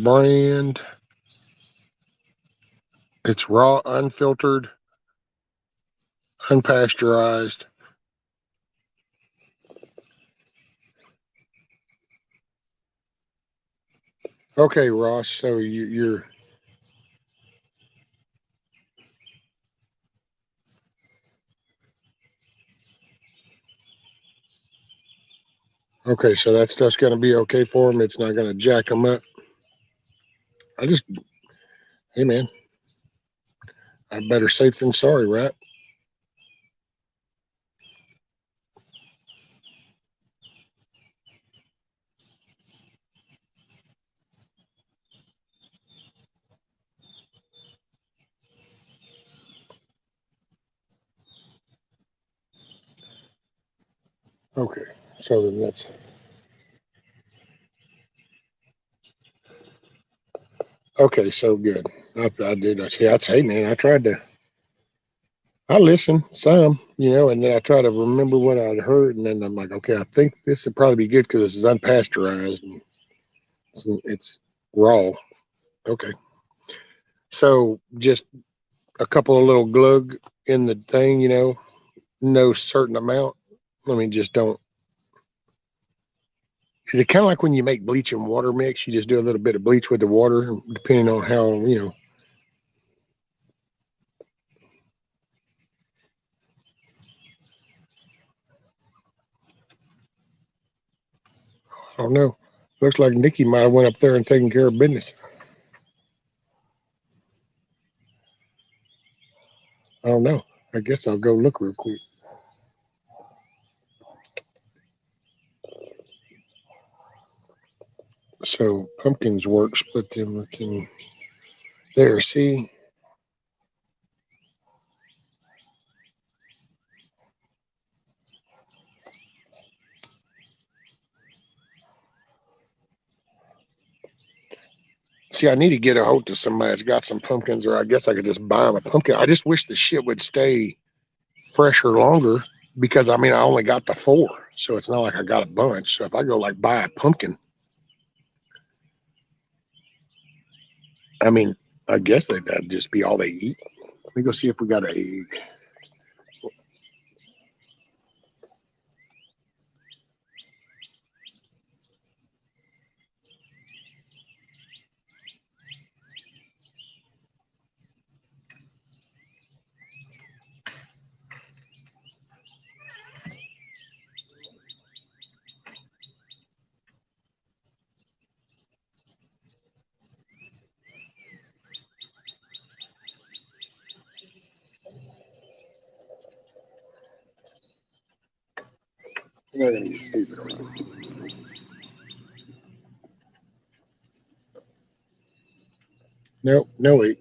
brand. It's raw, unfiltered, unpasteurized. Okay, Ross. So you're okay. So that stuff's going to be okay for them. It's not going to jack them up. Hey man, I'm better safe than sorry, right? Okay. So then that's okay. So good. I did. I see. Hey man, I listen some, and then I try to remember what I'd heard, and then I'm like, okay, I think this would probably be good because this is unpasteurized and it's raw. Okay. So just a couple of little glug in the thing, no certain amount. I mean, just don't. Is it kind of like when you make bleach and water mix? You just do a little bit of bleach with the water, depending on how. I don't know. Looks like Nikki might have went up there and taken care of business. I don't know. I guess I'll go look real quick. So pumpkins work, split them with them. There, see? See, I need to get a hold to somebody that's got some pumpkins, or I guess I could just buy them a pumpkin. I just wish the shit would stay fresher longer because I mean, I only got the 4, so it's not like I got a bunch. So if I go like buy a pumpkin, I mean, I guess that'd just be all they eat. Let me go see if we got an egg. You're not gonna get stupid on you. Nope, no egg.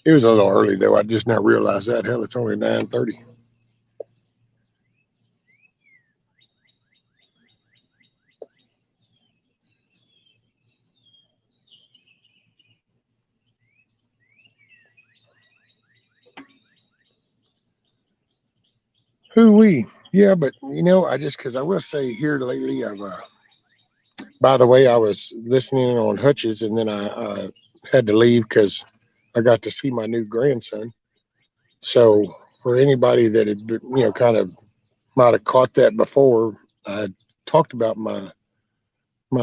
It was a little early though. I just now realized that. Hell, it's only 9:30. Hoo-wee. Yeah, but I just because I will say here lately, I've by the way, I was listening on Hutch's, and then I had to leave because I got to see my new grandson. So for anybody that had kind of might have caught that before, I talked about my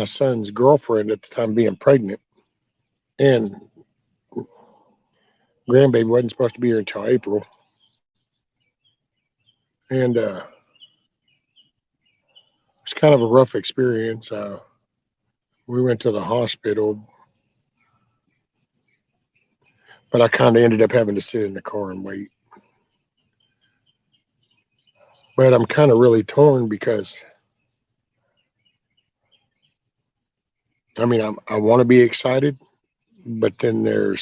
son's girlfriend at the time being pregnant, and grandbaby wasn't supposed to be here until April, and it's kind of a rough experience. We went to the hospital, but I kind of ended up having to sit in the car and wait. But I'm kind of really torn because I mean I want to be excited, but then I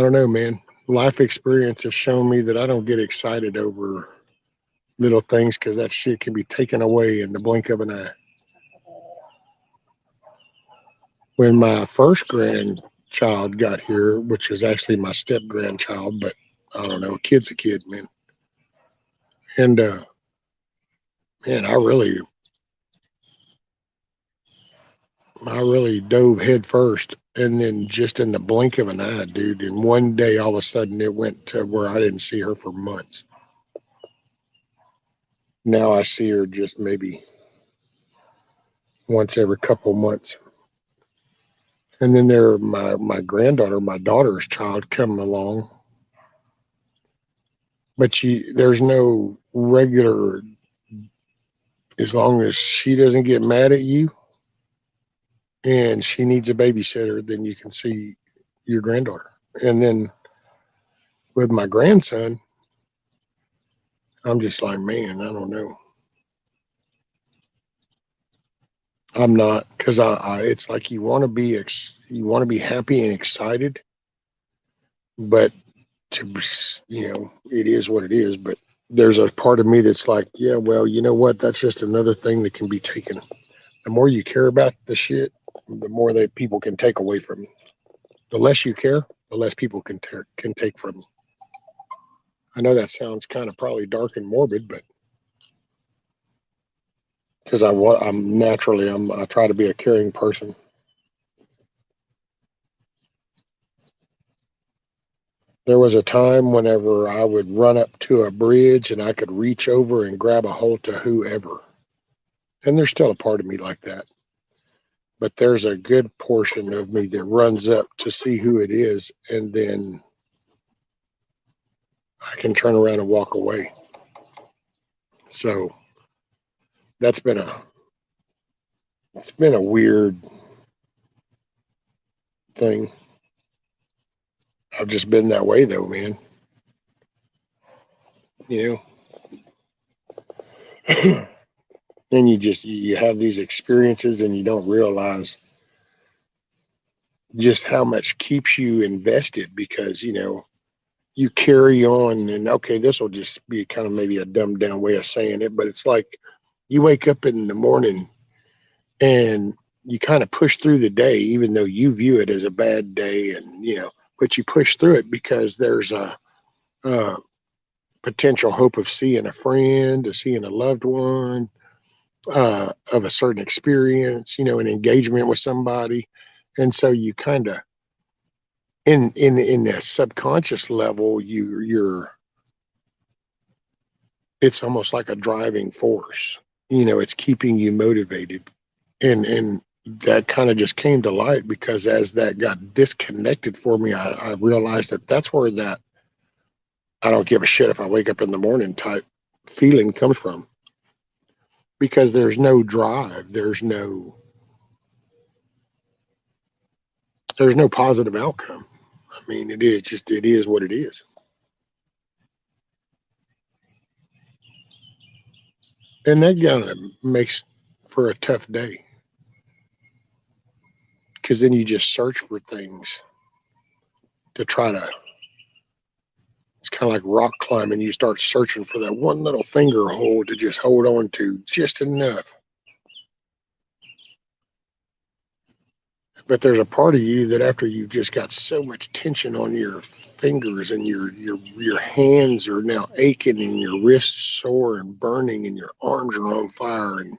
don't know, man. Life experience has shown me that I don't get excited over little things because that shit can be taken away in the blink of an eye. When my first grandchild got here, which was actually my step grandchild, but I don't know, a kid's a kid, man. And man, I really dove head first, and then just in the blink of an eye, dude. And one day, all of a sudden, it went to where I didn't see her for months. Now I see her just maybe once every couple months. And then my granddaughter, my daughter's child, coming along, but there's no regular. As long as she doesn't get mad at you, and she needs a babysitter, then you can see your granddaughter. And then with my grandson, I'm just like, man, I don't know. I'm not because it's like you want to be happy and excited, but it is what it is. But there's a part of me that's like, yeah, well, you know what? That's just another thing that can be taken. The more you care about the shit, the more that people can take away from you. The less you care, the less people can take from you. I know that sounds kind of probably dark and morbid, but because I try to be a caring person. There was a time whenever I would run up to a bridge and I could reach over and grab a hold to whoever. And there's still a part of me like that. But there's a good portion of me that runs up to see who it is, and then I can turn around and walk away. So that's it's been a weird thing. I've just been that way though, man. You know, and you have these experiences and you don't realize just how much keeps you invested because you carry on. And okay, this will just be kind of maybe a dumbed down way of saying it, but it's like you wake up in the morning and you kind of push through the day, even though you view it as a bad day, and but you push through it because there's a potential hope of seeing a friend, of seeing a loved one, of a certain experience, an engagement with somebody, and so you kind of in a subconscious level, you're it's almost like a driving force. It's keeping you motivated, and that kind of just came to light because as that got disconnected for me, I realized that that's where that I don't give a shit if I wake up in the morning type feeling comes from, because there's no drive, there's no positive outcome. I mean, it is what it is. And that kind of makes for a tough day, because then you just search for things to try to, it's kind of like rock climbing. You start searching for that one little finger hole to just hold on to just enough. But there's a part of you that after you've just got so much tension on your fingers, and your hands are now aching, and your wrists sore and burning, and your arms are on fire, and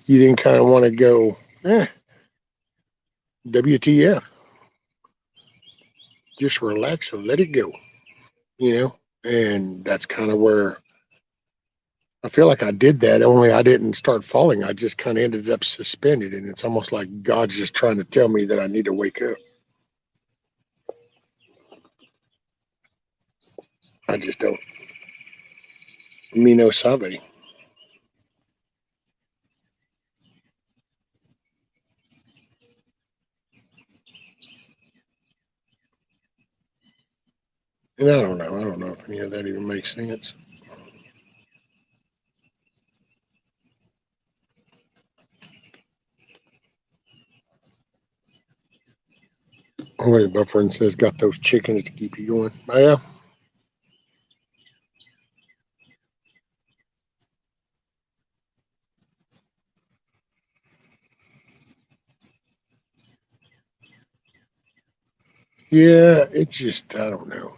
you then kind of want to go, WTF, just relax and let it go, you know? And that's kind of where I feel like I did that, only I didn't start falling. I just kind of ended up suspended. And it's almost like God's just trying to tell me that I need to wake up. I just don't. Me no sabe. And I don't know. I don't know if any of that even makes sense. Oh, my friend says, got those chickens to keep you going. Oh, yeah. Yeah, it's just, I don't know.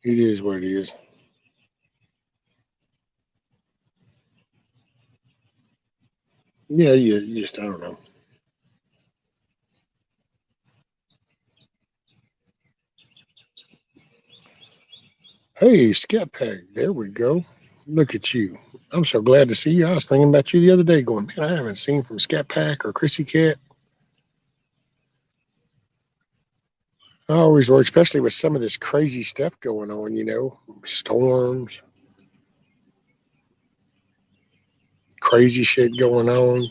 It is what it is. Yeah, you just, I don't know. Hey, Scat Pack, there we go. Look at you. I'm so glad to see you. I was thinking about you the other day going, man, I haven't seen from Scat Pack or Chrissy Cat. I always work, especially with some of this crazy stuff going on, storms, crazy shit going on.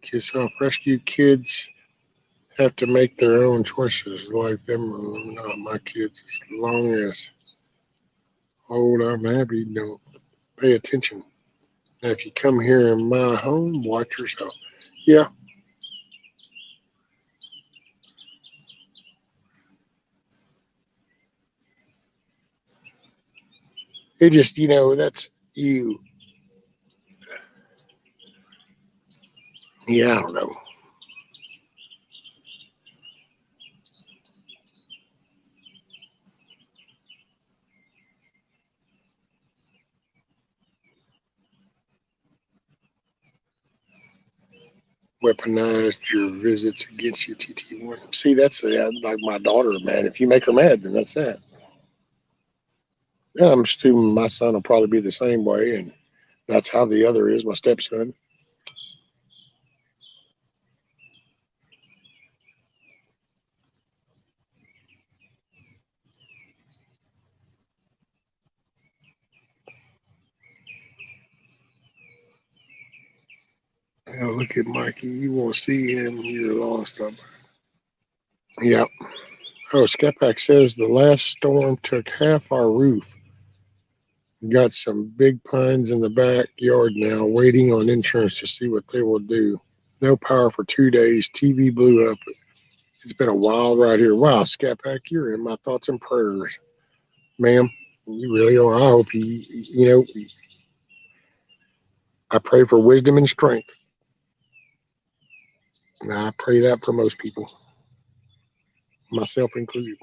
Kids Off Rescue kids have to make their own choices, like them or not my kids. As long as old I'm happy, don't pay attention. Now, if you come here in my home, watch yourself. Yeah, it just, that's you. Yeah, I don't know. Weaponized your visits against you, TT1. See, that's like my daughter, man. If you make her mad, then that's that. And I'm assuming my son will probably be the same way, and that's how the other is, my stepson. Yeah, look at Mikey. You won't see him. You're lost. Yep. Oh, Skepak says the last storm took half our roof. Got some big pines in the backyard now, waiting on insurance to see what they will do. No power for 2 days. TV blew up. It's been a while right here. Wow, Scat Pack, you're in my thoughts and prayers, ma'am. You really are. I hope I pray for wisdom and strength. And I pray that for most people, myself included.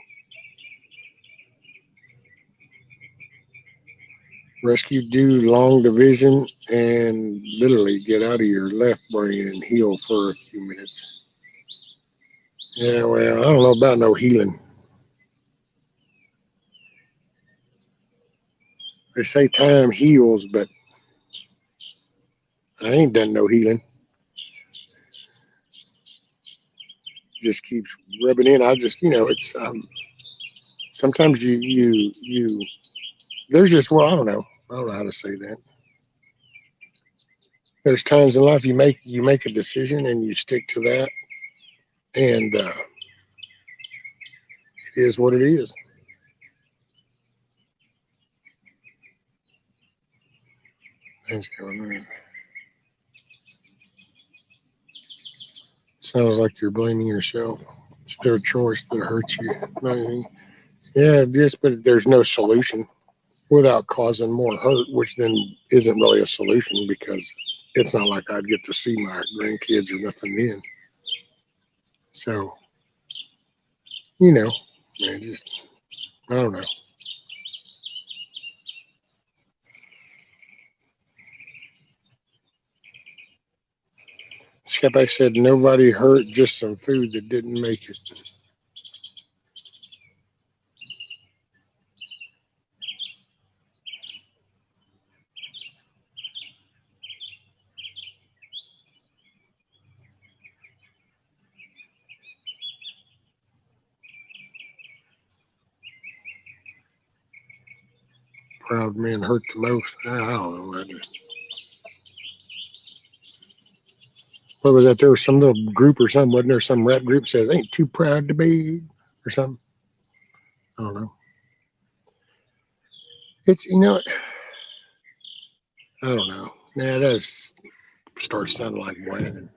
Rescue dude, long division, and literally get out of your left brain and heal for a few minutes. Yeah, well, I don't know about no healing. They say time heals, but I ain't done no healing. Just keeps rubbing in. I just, it's sometimes you. There's just, well, I don't know. I don't know how to say that. There's times in life you make a decision and you stick to that, and it is what it is. Thanks, Kevin. Sounds like you're blaming yourself. It's their choice that hurts you. Not anything. Yeah, just but there's no solution without causing more hurt, which then isn't really a solution because it's not like I'd get to see my grandkids or nothing then. So, man, just I don't know. Skepback said nobody hurt, just some food that didn't make it. Proud men hurt the most. I don't know. What was that? There was some little group or something, wasn't there? Some rap group says, ain't too proud to be, or something. I don't know. It's, I don't know. Yeah, that starts sounding like whining.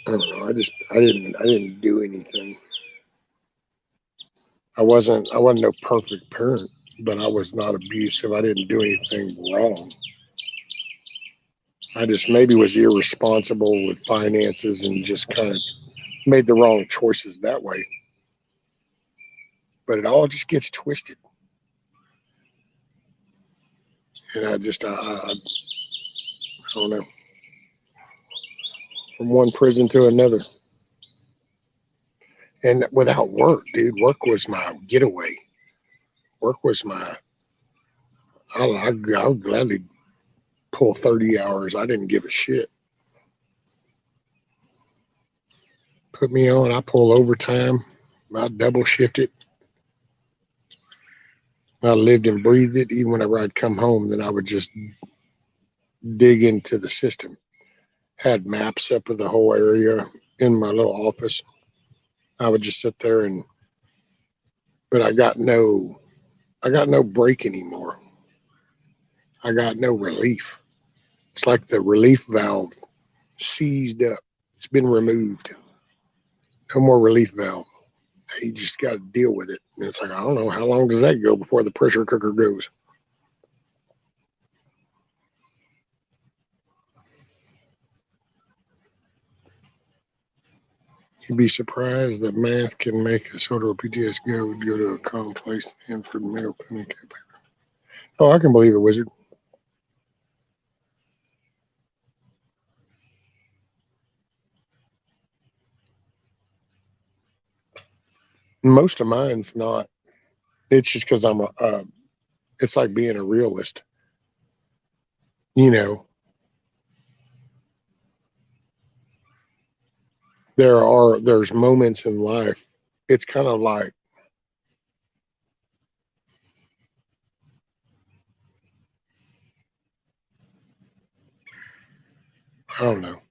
I don't know. I didn't do anything. I wasn't no perfect parent, but I was not abusive. I didn't do anything wrong. I just maybe was irresponsible with finances and just kind of made the wrong choices that way. But it all just gets twisted. And I don't know. From one prison to another. And without work, dude, work was my getaway. Work was I would gladly pull 30 hours. I didn't give a shit. Put me on, I pull overtime. I double shift it. I lived and breathed it. Even whenever I'd come home, then I would just dig into the system. Had maps up of the whole area in my little office. I would just sit there but I got no break anymore. I got no relief. It's like the relief valve seized up. It's been removed. No more relief valve. You just got to deal with it. And it's like, I don't know, how long does that go before the pressure cooker goes? You'd be surprised that math can make a sort of PTS go to a calm place and for the male clinic. Oh, I can believe it, Wizard. Most of mine's not. It's just because it's like being a realist. You know, there's moments in life. It's kind of like, I don't know.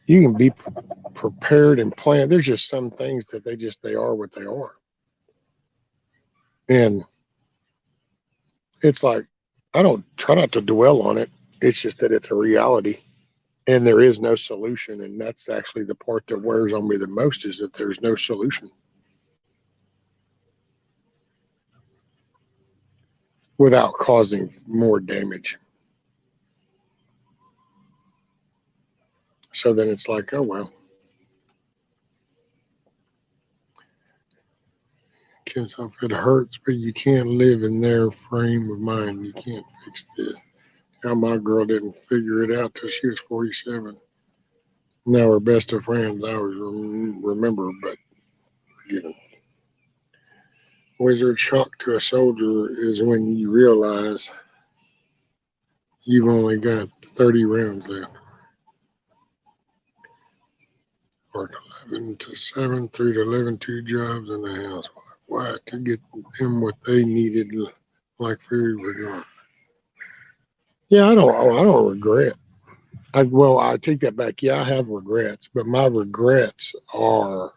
You can be prepared and planned. There's just some things that they are what they are. And it's like, I don't try not to dwell on it. It's just that it's a reality and there is no solution. And that's actually the part that wears on me the most, is that there's no solution without causing more damage. So then it's like, oh, well, kids off, it hurts, but you can't live in their frame of mind. You can't fix this. Now, my girl didn't figure it out till she was 47. Now we're best of friends. I always remember, but you know, wizard shock to a soldier is when you realize you've only got 30 rounds left. Or 11 to 7, 3 to 11, 2 jobs in the house. Why? To get them what they needed, like food, were gone. Yeah, I don't regret. I take that back. Yeah, I have regrets, but my regrets are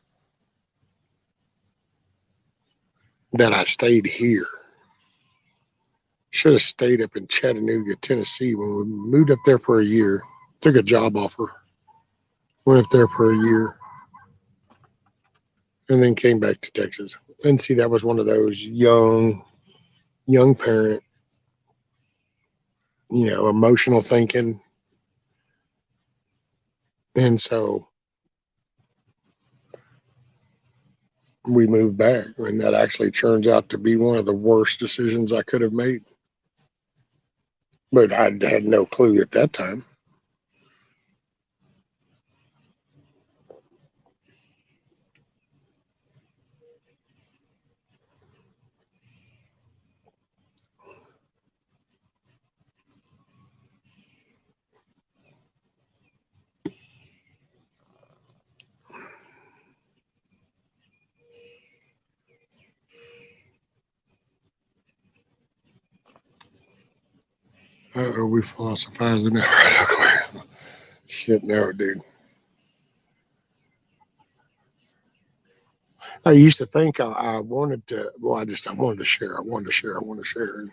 that I stayed here. Should have stayed up in Chattanooga, Tennessee when we moved up there for a year. Took a job offer, went up there for a year, and then came back to Texas. And see, that was one of those young parent, emotional thinking. And so we moved back, and that actually turns out to be one of the worst decisions I could have made. But I had no clue at that time. We philosophizing now. Right? Shit, no, dude. I used to think I wanted to. Well, I wanted to share. I wanted to share. And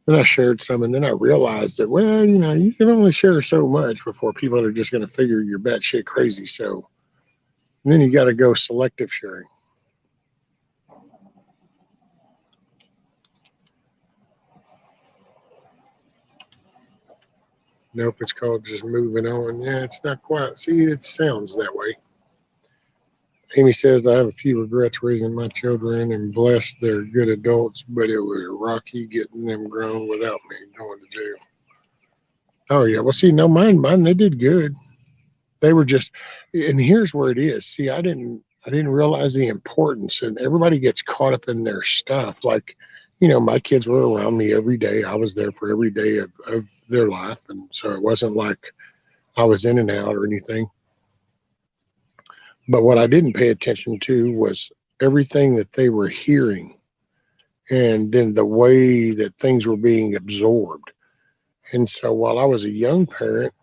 then I shared some, and then I realized that, well, you can only share so much before people are just going to figure you're batshit crazy. So then you got to go selective sharing. Nope, it's called just moving on. Yeah, it's not quite. See, it sounds that way. Amy says, I have a few regrets raising my children and blessed they're good adults, but it was rocky getting them grown without me going to jail. Oh, yeah. Well, see, no, mine, they did good. They were just, and here's where it is. See, I didn't realize the importance, and everybody gets caught up in their stuff. Like, my kids were around me every day. I was there for every day of their life. And so it wasn't like I was in and out or anything. But what I didn't pay attention to was everything that they were hearing, and then the way that things were being absorbed. And so while I was a young parent,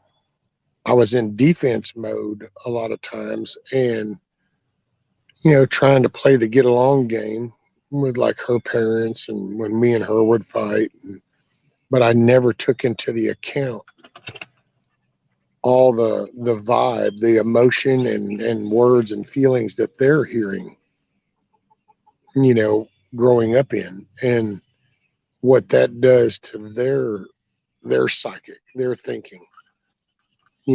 I was in defense mode a lot of times, and, trying to play the get along game with like her parents and when me and her would fight. But I never took into the account all the vibe, the emotion and words and feelings that they're hearing, growing up in, and what that does to their psychic, their thinking. I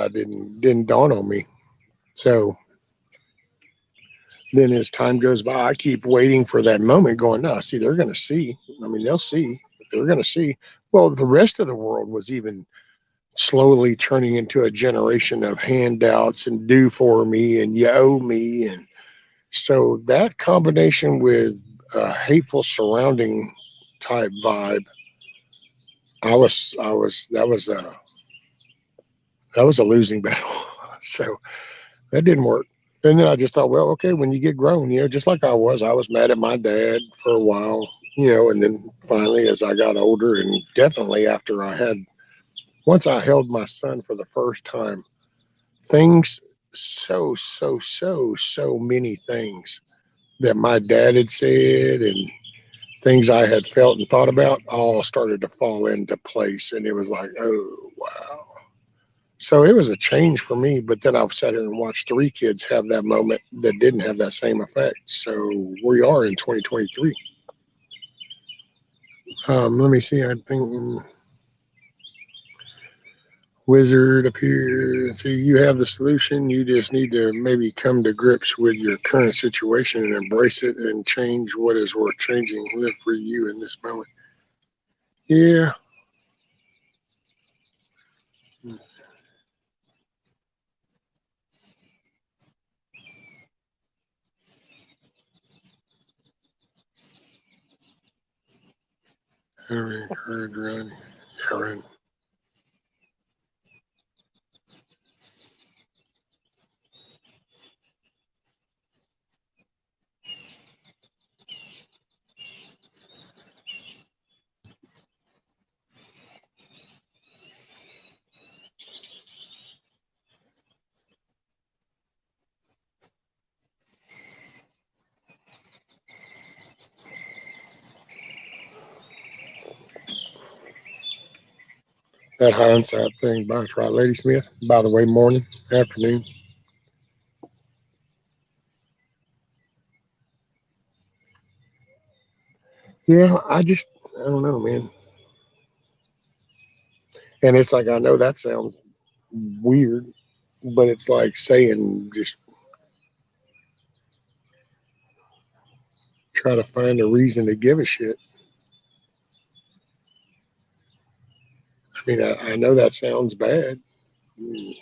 didn't dawn on me. So then as time goes by, I keep waiting for that moment, going, no, see, they're going to see. I mean, they'll see. They're going to see. Well, the rest of the world was even slowly turning into a generation of handouts and do for me and you owe me. And so that combination with a hateful surrounding type vibe, that was that was a losing battle. So that didn't work. And then I just thought, well, okay, when you get grown, just like I was mad at my dad for a while, and then finally as I got older, and definitely after once I held my son for the first time, things, so many things that my dad had said and things I had felt and thought about all started to fall into place. And it was like, oh, wow. So it was a change for me, but then I've sat here and watched 3 kids have that moment that didn't have that same effect. So we are in 2023. Let me see. I think Wizard appears. See, you have the solution. You just need to maybe come to grips with your current situation and embrace it and change what is worth changing. Live for you in this moment. Yeah. I encourage running. Yeah, right. That hindsight thing bites, right, Lady Smith? By the way, morning, afternoon. Yeah, I don't know, man. And it's like, I know that sounds weird, but it's like saying just try to find a reason to give a shit. I mean, I know that sounds bad, you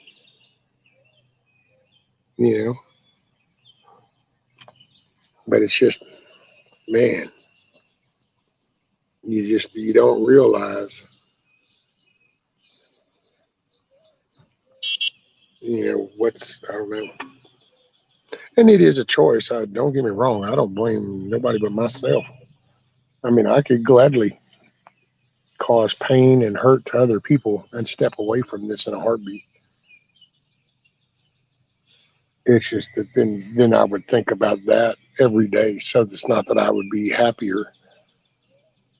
know, but it's just, man, you don't realize, I don't know. And it is a choice. Don't get me wrong. I don't blame nobody but myself. I mean, I could gladly cause pain and hurt to other people and step away from this in a heartbeat. It's just that then I would think about that every day. So it's not that I would be happier,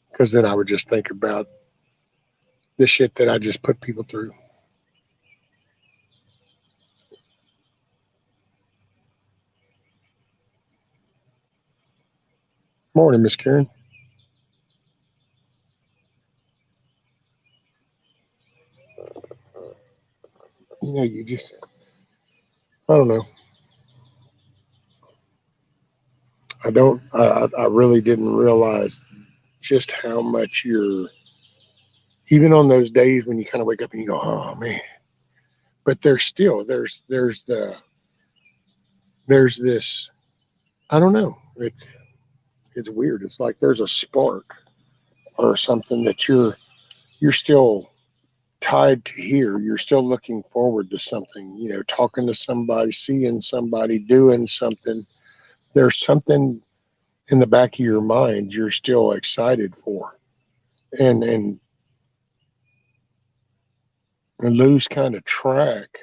because then I would just think about the shit that I just put people through. Morning, Miss Karen. You just, I don't know. I really didn't realize just how much even on those days when you kind of wake up and you go, oh man, but there's this, I don't know. It's weird. It's like there's a spark or something that you're still tied to here. You're still looking forward to something, talking to somebody, seeing somebody, doing something. There's something in the back of your mind you're still excited for. And lose kind of track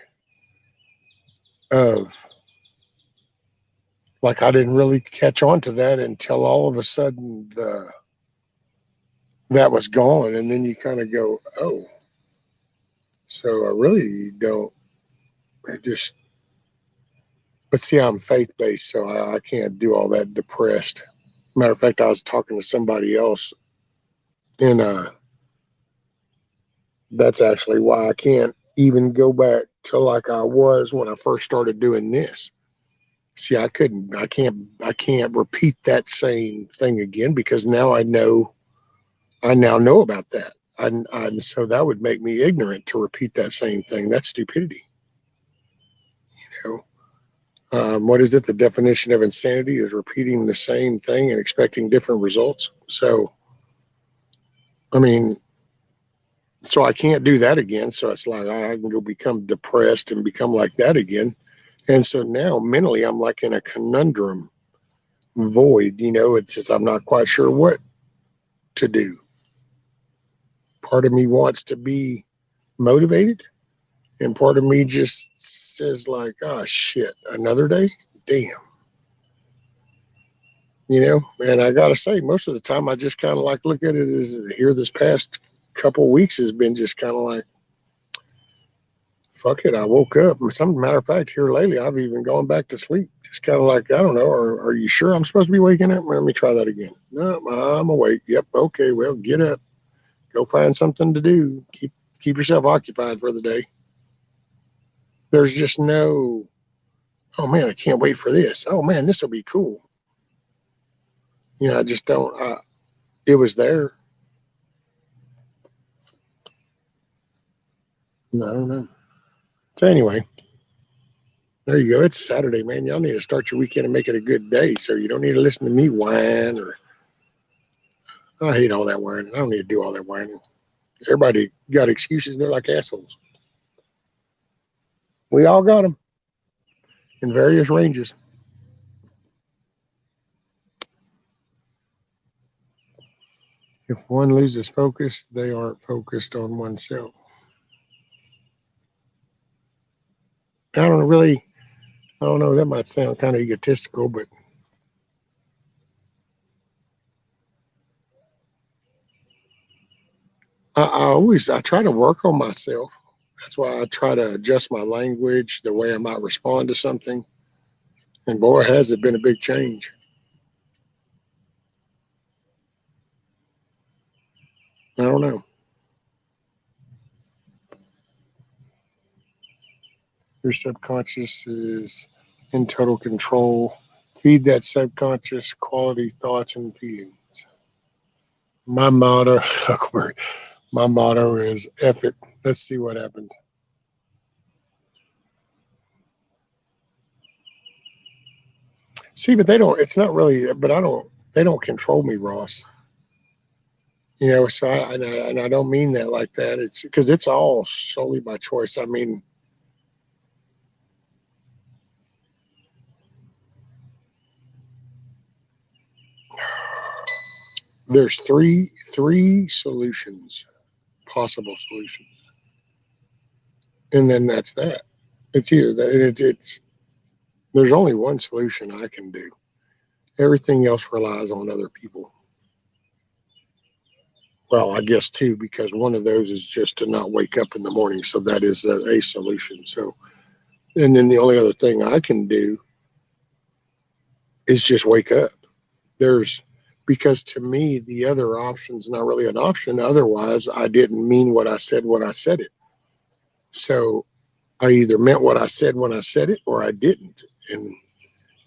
of, like, I didn't really catch on to that until all of a sudden that was gone. And then you kind of go, oh, so I really don't, I just, but see, I'm faith based, so I can't do all that depressed. Matter of fact, I was talking to somebody else, and that's actually why I can't even go back to like I was when I first started doing this. See, I can't repeat that same thing again, because now I now know about that. And so that would make me ignorant to repeat that same thing. That's stupidity. You what is it? The definition of insanity is repeating the same thing and expecting different results. So, I mean, So I can't do that again. So it's like I can go become depressed and become like that again. And so now mentally I'm like in a conundrum void, it's just I'm not quite sure what to do. Part of me wants to be motivated, and part of me just says like, oh shit, another day? Damn. And I gotta say, most of the time I just kind of like look at it as here this past couple weeks has been just kind of like, fuck it. I woke up. Some matter of fact, here lately, I've even gone back to sleep. Just kind of like, I don't know. Are you sure I'm supposed to be waking up? Let me try that again. No, I'm awake. Yep. Okay. Well, get up. Go find something to do. Keep yourself occupied for the day. There's just no, oh man, I can't wait for this. Oh man, this will be cool. I just don't. It was there. I don't know. So anyway, there you go. It's Saturday, man. Y'all need to start your weekend and make it a good day. So you don't need to listen to me whine or I hate all that whining. I don't need to do all that whining. Everybody got excuses. They're like assholes. We all got them in various ranges. If one loses focus, they aren't focused on oneself. I don't know. That might sound kind of egotistical, but I try to work on myself. That's why I try to adjust my language, the way I might respond to something. And boy, has it been a big change. I don't know. Your subconscious is in total control. Feed that subconscious quality thoughts and feelings. My motto, my motto is F it. Let's see what happens. See, but it's not really, but they don't control me, Ross. So I don't mean that like that. It's because it's all solely by choice. I mean, there's three solutions, possible solutions, and then that's that. It's either that it's there's only one solution I can do. Everything else relies on other people. Well, I guess two, because one of those is just to not wake up in the morning. So that is a solution. So, and then the only other thing I can do is just wake up. Because to me, the other option's not really an option. Otherwise, I didn't mean what I said when I said it. So I either meant what I said when I said it or I didn't. And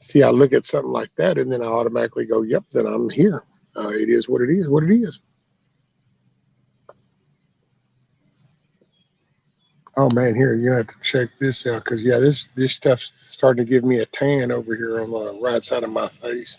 see, I look at something like that and then I automatically go, yep, then I'm here. It is what it is. Oh man, here you have to check this out because yeah, this stuff's starting to give me a tan over here on the right side of my face.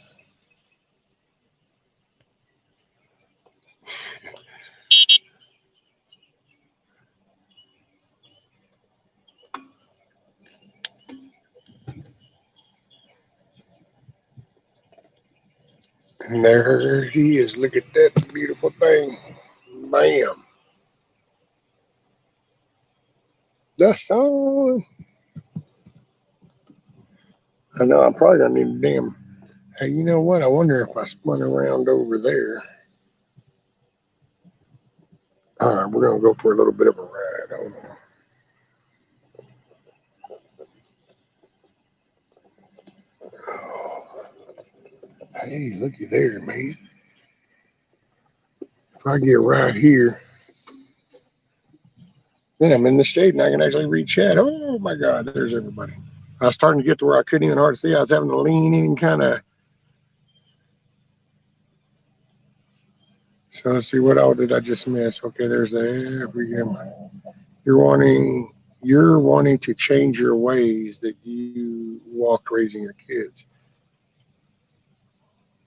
And there he is. Look at that beautiful thing. Bam. The sun. I know I'm probably gonna need a damn. Hey, you know what? I wonder if I spun around over there. All right, we're gonna go for a little bit of a ride. Hold on. Hey, looky there, man. If I get right here, then I'm in the shade and I can actually read chat. Oh my God, there's everybody. I was starting to get to where I couldn't even hardly see. I was having to lean in and kind of. So let's see, what all did I just miss? Okay, there's you're wanting to change your ways that you walked raising your kids.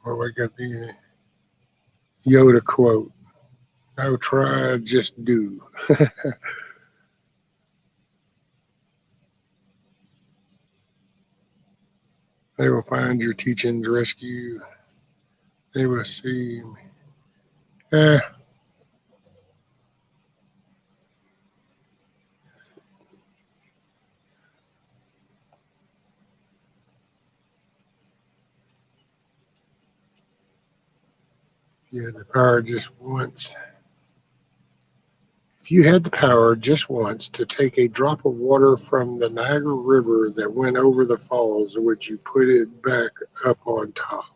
Or we got the Yoda quote. No try, just do. They will find your teaching to rescue. They will see. Eh, yeah, the power just once. If you had the power just once to take a drop of water from the Niagara River that went over the falls, would you put it back up on top?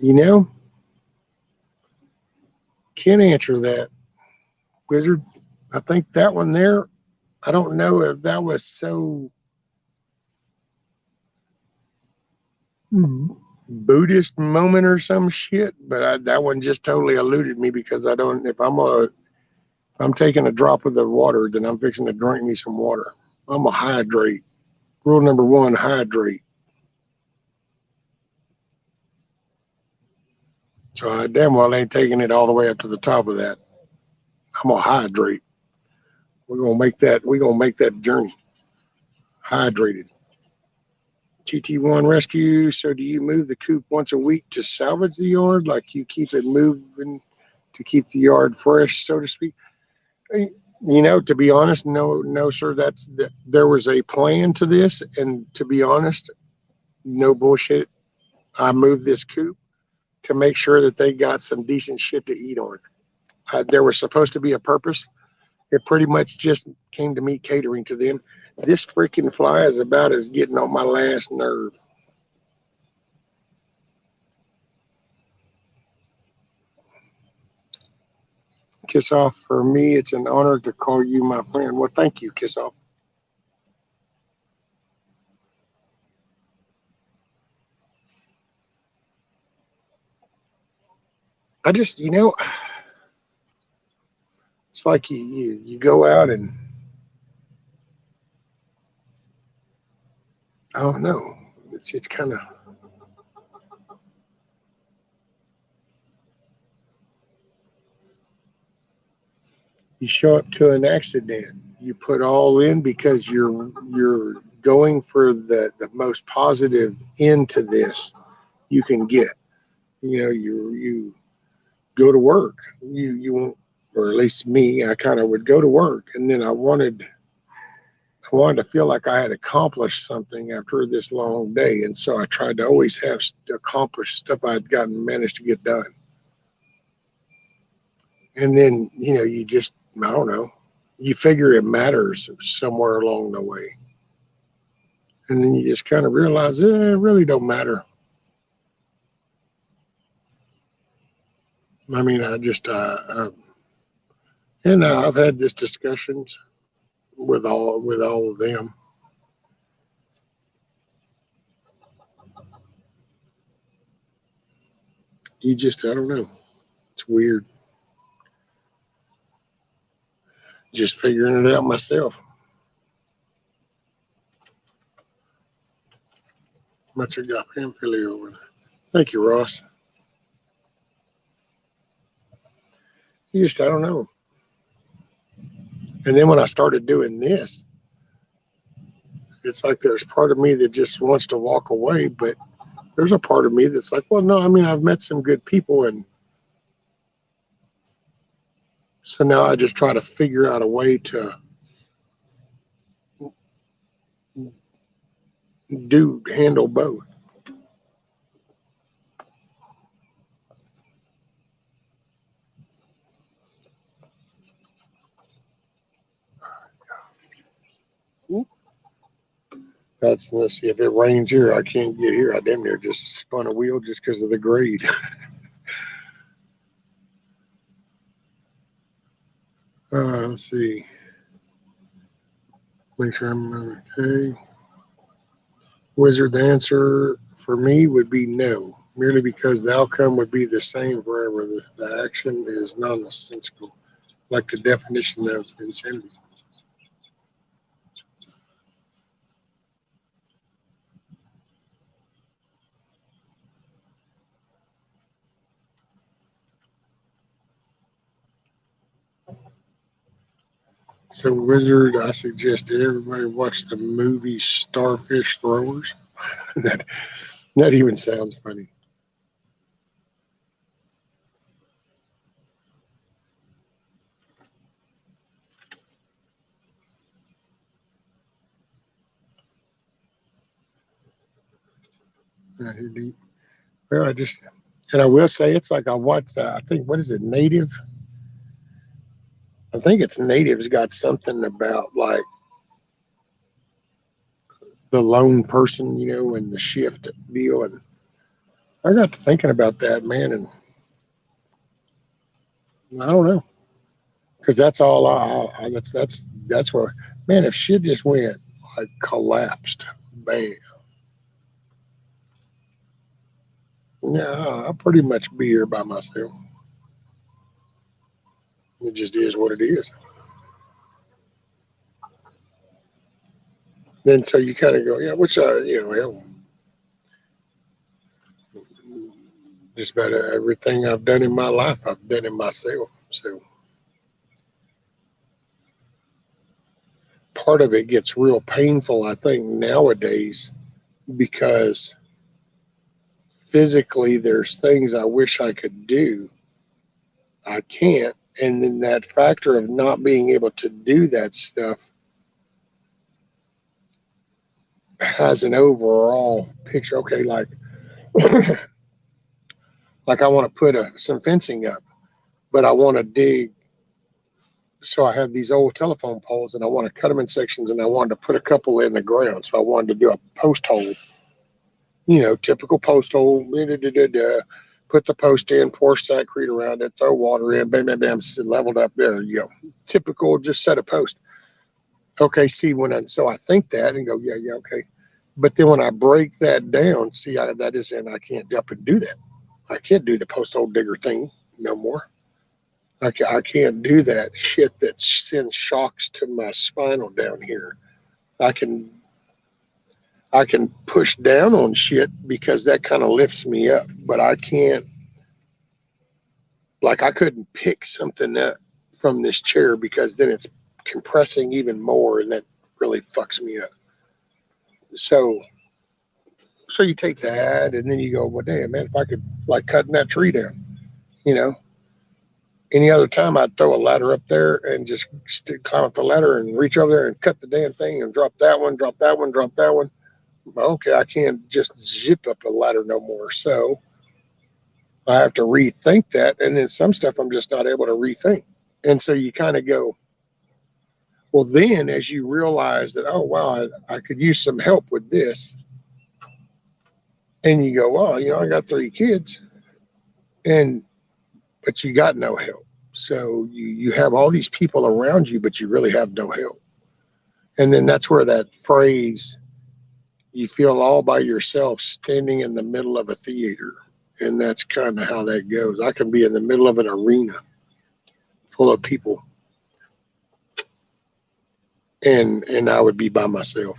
You know, can't answer that, Wizard. I think that one there, I don't know if that was so Buddhist moment or some shit, but that one just totally eluded me because I don't. If I'm taking a drop of the water, then I'm fixing to drink me some water. I'm a hydrate. Rule number one: hydrate. So I damn well ain't taking it all the way up to the top of that. I'm gonna hydrate. We're gonna make that. We're gonna make that journey hydrated. TT1 rescue. So do you move the coop once a week to salvage the yard? Like you keep it moving to keep the yard fresh, so to speak? To be honest, no, sir. There was a plan to this, and to be honest, no bullshit. I moved this coop to make sure that they got some decent shit to eat on. There was supposed to be a purpose. It pretty much just came to me catering to them. This freaking fly is about as getting on my last nerve. Kiss Off, for me, it's an honor to call you my friend. Well, thank you, Kiss Off. I just, it's like you go out and I don't know. It's kind of, you show up to an accident. You put all in because you're going for the most positive end to this you can get. You go to work. You won't, or at least me. I kind of would go to work, and then I wanted to feel like I had accomplished something after this long day, and so I tried to always have accomplished stuff I'd managed to get done. And then you just, I don't know, you figure it matters somewhere along the way, and then you just kind of realize it really don't matter. I mean, and I've had this discussions with all of them. You just, I don't know. It's weird. Just figuring it out myself. Much got Philly over there. Thank you, Ross. You just, I don't know. And then when I started doing this, it's like there's part of me that just wants to walk away, but there's a part of me that's like, well, no, I mean, I've met some good people, and so now I just try to figure out a way to handle both. Let's see, if it rains here, I can't get here. I damn near just spun a wheel just because of the grade. Let's see. Make sure I'm okay. Wizard, the answer for me would be no, merely because the outcome would be the same forever. The action is nonsensical, like the definition of insanity. So, Wizard, I suggest that everybody watch the movie Starfish Throwers. that that even sounds funny. Not here deep. Well, and I will say it's like I watched. I think what is it, Native? I think it's Native's got something about like the lone person, and the shift deal. And I got to thinking about that, man, and I don't know, because that's all that's where, man, if shit just went like collapsed, bam, yeah, I'll pretty much be here by myself. It just is what it is. Then so you kind of go, yeah, which hell, just about everything I've done in my life, I've done it myself. So part of it gets real painful, I think, nowadays, because physically there's things I wish I could do. I can't. And then that factor of not being able to do that stuff has an overall picture. Okay, like like I want to put some fencing up, but I want to dig. So I have these old telephone poles and I want to cut them in sections, and I wanted to put a couple in the ground. So I wanted to do a post hole, typical post hole, put the post in, pour shotcrete around it, throw water in, bam, bam, bam, leveled up there. Typical, just set a post. Okay, see, so I think that and go, yeah, yeah, okay. But then when I break that down, see, I can't up and do that. I can't do the post hole digger thing no more. I can't do that shit that sends shocks to my spinal down here. I can push down on shit because that kind of lifts me up, but I can't. Like I couldn't pick something up from this chair because then it's compressing even more, and that really fucks me up. So you take that, and then you go, well, damn, man, if I could like cutting that tree down, you know. Any other time, I'd throw a ladder up there and just climb up the ladder and reach over there and cut the damn thing and drop that one, drop that one, drop that one. Okay, I can't just zip up the ladder no more. So I have to rethink that. And then some stuff I'm just not able to rethink. And so you kind of go, well, then as you realize that, oh, wow, I could use some help with this. And you go, well, I got 3 kids, but you got no help. So you have all these people around you, but you really have no help. And then that's where that phrase, you feel all by yourself standing in the middle of a theater. And that's kind of how that goes. I can be in the middle of an arena full of people, and I would be by myself.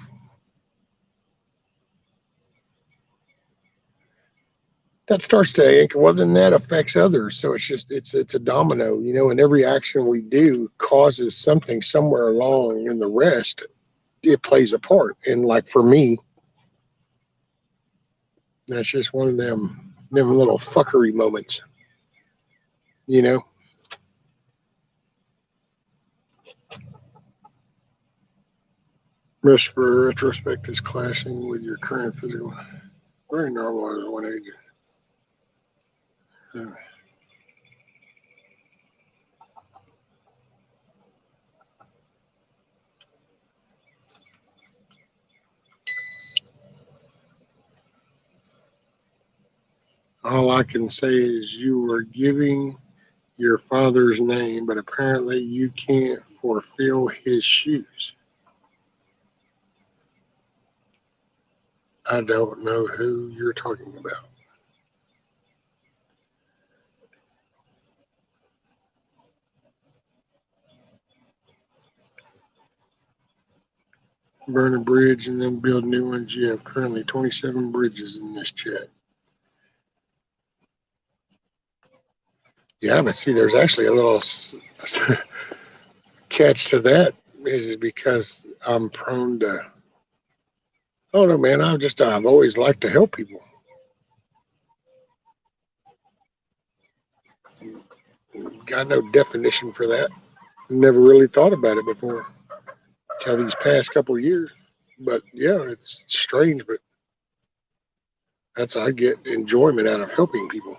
That starts to anchor. Well, then that affects others. So it's a domino, and every action we do causes something somewhere along in the rest. It plays a part. And like for me, that's just one of them little fuckery moments, Risk for retrospect is clashing with your current physical. Very normal at one age. All I can say is you were giving your father's name, but apparently you can't fulfill his shoes. I don't know who you're talking about. Burn a bridge and then build new ones. You have currently 27 bridges in this chat. Yeah, but see, there's actually a little catch to that. is it because I'm prone to, I don't know, man. I've always liked to help people. Got no definition for that. Never really thought about it before until these past couple of years. But yeah, it's strange, but that's I get enjoyment out of helping people.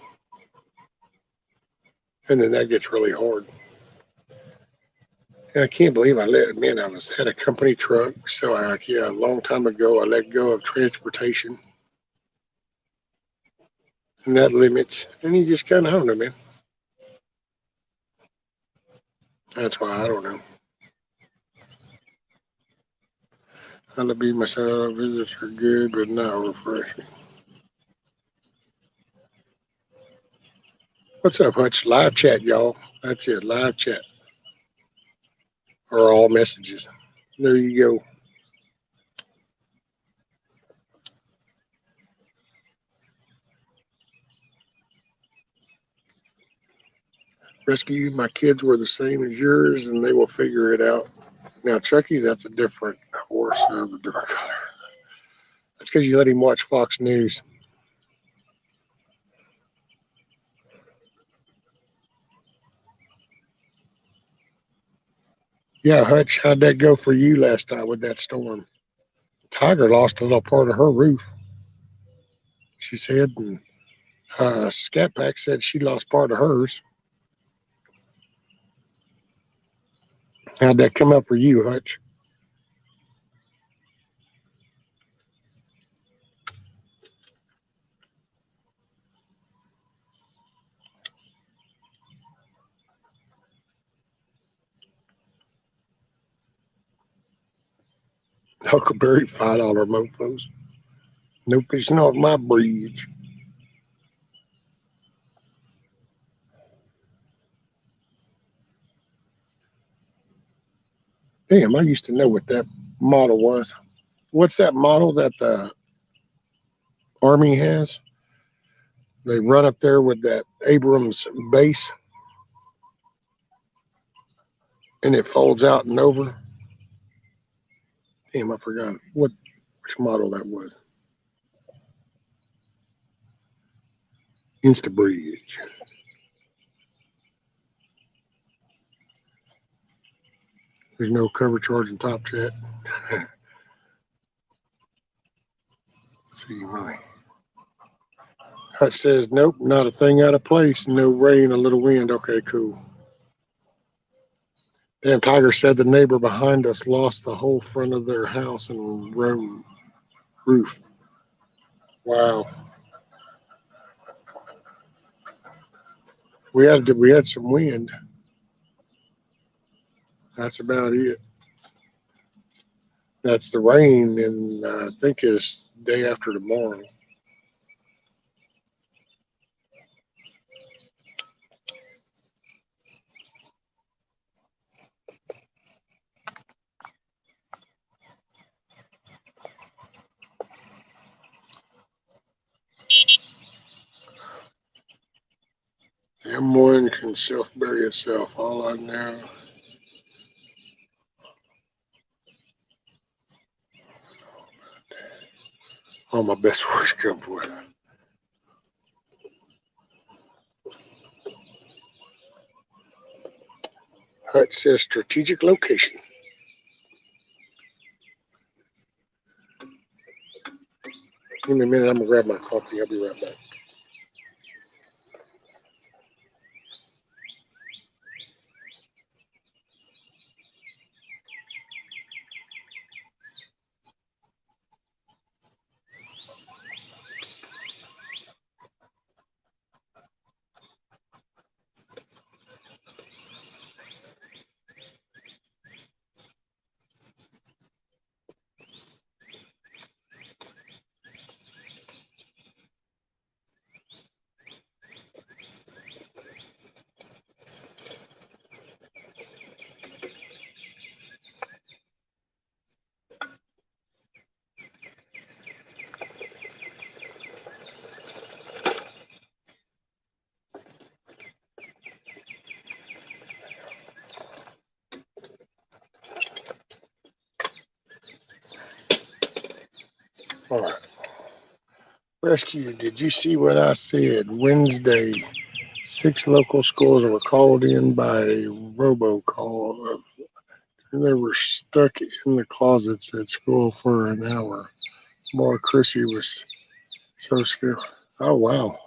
And then that gets really hard. And I can't believe had a company truck. So a long time ago, I let go of transportation and that limits. And you just kind of, I don't know, man. That's why I don't know. How to be myself, visits are good, but not refreshing. What's up, Hutch? Live chat, y'all. That's it, live chat. Or all messages. There you go. Rescue, my kids were the same as yours, and they will figure it out. Now, Chucky, that's a different horse of a different color. That's because you let him watch Fox News. Yeah, Hutch, how'd that go for you last night with that storm? Tiger lost a little part of her roof, she said, and Scat Pack said she lost part of hers. How'd that come up for you, Hutch? Huckleberry $5 mofos. No fishing off my bridge. Damn, I used to know what that model was. What's that model that the Army has? They run up there with that Abrams base and it folds out and over. Damn, I forgot which model that was. Instabridge. There's no cover charge in Top Chat. See, money. Hutch says, nope, not a thing out of place. No rain, a little wind. Okay, cool. Damn, Tiger said the neighbor behind us lost the whole front of their house and roof. Wow. We had some wind. That's about it. That's the rain, and I think it's day after tomorrow. M1 can self-bury itself. All I know. All my best works come forth. Hutch says strategic location. Give me a minute. I'm going to grab my coffee. I'll be right back. All right. Rescue, did you see what I said? Wednesday, 6 local schools were called in by robocall. They were stuck in the closets at school for an hour. Boy, Chrissy was so scared. Oh, wow.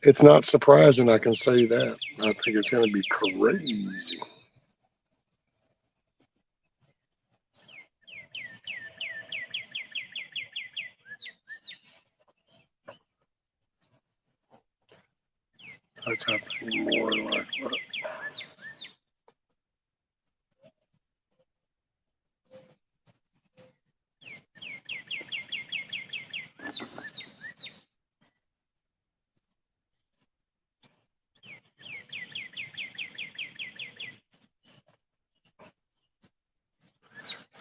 It's not surprising, I can say that. I think it's going to be crazy. That's happening more like that.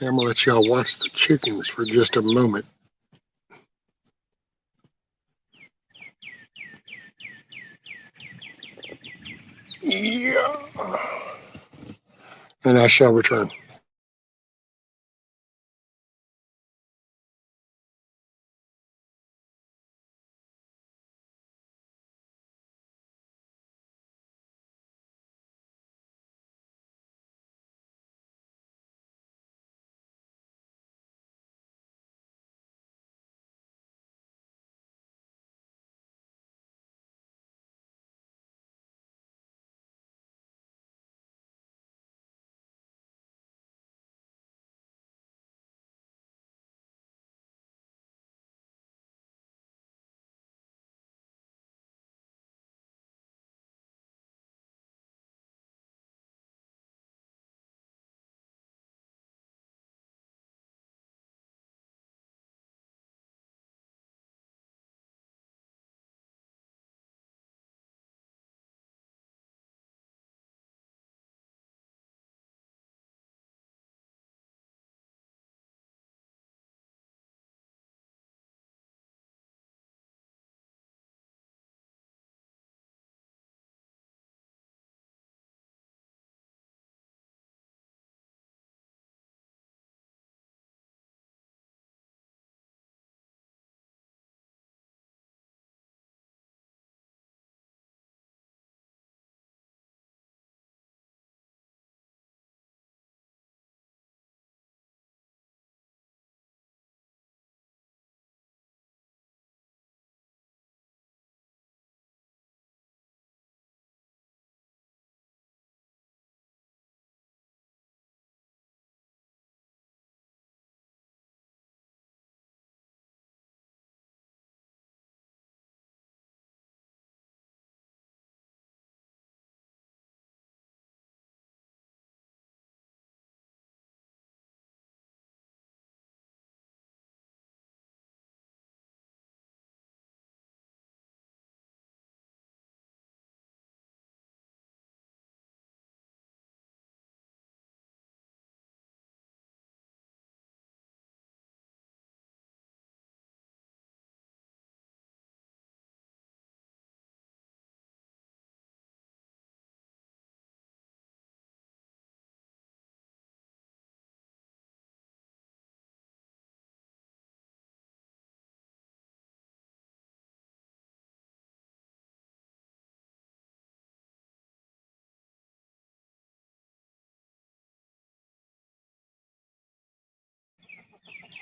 I'm going to let y'all watch the chickens for just a moment. Yeah. And I shall return.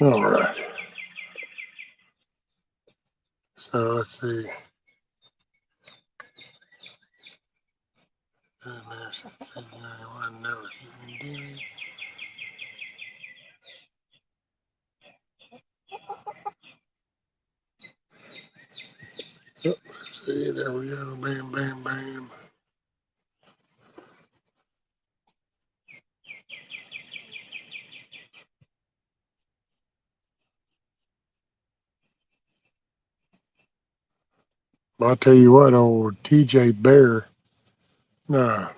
All right. So let's see. Let's see. There we go. Bam, bam, bam. I'll tell you what, old TJ Bear, uh,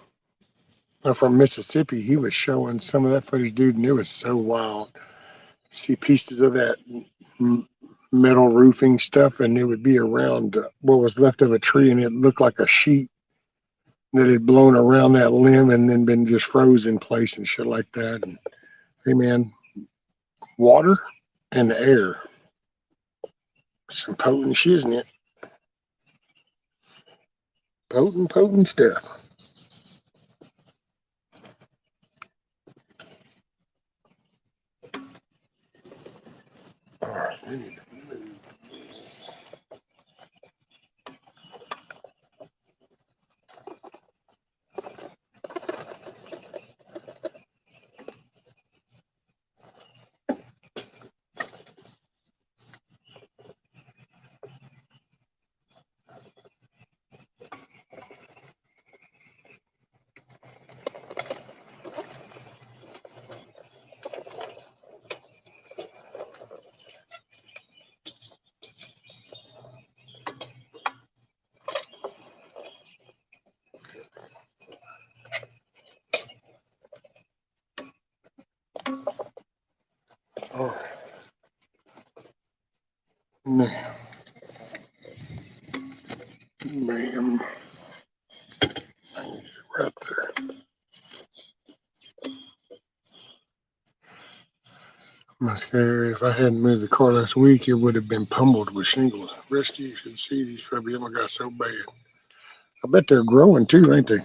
from Mississippi, he was showing some of that footage, dude, and it was so wild. See pieces of that metal roofing stuff, and it would be around what was left of a tree, and it looked like a sheet. that had blown around that limb and then been just froze in place and shit like that. And hey, man, water and air, some potent shiznit, potent stuff. All right, we need to move this. All right, now, bam, right there. My scary, if I hadn't moved the car last week, it would have been pummeled with shingles. Rescue should see these puppies. Oh my God, so bad. I bet they're growing too, ain't they?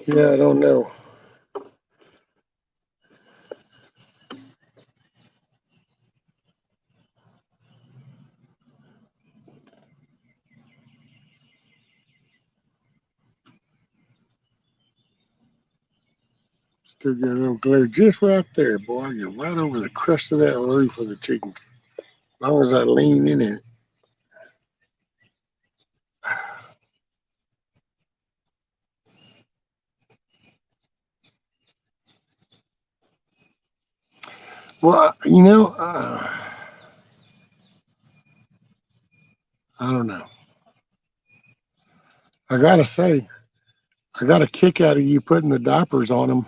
Yeah, I don't know. Still got a little glare just right there, boy. I get right over the crust of that roof of the chicken coop. As long as I lean in it. Well, you know, I don't know. I gotta say, I got a kick out of you putting the diapers on them.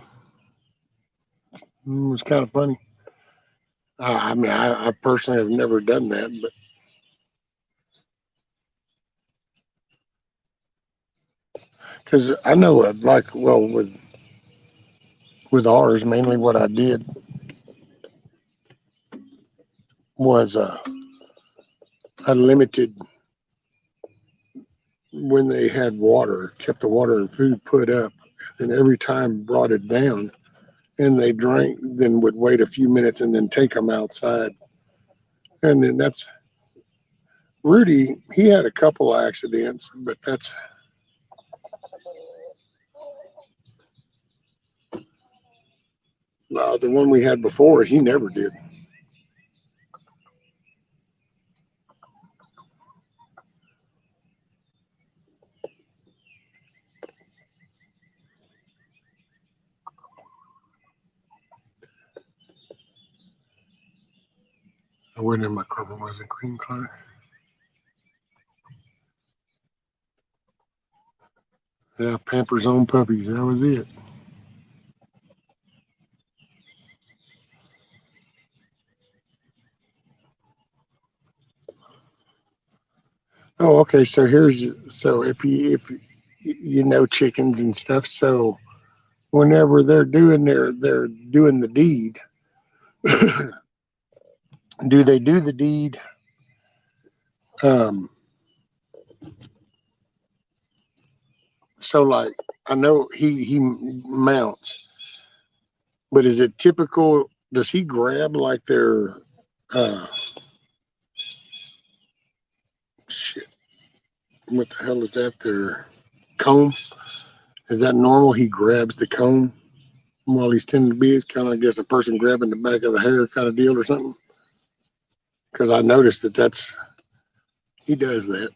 It was kind of funny. I mean, I personally have never done that, but because I know, like, well, with ours, mainly what I did was I limited when they had water, kept the water and food put up, and every time brought it down, and they drank, then would wait a few minutes and then take them outside, and then that's Rudy. He had a couple of accidents, but that's the one we had before. He never did. I went in my compromising cream color. Yeah, Pampers own puppies. That was it. Oh, okay. So if you know chickens and stuff, so whenever they're doing the deed, do they do the deed? Um, so like I know he mounts, but is it typical? Does he grab like their uh shit? What the hell is that? Their comb? Is that normal? He grabs the comb while he's tending to be. It's kind of, I guess, a person grabbing the back of the hair kind of deal or something. Because I noticed that's he does that.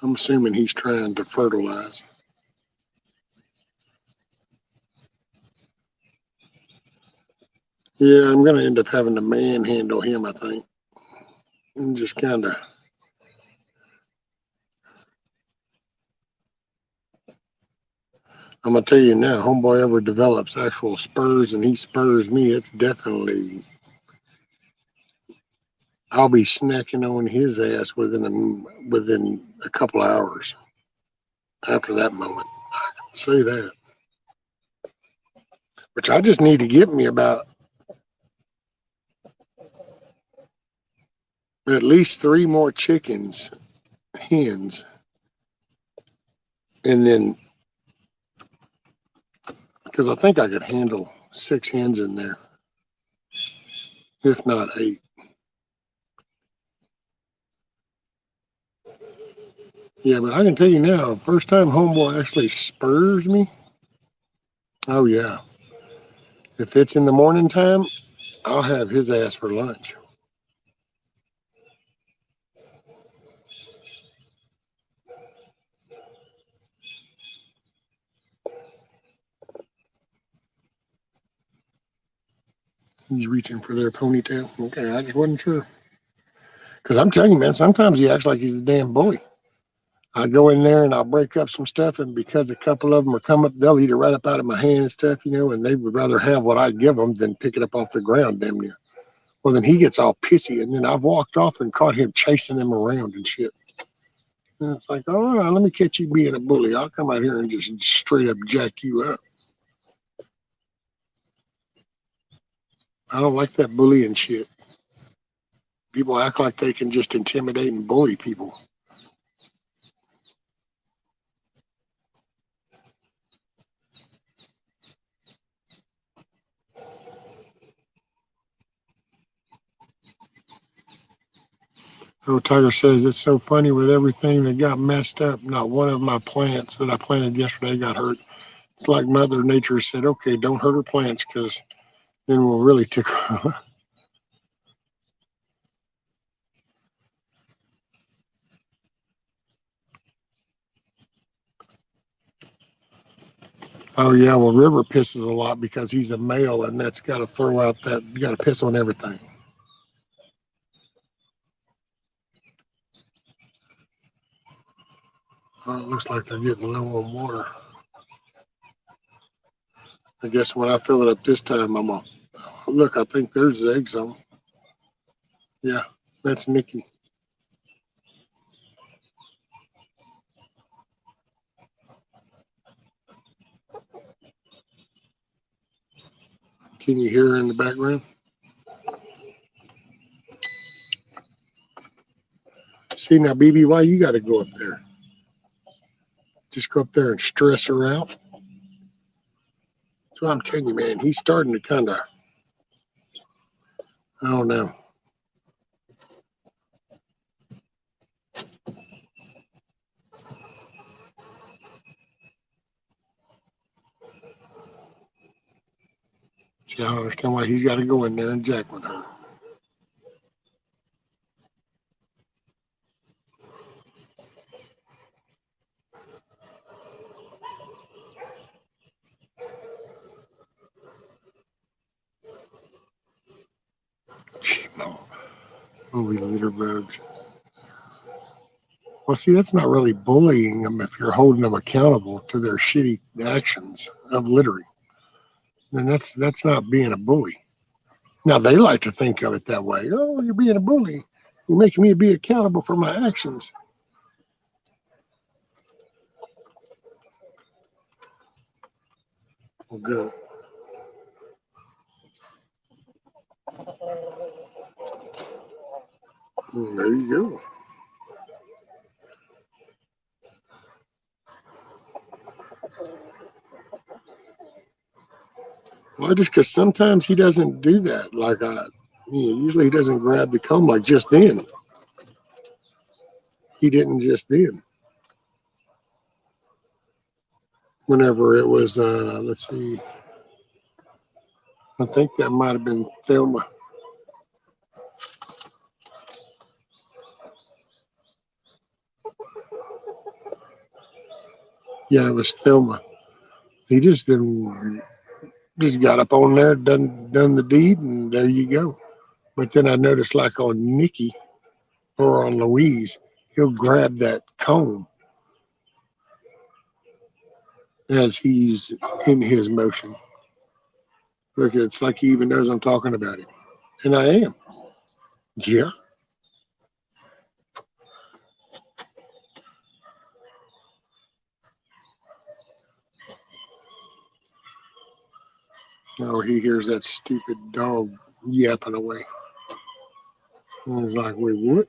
I'm assuming he's trying to fertilize. Yeah, I'm gonna end up having to manhandle him, I think. and just kind of. I'm gonna tell you now, homeboy ever develops actual spurs and he spurs me, it's definitely. I'll be snacking on his ass within a couple of hours after that moment. I can say that. Which I just need to get me about at least 3 more chickens, hens, and then because I think I could handle 6 hens in there, if not 8. Yeah, but I can tell you now, first time homeboy actually spurs me. Oh yeah, if it's in the morning time, I'll have his ass for lunch. He's reaching for their ponytail. Okay, I just wasn't sure. Because I'm telling you, man, sometimes he acts like he's a damn bully. I go in there and I'll break up some stuff, and because a couple of them are come up, they'll eat it right up out of my hand and stuff, and they would rather have what I give them than pick it up off the ground, damn near. Well, then he gets all pissy, and then I've walked off and caught him chasing them around and shit. And it's like, all right, let me catch you being a bully. I'll come out here and just straight up jack you up. I don't like that bullying shit. People act like they can just intimidate and bully people. Oh, Tiger says it's so funny with everything that got messed up. Not one of my plants that I planted yesterday got hurt. It's like Mother Nature said, okay, don't hurt her plants because then we'll really tickle her. Oh, yeah, well, River pisses a lot because he's a male, and that's got to throw out that, you got to piss on everything. Oh, it looks like they're getting low on water. I guess when I fill it up this time, I'm going to look. I think there's eggs on. Yeah, that's Nikki. Can you hear her in the background? See, now, BB, why you got to go up there? Just go up there and stress her out. That's what I'm telling you, man. He's starting to kind of, I don't know. See, I don't understand why he's got to go in there and jack with her. Bully litter bugs. Well, see, that's not really bullying them if you're holding them accountable to their shitty actions of littering. Then that's not being a bully. Now, they like to think of it that way. Oh, you're being a bully. You're making me be accountable for my actions. Well, good. There you go. Well, just because sometimes he doesn't do that. Like usually he doesn't grab the comb like just then. He didn't just then. Whenever it was, let's see, I think that might have been Thelma. Yeah, it was Thelma. He just didn't, just got up on there, done the deed, and there you go. But then I noticed, like on Nikki, or on Louise, he'll grab that comb as he's in his motion. Look, it's like he even knows I'm talking about him. And I am. Yeah. Oh, he hears that stupid dog yapping away. And he's like, wait, what?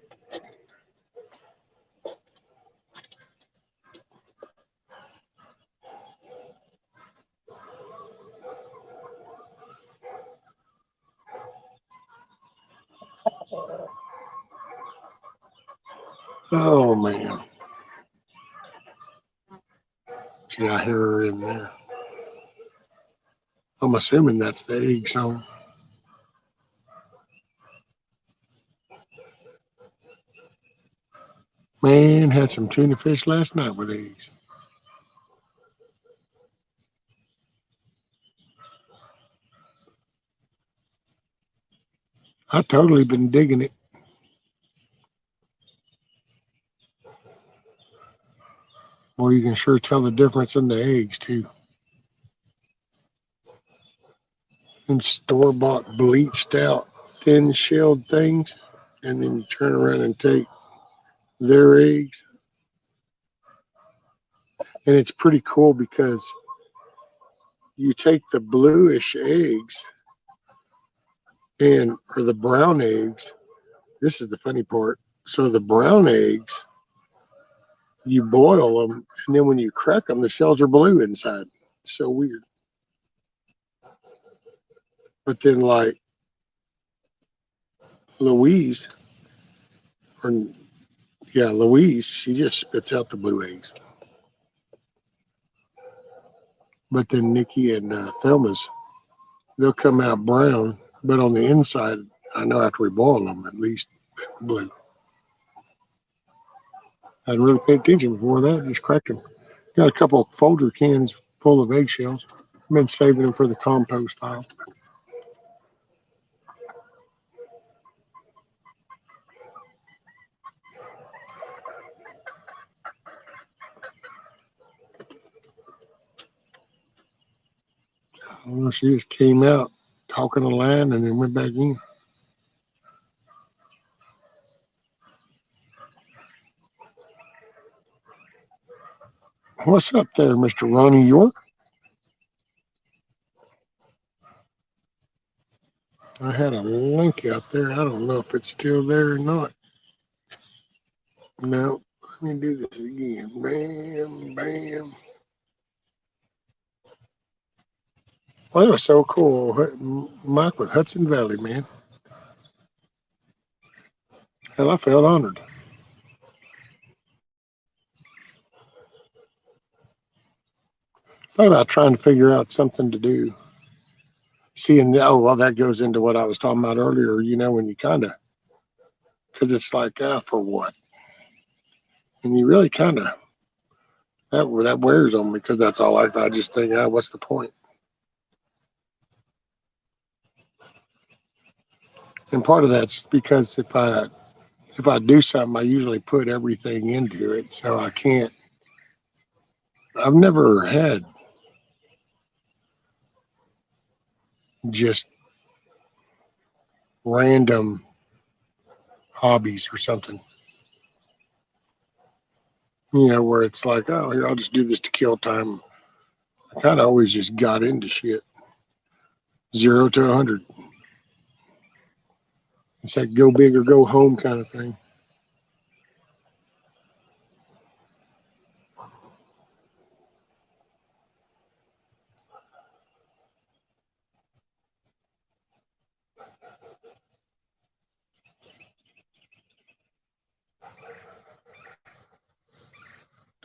Oh, man. See, I hear her in there. I'm assuming that's the egg song. Man, had some tuna fish last night with eggs. I totally been digging it. Well, you can sure tell the difference in the eggs, too. And store-bought bleached out thin-shelled things, and then you turn around and take their eggs. And it's pretty cool because you take the bluish eggs or the brown eggs. This is the funny part. So the brown eggs, you boil them, and then when you crack them, the shells are blue inside. It's so weird. But then, like Louise, Louise, she just spits out the blue eggs. But then Nikki and Thelma's, they'll come out brown, but on the inside, I know after we boil them, at least they were blue. I hadn't really paid attention before that, just cracked them. Got a couple of Folger cans full of eggshells. I've been saving them for the compost pile. I don't know, she just came out talking a line and then went back in. What's up there, Mr. Ronnie York? I had a link out there. I don't know if it's still there or not. No, let me do this again. Bam, bam. Well, that was so cool. Mike with Hudson Valley, man. Hell, I felt honored. Thought about trying to figure out something to do. That goes into what I was talking about earlier, when you kind of, because it's like, for what? And you really kind of, that wears on me because that's all I just think, what's the point? And part of that's because if I do something, I usually put everything into it. So I've never had just random hobbies or something, where it's like, oh, here, I'll just do this to kill time. I kind of always just got into shit. 0 to 100. It's like go big or go home kind of thing.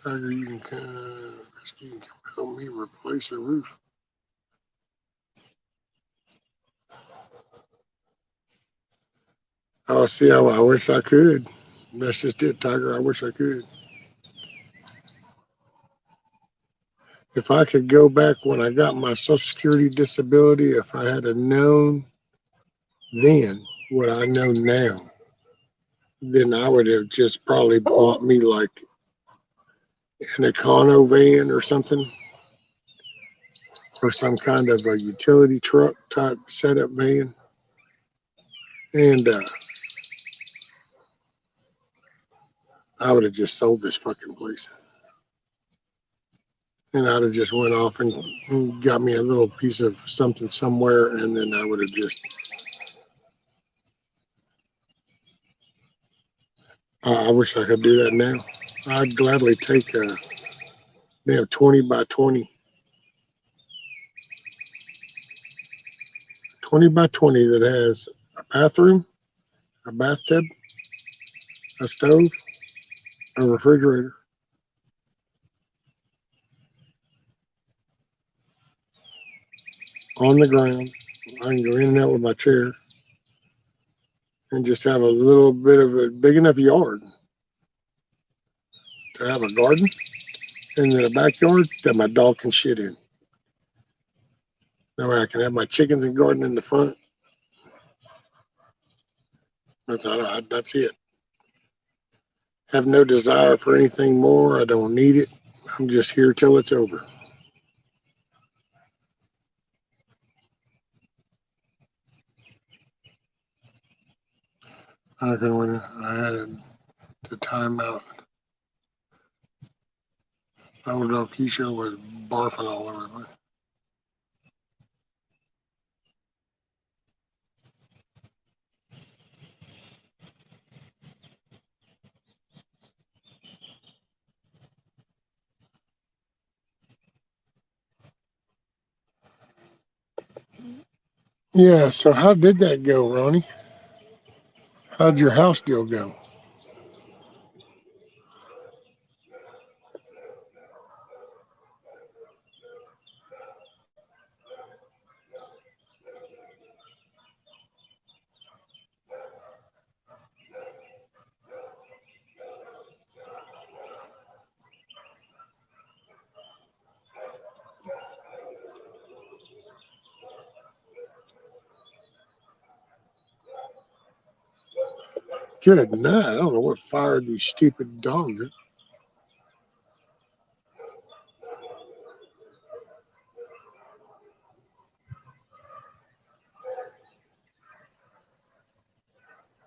Tiger, you can help me replace a roof. Oh, see, I wish I could. That's just it, Tiger. I wish I could. If I could go back when I got my Social Security disability, if I had known then what I know now, then I would have just probably bought me like an Econo van or something, or some kind of a utility truck type setup van. And I would have just sold this fucking place. And I'd have just went off and got me a little piece of something somewhere, and then I would have just. I wish I could do that now. I'd gladly take a damn 20 by 20. 20 by 20 that has a bathroom, a bathtub, a stove, a refrigerator. On the ground. I can go in and out with my chair and just have a little bit of a big enough yard to have a garden, and then a backyard that my dog can shit in. That way I can have my chickens and garden in the front. That's it. Have no desire for anything more. I don't need it. I'm just here till it's over. I can when I had to time out. I would know Keisha was barfing all over me. Yeah, so how did that go, Ronnie? How'd your house deal go? Good night. I don't know what fired these stupid dogs.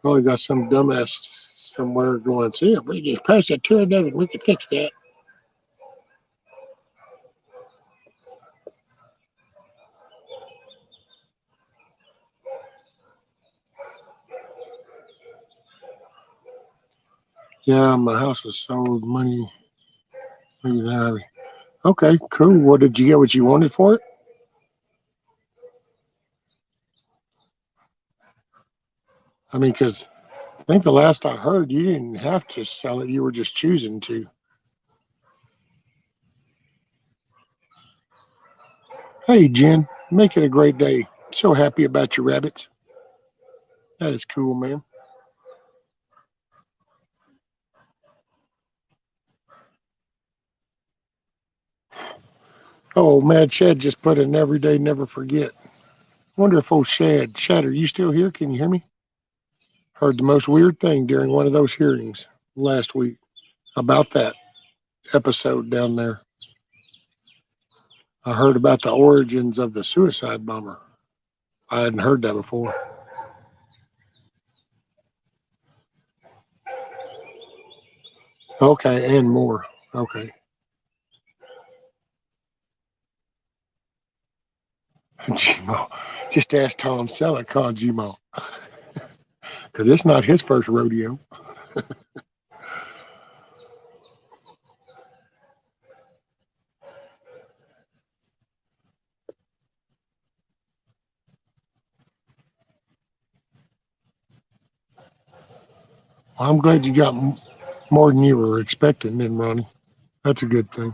Probably got some dumbass somewhere going, see, if we just pass that to another, we can fix that. Yeah, my house was sold. Money. Maybe that. Okay, cool. What did you get? What you wanted for it? I mean, because I think the last I heard, you didn't have to sell it. You were just choosing to. Hey, Jen, make it a great day. So happy about your rabbits. That is cool, man. Oh, Mad Shad just put an everyday never forget. Wonder if old Shad, are you still here? Can you hear me? Heard the most weird thing during one of those hearings last week about that episode down there. I heard about the origins of the suicide bomber. I hadn't heard that before. Okay, and more. Okay. Gmo. Just ask Tom Selleck on Gmo. Because it's not his first rodeo. Well, I'm glad you got more than you were expecting then, Ronnie. That's a good thing.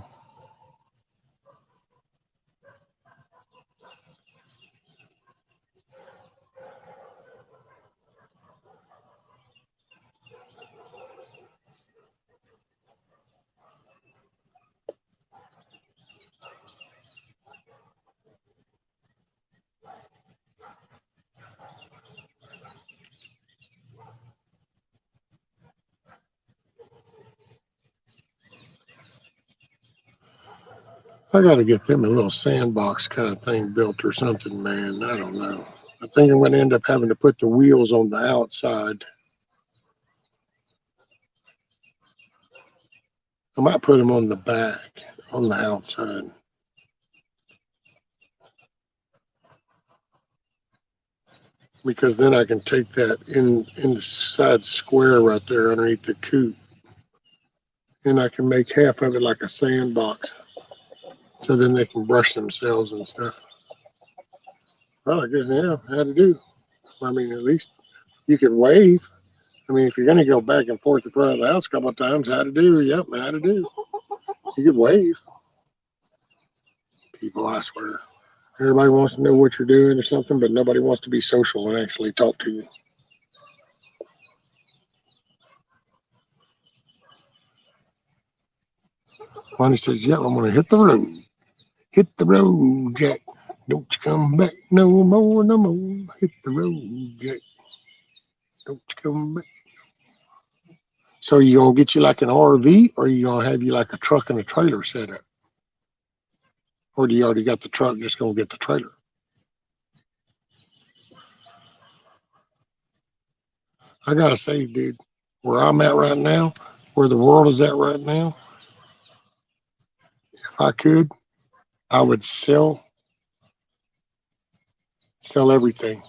I got to get them a little sandbox kind of thing built or something, man. I don't know. I think I'm going to end up having to put the wheels on the outside. I might put them on the back, on the outside. Because then I can take that in the side square right there underneath the coop. And I can make half of it like a sandbox. So then they can brush themselves and stuff. Well, I guess, yeah, how to do. I mean, at least you could wave. I mean, if you're going to go back and forth in front of the house a couple of times, how to do? Yep, how to do. You could wave. People, I swear. Everybody wants to know what you're doing or something, but nobody wants to be social and actually talk to you. Lonnie says, yep, I'm going to hit the road. Hit the road, Jack. Don't you come back no more, no more. Hit the road, Jack. Don't you come back. So you going to get you like an RV, or you going to have you like a truck and a trailer set up? Or do you already got the truck, just going to get the trailer? I got to say, dude, where I'm at right now, where the world is at right now, if I could, I would sell everything.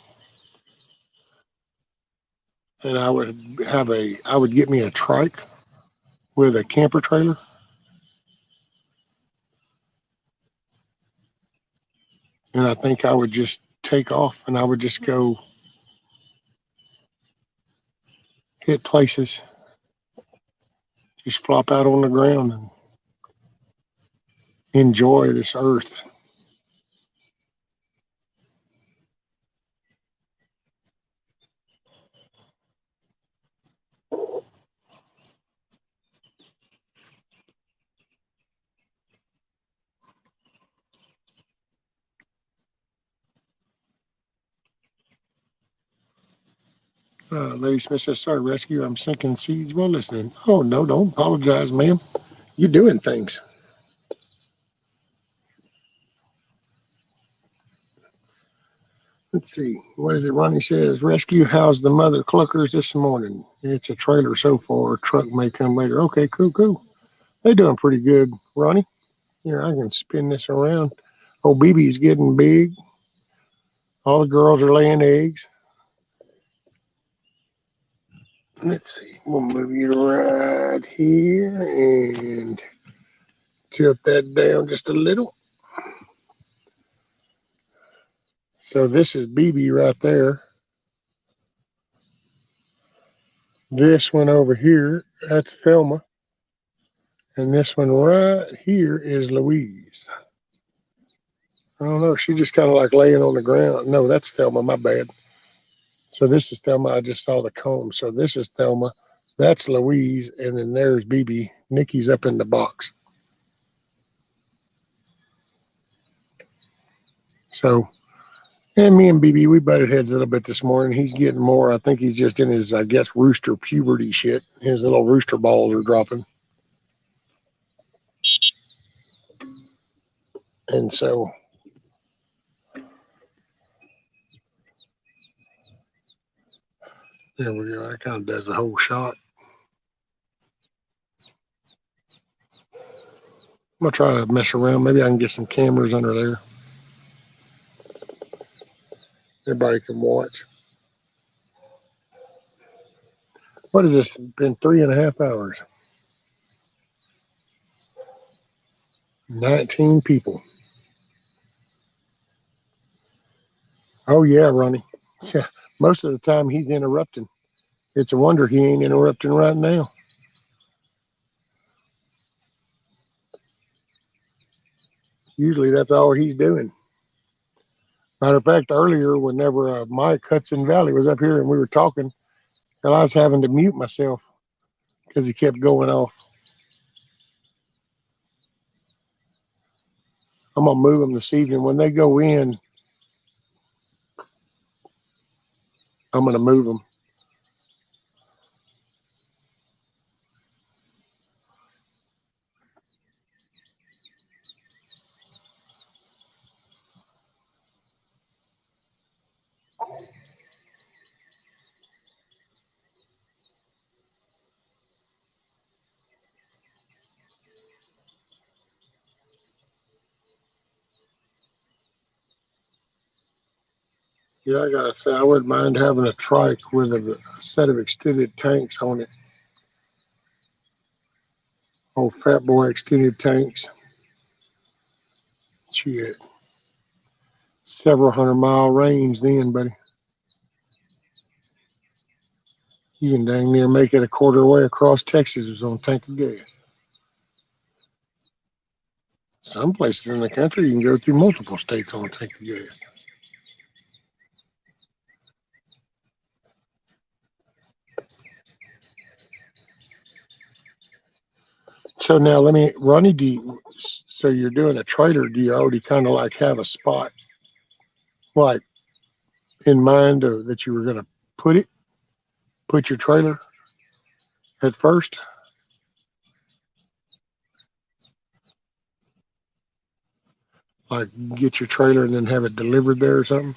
And I would get me a trike with a camper trailer. And I think I would just take off and I would just go hit places, just flop out on the ground and enjoy this earth. Lady Smith says, sorry, rescue. I'm sinking seeds while listening. Oh, no, don't apologize, ma'am. You're doing things. Let's see. What is it? Ronnie says, rescue housed the mother cluckers this morning. It's a trailer so far. Truck may come later. Okay, cool. They're doing pretty good, Ronnie. Here, I can spin this around. Oh, BB's getting big. All the girls are laying eggs. Let's see. We'll move you right here and tilt that down just a little. So this is BB right there. This one over here, that's Thelma. And this one right here is Louise. I don't know. She just kind of like laying on the ground. No, that's Thelma. My bad. So this is Thelma. I just saw the comb. So this is Thelma. That's Louise. And then there's BB. Nikki's up in the box. So, and me and BB, we butted heads a little bit this morning. He's getting more. I think he's just in his, I guess, rooster puberty shit. His little rooster balls are dropping. And so there we go. That kind of does the whole shot. I'm going to try to mess around. Maybe I can get some cameras under there. Everybody can watch. What has this been? 3.5 hours. 19 people. Oh, yeah, Ronnie. Yeah, most of the time he's interrupting. It's a wonder he ain't interrupting right now. Usually that's all he's doing. Matter of fact, earlier, whenever Mike Hudson Valley was up here and we were talking, I was having to mute myself because he kept going off. I'm going to move them this evening. When they go in, I'm going to move them. Yeah, I gotta say, I wouldn't mind having a trike with a set of extended tanks on it. Old fat boy extended tanks. Shit. Several 100-mile range then, buddy. You can dang near make it a quarter way across Texas on a tank of gas. Some places in the country, you can go through multiple states on a tank of gas. So now Ronnie, so you're doing a trailer. Do you already kind of like have a spot like in mind or that you were going to put your trailer at first? Like get your trailer and then have it delivered there or something?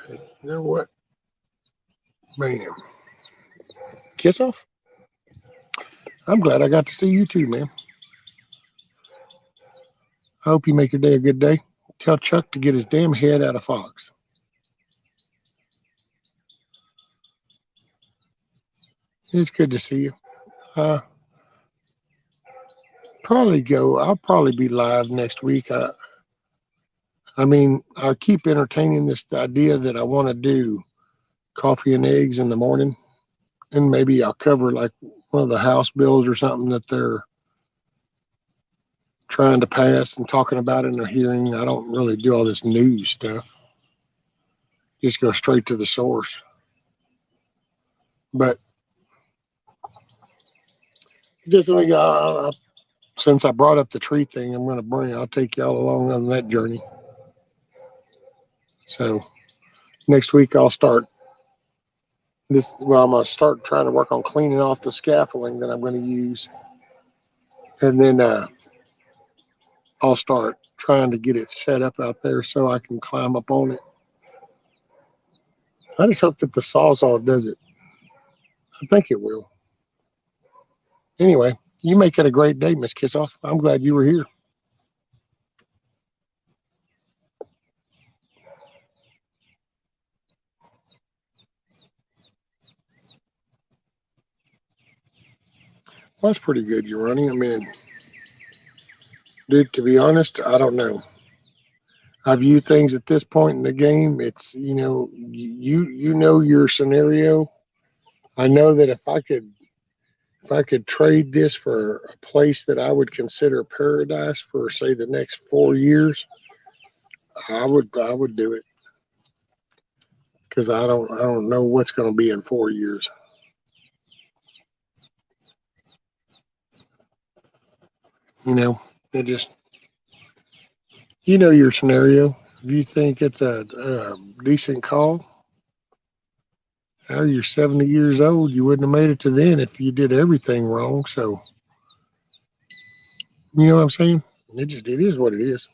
You know what? Bam. Kiss off? I'm glad I got to see you too, man. I hope you make your day a good day. Tell Chuck to get his damn head out of Fox. It's good to see you. Uh, I'll probably be live next week. I mean, I keep entertaining this idea that I want to do coffee and eggs in the morning, and maybe I'll cover like one of the House bills or something that they're trying to pass and talking about in a hearing. I don't really do all this news stuff. Just go straight to the source. But definitely, since I brought up the tree thing, I'll take y'all along on that journey. So next week I'll start I'm going to start trying to work on cleaning off the scaffolding that I'm going to use. And then I'll start trying to get it set up out there so I can climb up on it. I just hope that the Sawzall does it. I think it will. Anyway, you make it a great day, Miss Kissoff. I'm glad you were here. Well, that's pretty good, you're running. I mean, dude, to be honest, I don't know. I view things at this point in the game. It's you know your scenario. I know that if I could trade this for a place that I would consider paradise for say the next 4 years, I would do it because I don't know what's going to be in 4 years. It just your scenario. If you think it's a decent call, now you're 70 years old. You wouldn't have made it to then if you did everything wrong. So you know what I'm saying? It is what it is.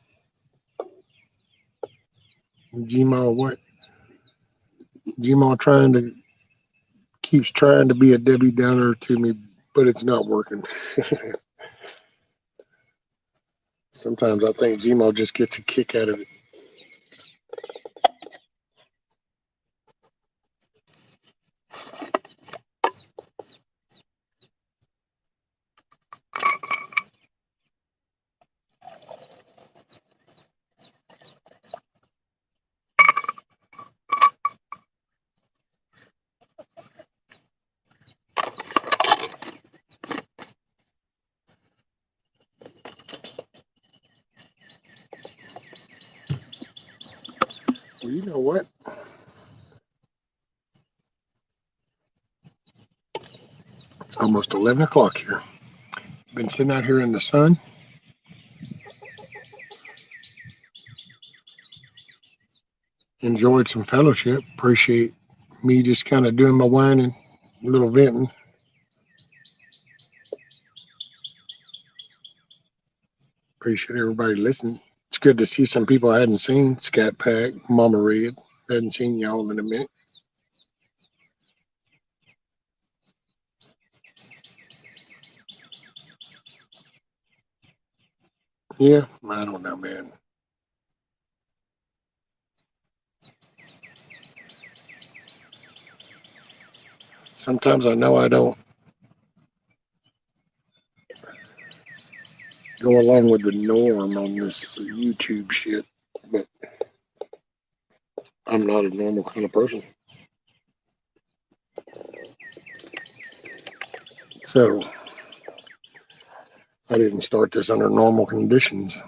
Gmail what? Gmail keeps trying to be a Debbie Downer to me, but it's not working. Sometimes I think Gmail just gets a kick out of it. Well, you know what? It's almost 11 o'clock here. Been sitting out here in the sun. Enjoyed some fellowship. Appreciate me just kind of doing my whining, a little venting. Appreciate everybody listening. It's good to see some people I hadn't seen. Scat Pack, Mama Red. Hadn't seen y'all in a minute. Yeah, I don't know, man. Sometimes I know I don't go along with the norm on this YouTube shit, but I'm not a normal kind of person. So I didn't start this under normal conditions.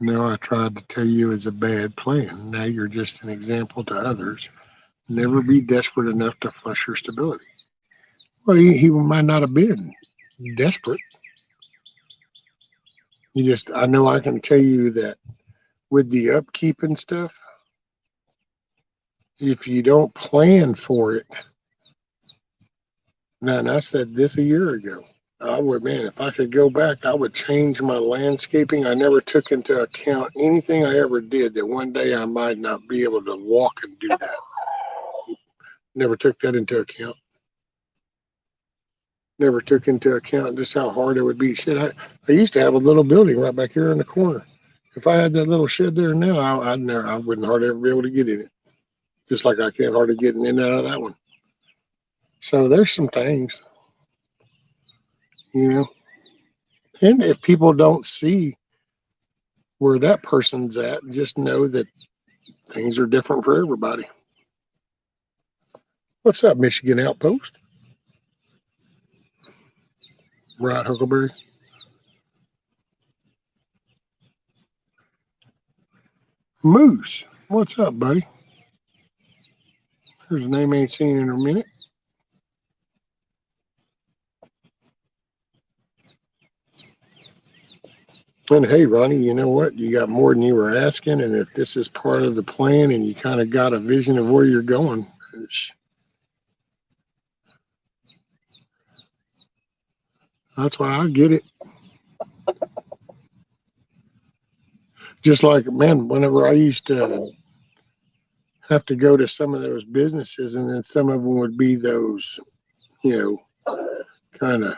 Now I tried to tell you it's a bad plan. Now you're just an example to others. Never be desperate enough to flush your stability. Well, he might not have been desperate. I know I can tell you that with the upkeep and stuff, if you don't plan for it, now, and I said this a year ago, I would, man, if I could go back, I would change my landscaping. I never took into account anything I ever did that one day I might not be able to walk and do that. Never took that into account. Never took into account just how hard it would be. Shit, I used to have a little building right back here in the corner. If I had that little shed there now, I wouldn't hardly ever be able to get in it. Just like I can't hardly get in and out of that one. So there's some things, you know. And if people don't see where that person's at, just know that things are different for everybody. What's up, Michigan Outpost? Right, Huckleberry? Moose, what's up, buddy? There's a name I ain't seen in a minute. And hey, Ronnie, you know what? You got more than you were asking. And if this is part of the plan and you kind of got a vision of where you're going, that's why I get it. Just like, man, whenever I used to have to go to some of those businesses, and then some of them would be those, kind of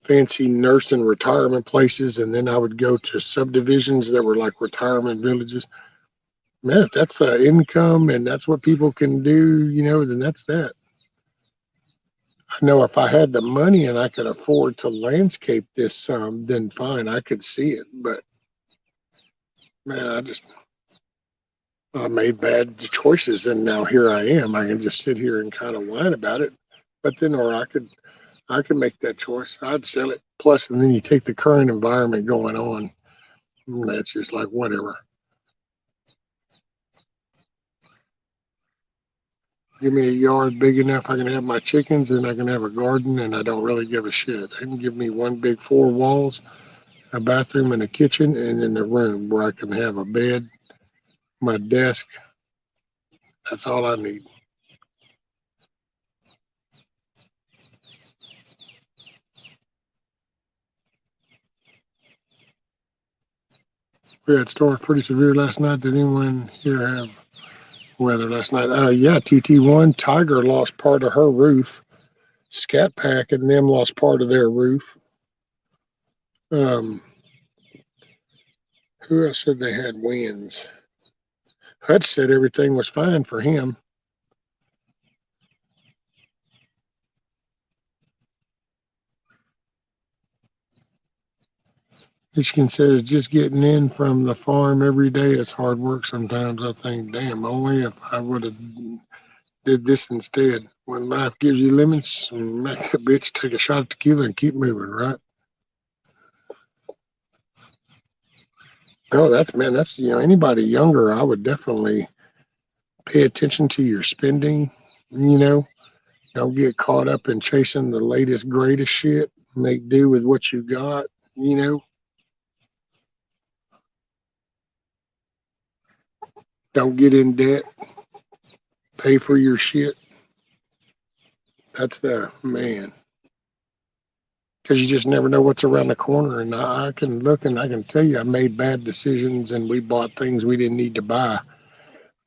fancy nursing retirement places, and then I would go to subdivisions that were like retirement villages. Man, if that's the income and that's what people can do, then that's that. I know if I had the money and I could afford to landscape this some, then fine, I could see it. But man, I made bad choices, and now here I am. I can just sit here and kind of whine about it. But then, or I could make that choice. I'd sell it. Plus, and then you take the current environment going on. That's just like whatever. Give me a yard big enough I can have my chickens, and I can have a garden, and I don't really give a shit. They can give me one big 4 walls, a bathroom and a kitchen, and then a room where I can have a bed, my desk. That's all I need. We had storms pretty severe last night. Did anyone here have weather last night? Yeah, TT1. Tiger lost part of her roof. Scat Pack and them lost part of their roof. Who else said they had winds? Hutch said everything was fine for him. Michigan says just getting in from the farm every day is hard work sometimes. I think, damn, only if I would have did this instead. When life gives you lemons, make the bitch take a shot of tequila and keep moving, right? Oh, that's anybody younger, I would definitely pay attention to your spending, you know. Don't get caught up in chasing the latest, greatest shit. Make do with what you got, you know. Don't get in debt. Pay for your shit. That's the man. because you just never know what's around the corner. And I can look and I can tell you I made bad decisions and we bought things we didn't need to buy.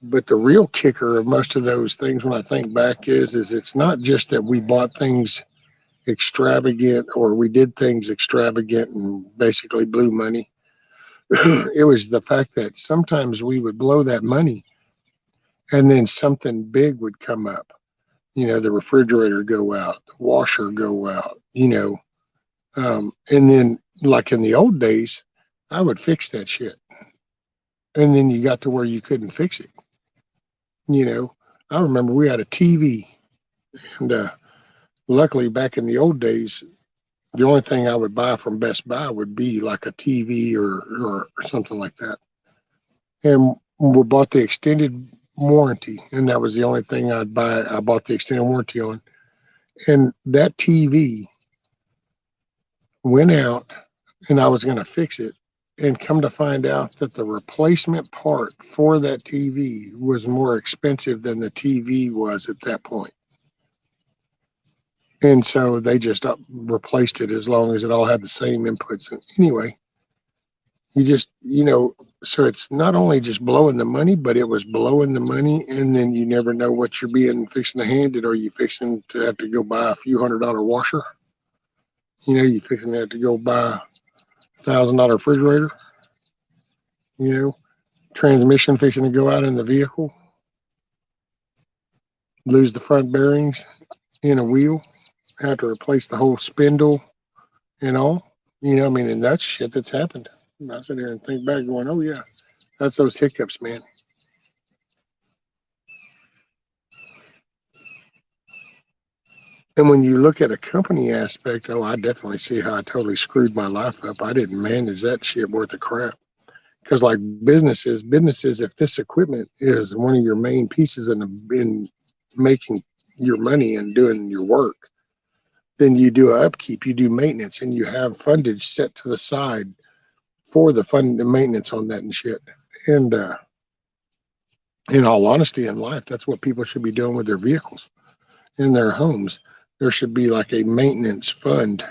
But the real kicker of most of those things when I think back is it's not just that we bought things extravagant or we did things extravagant and basically blew money. It was the fact that sometimes we would blow that money and then something big would come up. The refrigerator go out, the washer go out, and then like in the old days, I would fix that shit. And then you got to where you couldn't fix it. I remember we had a TV, and luckily back in the old days, the only thing I would buy from Best Buy would be like a TV or something like that. And we bought the extended warranty, and that was the only thing I'd buy. I bought the extended warranty on. And that TV went out, and I was going to fix it. And come to find out that the replacement part for that TV was more expensive than the TV was at that point. And so they just replaced it as long as it all had the same inputs. And anyway, so it's not only just blowing the money, but it was blowing the money. And then you never know what you're fixing to hand it. Are you fixing to have to go buy a few $100 washer? You fixing to have to go buy $1,000 refrigerator? Transmission fixing to go out in the vehicle? Lose the front bearings in a wheel? Have to replace the whole spindle and all? And that's shit that's happened. I sit here and think back going, oh yeah, that's those hiccups, man. And when you look at a company aspect, I definitely see how I totally screwed my life up. I didn't manage that shit worth of crap. Because like businesses, if this equipment is one of your main pieces in making your money and doing your work, then you do upkeep, you do maintenance, and you have fundage set to the side for the maintenance on that and shit. And in all honesty, in life, that's what people should be doing with their vehicles, in their homes. There should be like a maintenance fund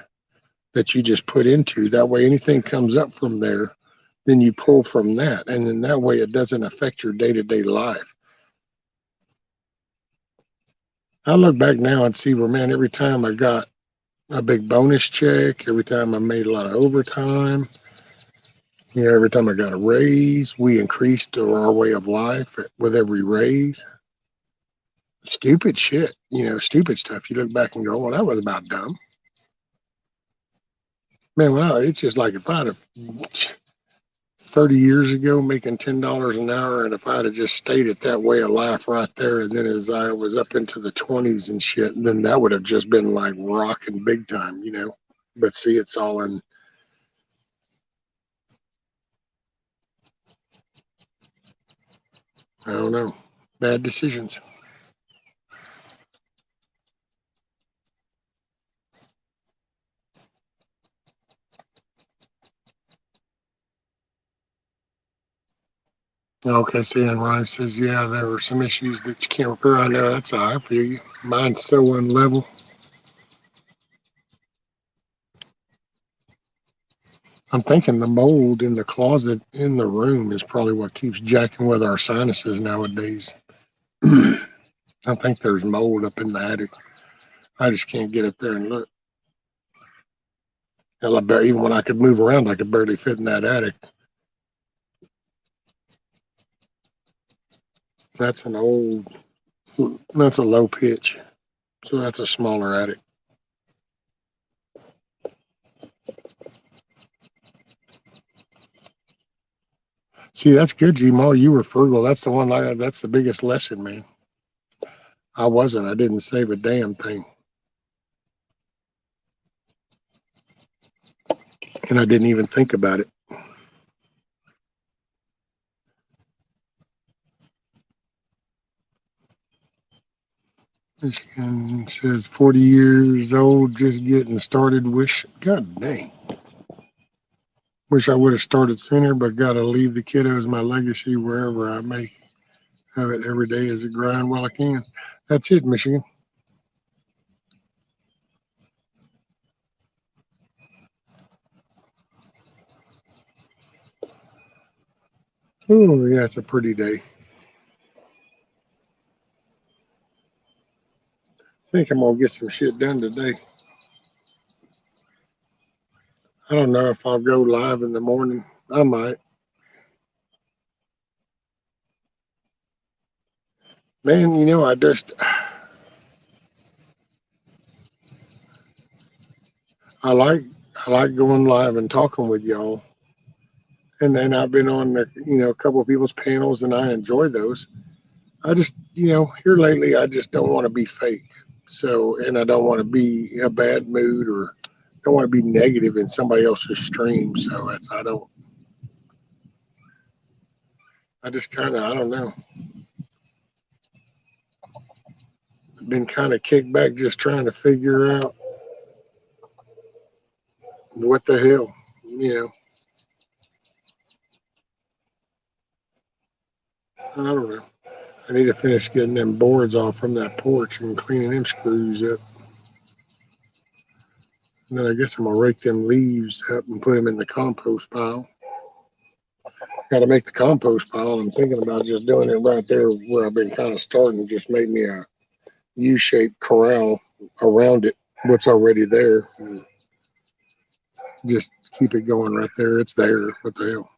that you just put into. That way, anything comes up from there, then you pull from that, and then that way it doesn't affect your day-to-day life. I look back now and see where, man, every time I got a big bonus check, every time I made a lot of overtime, every time I got a raise, we increased our way of life with every raise. Stupid shit, stupid stuff. You look back and go, well, that was about dumb. Man, it's just like if I'd have 30 years ago making $10 an hour, and if I'd have just stayed at that way of life right there, and then as I was up into the 20s and shit, then that would have just been like rocking big time, But see, it's all in. I don't know. Bad decisions. Okay, see, and Ronnie says, yeah, there were some issues that you can't repair. I know, that's all right for you. Mine's so unlevel. I'm thinking the mold in the closet in the room is probably what keeps jacking with our sinuses nowadays. I think there's mold up in the attic. I just can't get up there and look. Hell, even when I could move around, I could barely fit in that attic. That's a low pitch. So that's a smaller attic. See, that's good, G-Mo. You were frugal. That's the biggest lesson, man. I wasn't. I didn't save a damn thing. And I didn't even think about it. Michigan says 40 years old, just getting started. God dang. Wish I would have started sooner, but gotta leave the kiddos my legacy wherever I may have it every day as a grind while I can. That's it, Michigan. Oh, yeah, it's a pretty day. I think I'm gonna get some shit done today. I don't know if I'll go live in the morning. I might. Man, I like I like going live and talking with y'all. And then I've been on a couple of people's panels and I enjoy those. I just, here lately I just don't want to be fake. So, and I don't want to be in a bad mood or don't want to be negative in somebody else's stream. So I just kind of, I don't know. I've been kind of kicked back just trying to figure out what the hell, you know. I don't know. I need to finish getting them boards off from that porch and cleaning them screws up. And then I guess I'm gonna rake them leaves up and put them in the compost pile. Got to make the compost pile. I'm thinking about just doing it right there where I've been kind of starting. Just make me a U-shaped corral around it. What's already there. And just keep it going right there. It's there. What the hell?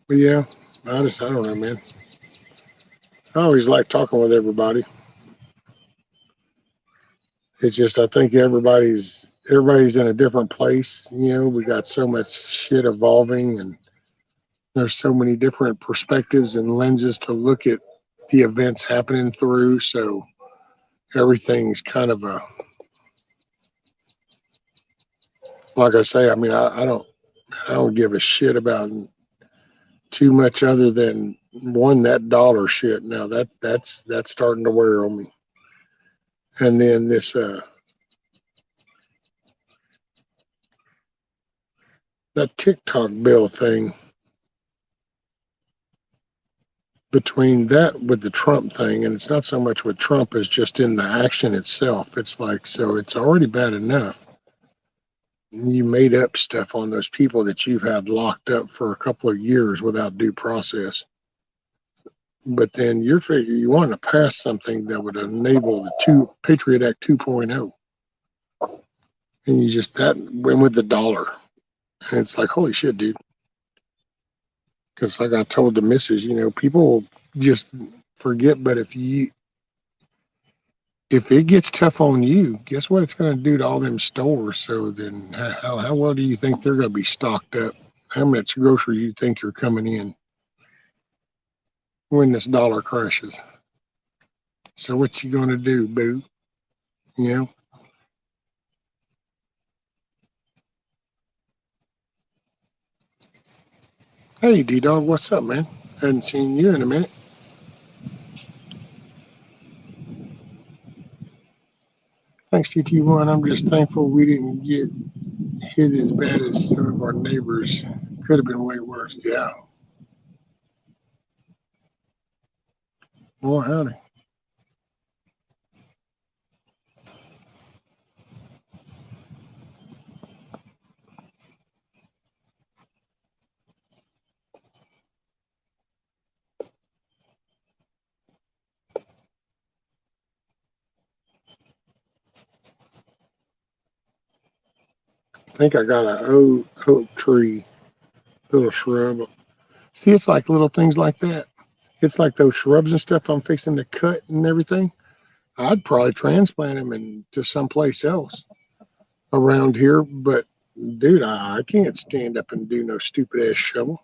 But yeah, I don't know, man. I always like talking with everybody. It's just I think everybody's in a different place. We got so much shit evolving, and there's so many different perspectives and lenses to look at the events happening through. So everything's kind of like I say. I mean, I don't give a shit about too much other than one, that dollar shit. Now that's starting to wear on me, and then this that TikTok bill thing. Between that with the Trump thing, and it's not so much with Trump as just in the action itself. It's like, so it's already bad enough. You made up stuff on those people that you've had locked up for a couple of years without due process. But then you want to pass something that would enable the Patriot Act 2.0. And you just, that went with the dollar. And it's like, holy shit, dude. Because like I told the missus, people just forget, but if it gets tough on you, guess what it's going to do to all them stores? So then how well do you think they're going to be stocked up? How much groceries you think you're coming in when this dollar crashes? So what you going to do, boo? You know? Hey, D-Dog, what's up, man? Hadn't seen you in a minute. Thanks, TT1. I'm just thankful we didn't get hit as bad as some of our neighbors. Could have been way worse. Yeah. Well, howdy. I think I got an oak tree, little shrub. See, it's like little things like that. It's like those shrubs and stuff I'm fixing to cut and everything. I'd probably transplant them into someplace else around here. But, dude, I can't stand up and do no stupid ass shovel.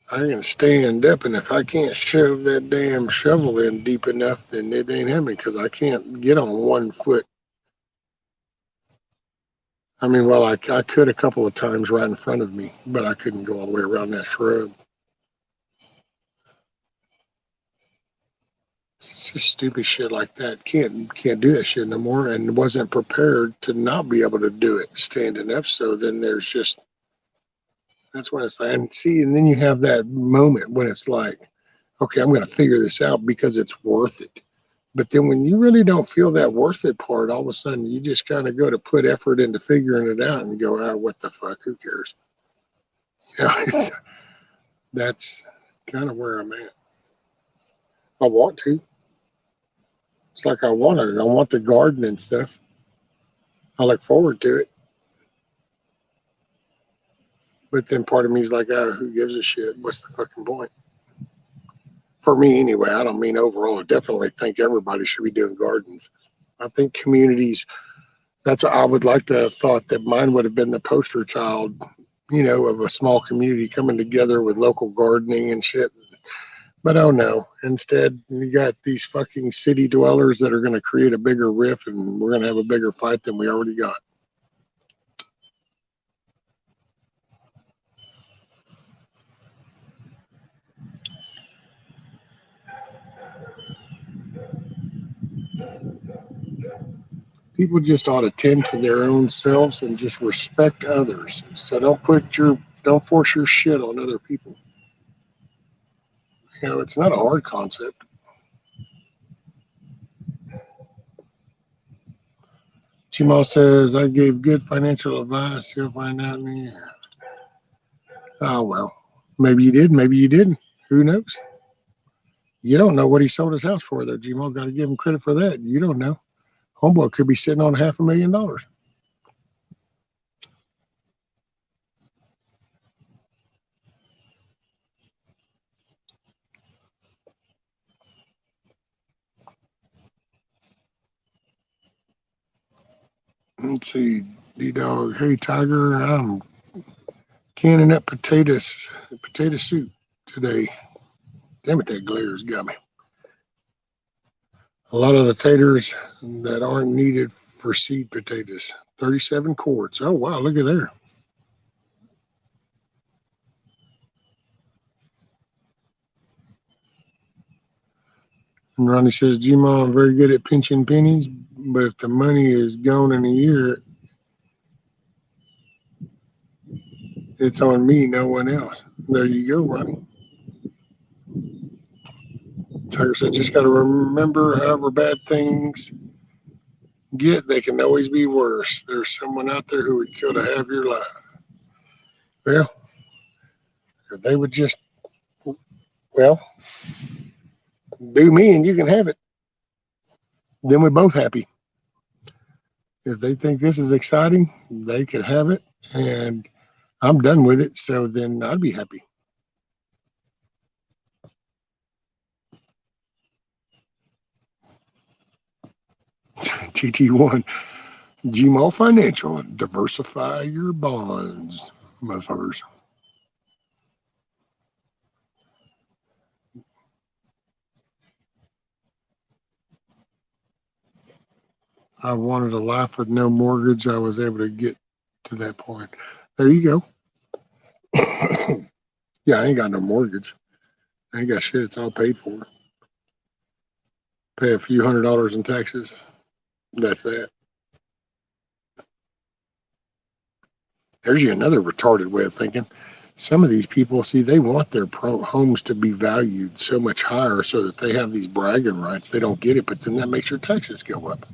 I can stand up, and if I can't shove that damn shovel in deep enough, then it ain't happening because I can't get on 1 foot. I mean, well, I could a couple of times right in front of me, but I couldn't go all the way around that shrub. It's just stupid shit like that. Can't do that shit no more, and wasn't prepared to not be able to do it standing up. So then there's just that's when it's like, and see, and then you have that moment when it's like, okay, I'm going to figure this out because it's worth it. But then when you really don't feel that worth it part, all of a sudden you just kind of go to put effort into figuring it out and go, oh, what the fuck? Who cares? You know, that's kind of where I'm at. I want to. It's like I want it. I want the garden and stuff. I look forward to it. But then part of me is like, oh, who gives a shit? What's the fucking point? For me, anyway. I don't mean overall. I definitely think everybody should be doing gardens. I think communities, that's what I would like to have thought that mine would have been the poster child, you know, of a small community coming together with local gardening and shit. But oh no, instead you got these fucking city dwellers that are going to create a bigger rift and we're going to have a bigger fight than we already got. People just ought to tend to their own selves and just respect others. So don't force your shit on other people. You know, it's not a hard concept. Jamal says, I gave good financial advice. You'll find out in the year. Oh, well, maybe you did. Maybe you didn't. Who knows? You don't know what he sold his house for, though, Jamal. Got to give him credit for that. You don't know. Homeboy could be sitting on $500,000. Let's see. D-Dog. Hey, Tiger. I'm canning up potato soup today. Damn it, that glare's got me. A lot of the taters that aren't needed for seed potatoes. 37 quarts. Oh, wow. Look at there. And Ronnie says, G-Ma, I'm very good at pinching pennies, but if the money is gone in a year, it's on me, no one else. There you go, Ronnie. Tiger said, just got to remember, however bad things get, they can always be worse. There's someone out there who would kill to have your life. Well, if they would just, well, do me and you can have it. Then we're both happy. If they think this is exciting, they could have it, and I'm done with it, so then I'd be happy. TT1, GMO Financial, diversify your bonds, motherfuckers. I wanted a life with no mortgage. I was able to get to that point. There you go. Yeah, I ain't got no mortgage. I ain't got shit. It's all paid for. Pay a few $100s in taxes. That's that. There's you another retarded way of thinking. Some of these people, see, they want their homes to be valued so much higher so that they have these bragging rights. They don't get it, but then that makes your taxes go up.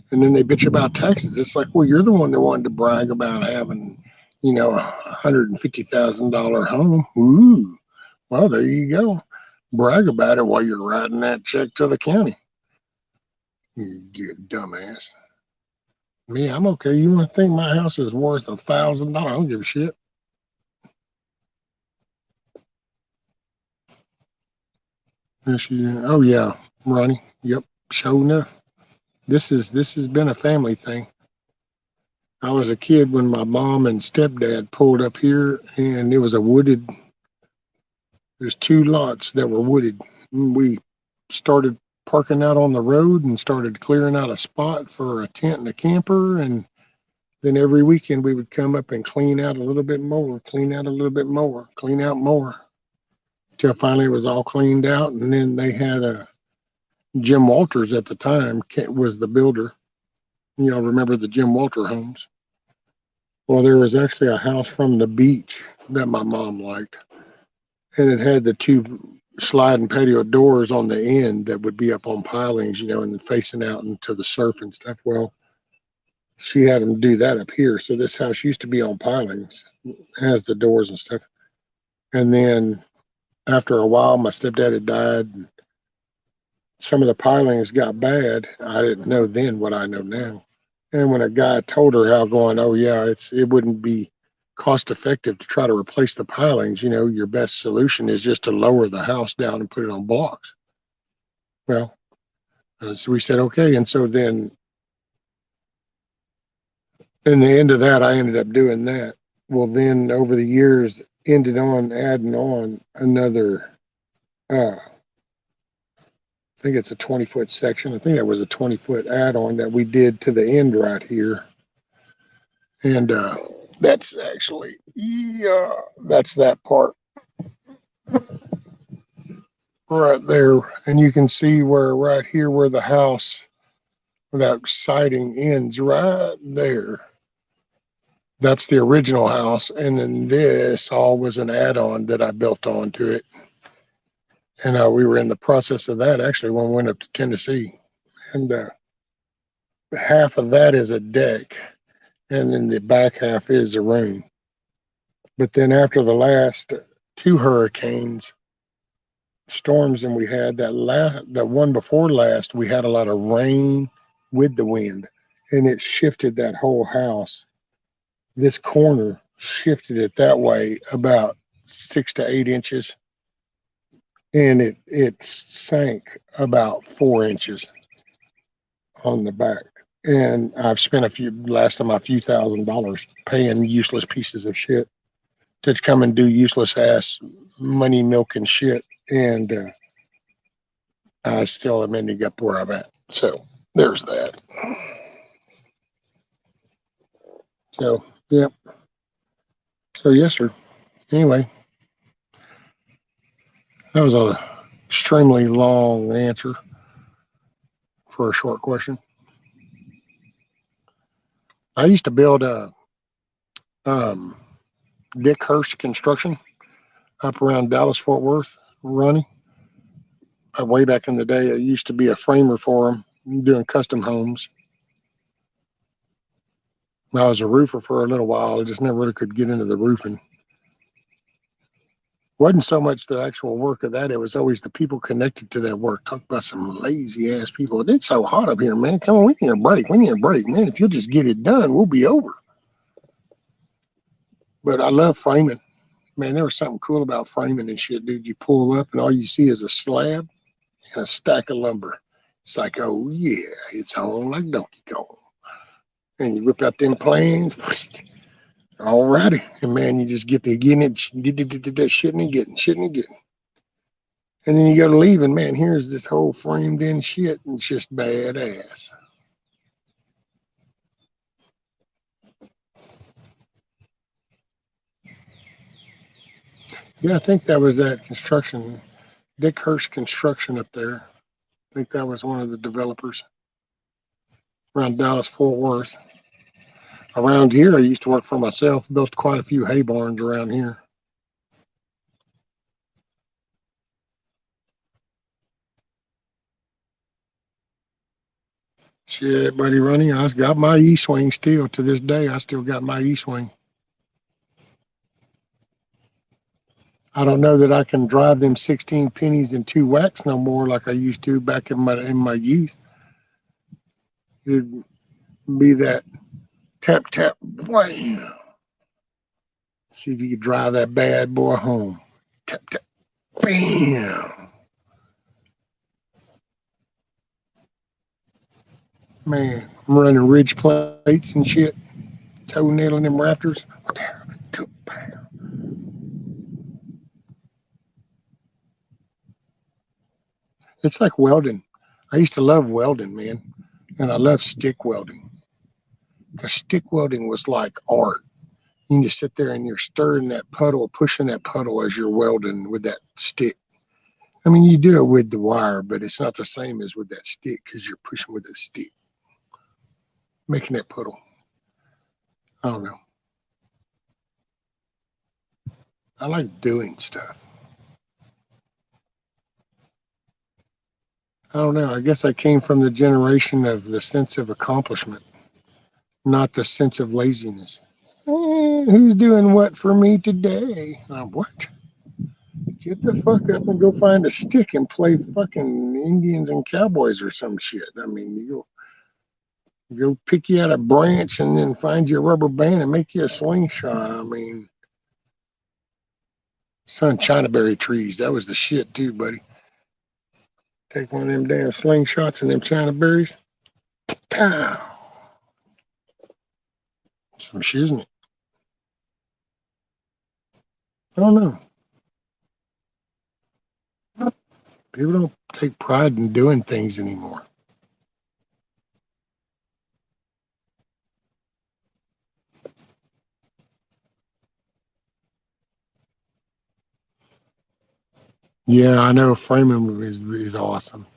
And then they bitch about taxes. It's like, well, you're the one that wanted to brag about having, you know, $150,000 home. Ooh, well, there you go. Brag about it while you're writing that check to the county. You dumbass. Me, I'm okay. You want to think my house is worth $1,000? I don't give a shit. Oh yeah, Ronnie. Yep, sure enough. This has been a family thing. I was a kid when my mom and stepdad pulled up here, and it was there's 2 lots that were wooded. And we started parking out on the road and started clearing out a spot for a tent and a camper, and then every weekend we would come up and clean out a little bit more, clean out a little bit more, clean out more, till finally it was all cleaned out. And then they had Jim Walters at the time was the builder. You all remember the Jim Walter homes? Well, there was actually a house from the beach that my mom liked, and it had the 2 sliding patio doors on the end that would be up on pilings, and then facing out into the surf and stuff. Well, she had them do that up here. So this house used to be on pilings, has the doors and stuff. And then after a while, my stepdad had died. And some of the pilings got bad. I didn't know then what I know now. And when a guy told her how going, oh yeah, it wouldn't be cost effective to try to replace the pilings. Your best solution is just to lower the house down and put it on blocks. Well, so we said okay, and so then in the end of that, I ended up doing that. Well, then over the years, ended on adding on another. I think it's a 20-foot section. I think that was a 20-foot add-on that we did to the end right here. And that's actually, yeah, that's that part right there. And you can see where right here, where the house, that siding ends right there. That's the original house. And then this all was an add-on that I built onto it. And we were in the process of that actually when we went up to Tennessee. And half of that is a deck. And then the back half is a room. But then after the last two hurricanes, storms, and we had that one before last, we had a lot of rain with the wind, and it shifted that whole house. This corner shifted it that way about 6 to 8 inches, and it sank about 4 inches on the back. And I've spent a few $1,000 paying useless pieces of shit to come and do useless ass money milking shit, and I still am ending up where I'm at. So there's that. So yep. So yes, sir. Anyway, that was a extremely long answer for a short question. I used to build a Dick Hurst construction up around Dallas Fort Worth, Ronnie. Way back in the day, I used to be a framer for them, doing custom homes. I was a roofer for a little while. I just never really could get into the roofing. Wasn't so much the actual work of that. It was always the people connected to that work. Talk about some lazy ass people. It's so hot up here, man. Come on, we need a break. We need a break, man. If you'll just get it done, we'll be over. But I love framing. Man, there was something cool about framing and shit, dude. You pull up and all you see is a slab and a stack of lumber. It's like, oh yeah, it's on like Donkey Kong. And you whip out them planes. All righty. And man, you just get to getting it, that shitting and getting. And then you go to leave, and man, here's this whole framed in shit, and it's just badass. Yeah, I think that was that construction, Dick Hurst Construction up there. I think that was one of the developers around Dallas Fort Worth. Around here, I used to work for myself, built quite a few hay barns around here. Shit, buddy, Ronnie, I got my E-swing still to this day. I still got my E-swing. I don't know that I can drive them 16 pennies and 2 whacks no more like I used to back in my youth. It'd be that tap, tap, wham. See if you could drive that bad boy home. Tap, tap, bam. Man, I'm running ridge plates and shit, toenailing them rafters. It's like welding. I used to love welding, man. And I love stick welding. Because stick welding was like art. You can just sit there and you're stirring that puddle, pushing that puddle as you're welding with that stick. I mean, you do it with the wire, but it's not the same as with that stick because you're pushing with a stick, making that puddle. I don't know. I like doing stuff. I don't know. I guess I came from the generation of the sense of accomplishment, not the sense of laziness. Who's doing what for me today? What? Get the fuck up and go find a stick and play fucking Indians and cowboys or some shit. I mean, you go pick you out a branch and then find you a rubber band and make you a slingshot. I mean, son, Chinaberry trees, that was the shit too, buddy. Take one of them damn slingshots and them Chinaberries. Pow! Some shiznit. I don't know. People don't take pride in doing things anymore. Yeah, I know Freeman is awesome.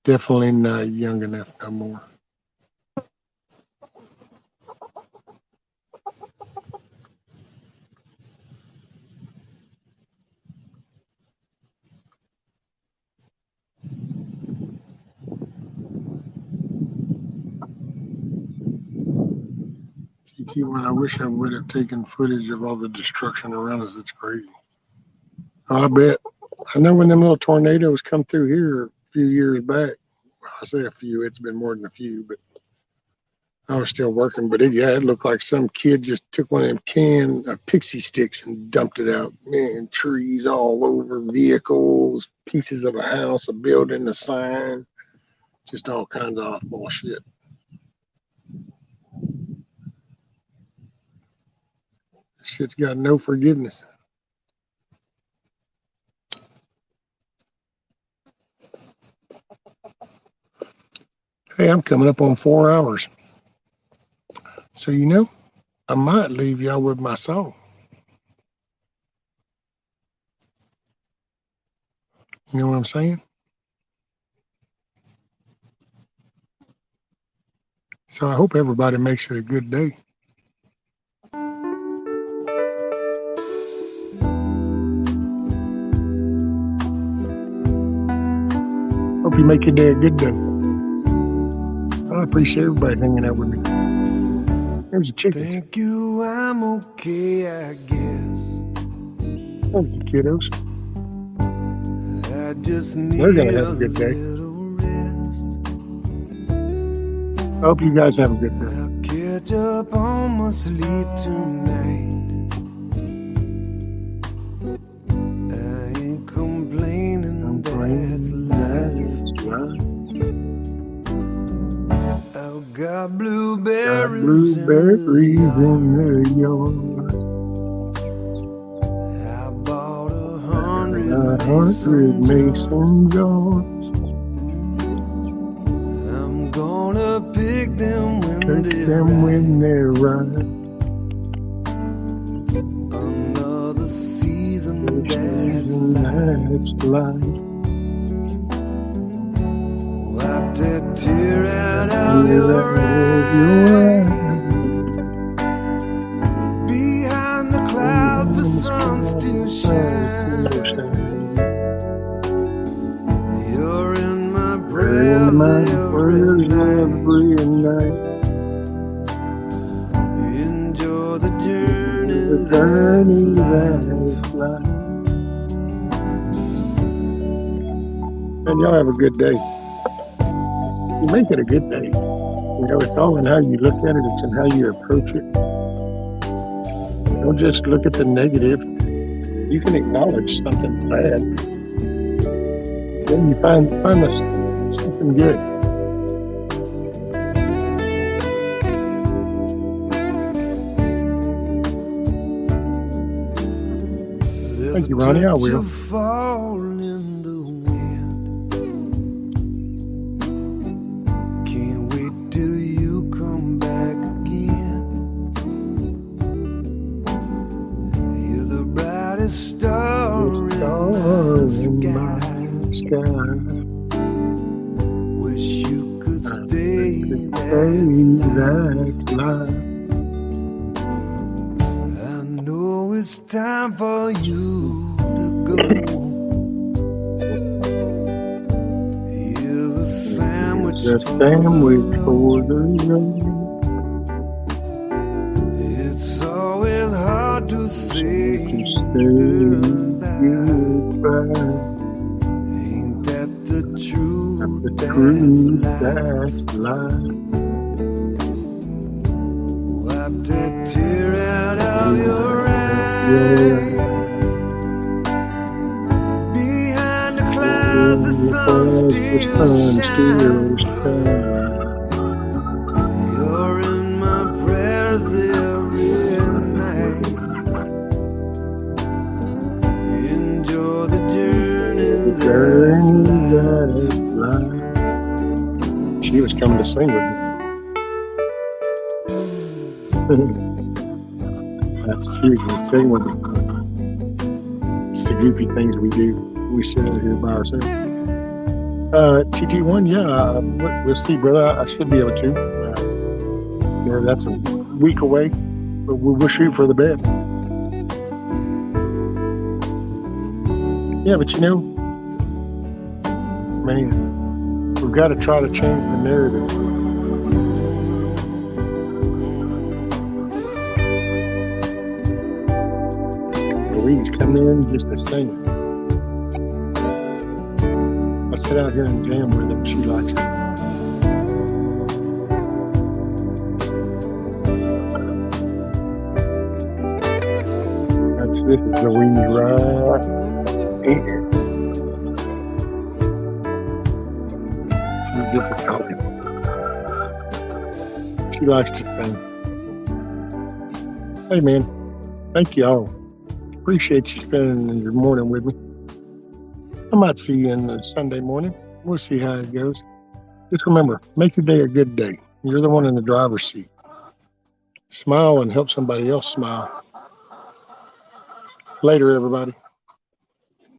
Definitely not young enough no more. TT1, I wish I would have taken footage of all the destruction around us. It's crazy. Oh, I bet. I know when them little tornadoes come through here a few years back. I say a few, it's been more than a few, but I was still working. But it looked like some kid just took one of them pixie sticks and dumped it out. Man, trees all over, vehicles, pieces of a house, a building, a sign, just all kinds of off-ball shit. This shit's got no forgiveness. Hey, I'm coming up on 4 hours. So, I might leave y'all with my song. You know what I'm saying? So I hope everybody makes it a good day. Hope you make your day a good day. I appreciate everybody hanging out with me. There's the chickens. Thank you, I'm okay, I guess. There's the kiddos. I just need They're gonna have a good day. I hope you guys have a good day. I'll catch up on my sleep tonight. I ain't complaining, that's life. I've got blueberries in the yard. I bought 100 mason jars. I'm gonna pick them when they're ripe. Another season that's life. Wipe that tear out of your eye. Behind the clouds, the sun still shines. You're in my prayers every night. Enjoy the journey that's life. And y'all have a good day. You make it a good day. It's all in how you look at it. It's in how you approach it. Don't just look at the negative. You can acknowledge something's bad. Then you find something good. Thank you, Ronnie. I will. Wish you could stay, that's life. I know it's time for you to go. Here's The sandwich for the road. It's always hard to say To say goodbye. goodbye. Ain't that the truth? The That's truth life. that's life. Wipe that tear out of your eye. Behind the clouds, the sun still shines. You're in my prayers every night. Enjoy the journey that's life. She was coming to sing with me. She was going to sing with me. It's the goofy things we do. We sit out here by ourselves. TT1, yeah, we'll see, brother. I should be able to. That's a week away, but we'll shoot for the bed. Yeah, but man, we've got to try to change the narrative. Louise come in just to sing. I sit out here and jam with her. She likes it. This is Louise right here. She's difficult. She likes to sing. Hey, man. Thank you all. Appreciate you spending your morning with me. I might see you in Sunday morning. We'll see how it goes. Just remember, make your day a good day. You're the one in the driver's seat. Smile and help somebody else smile. Later, everybody.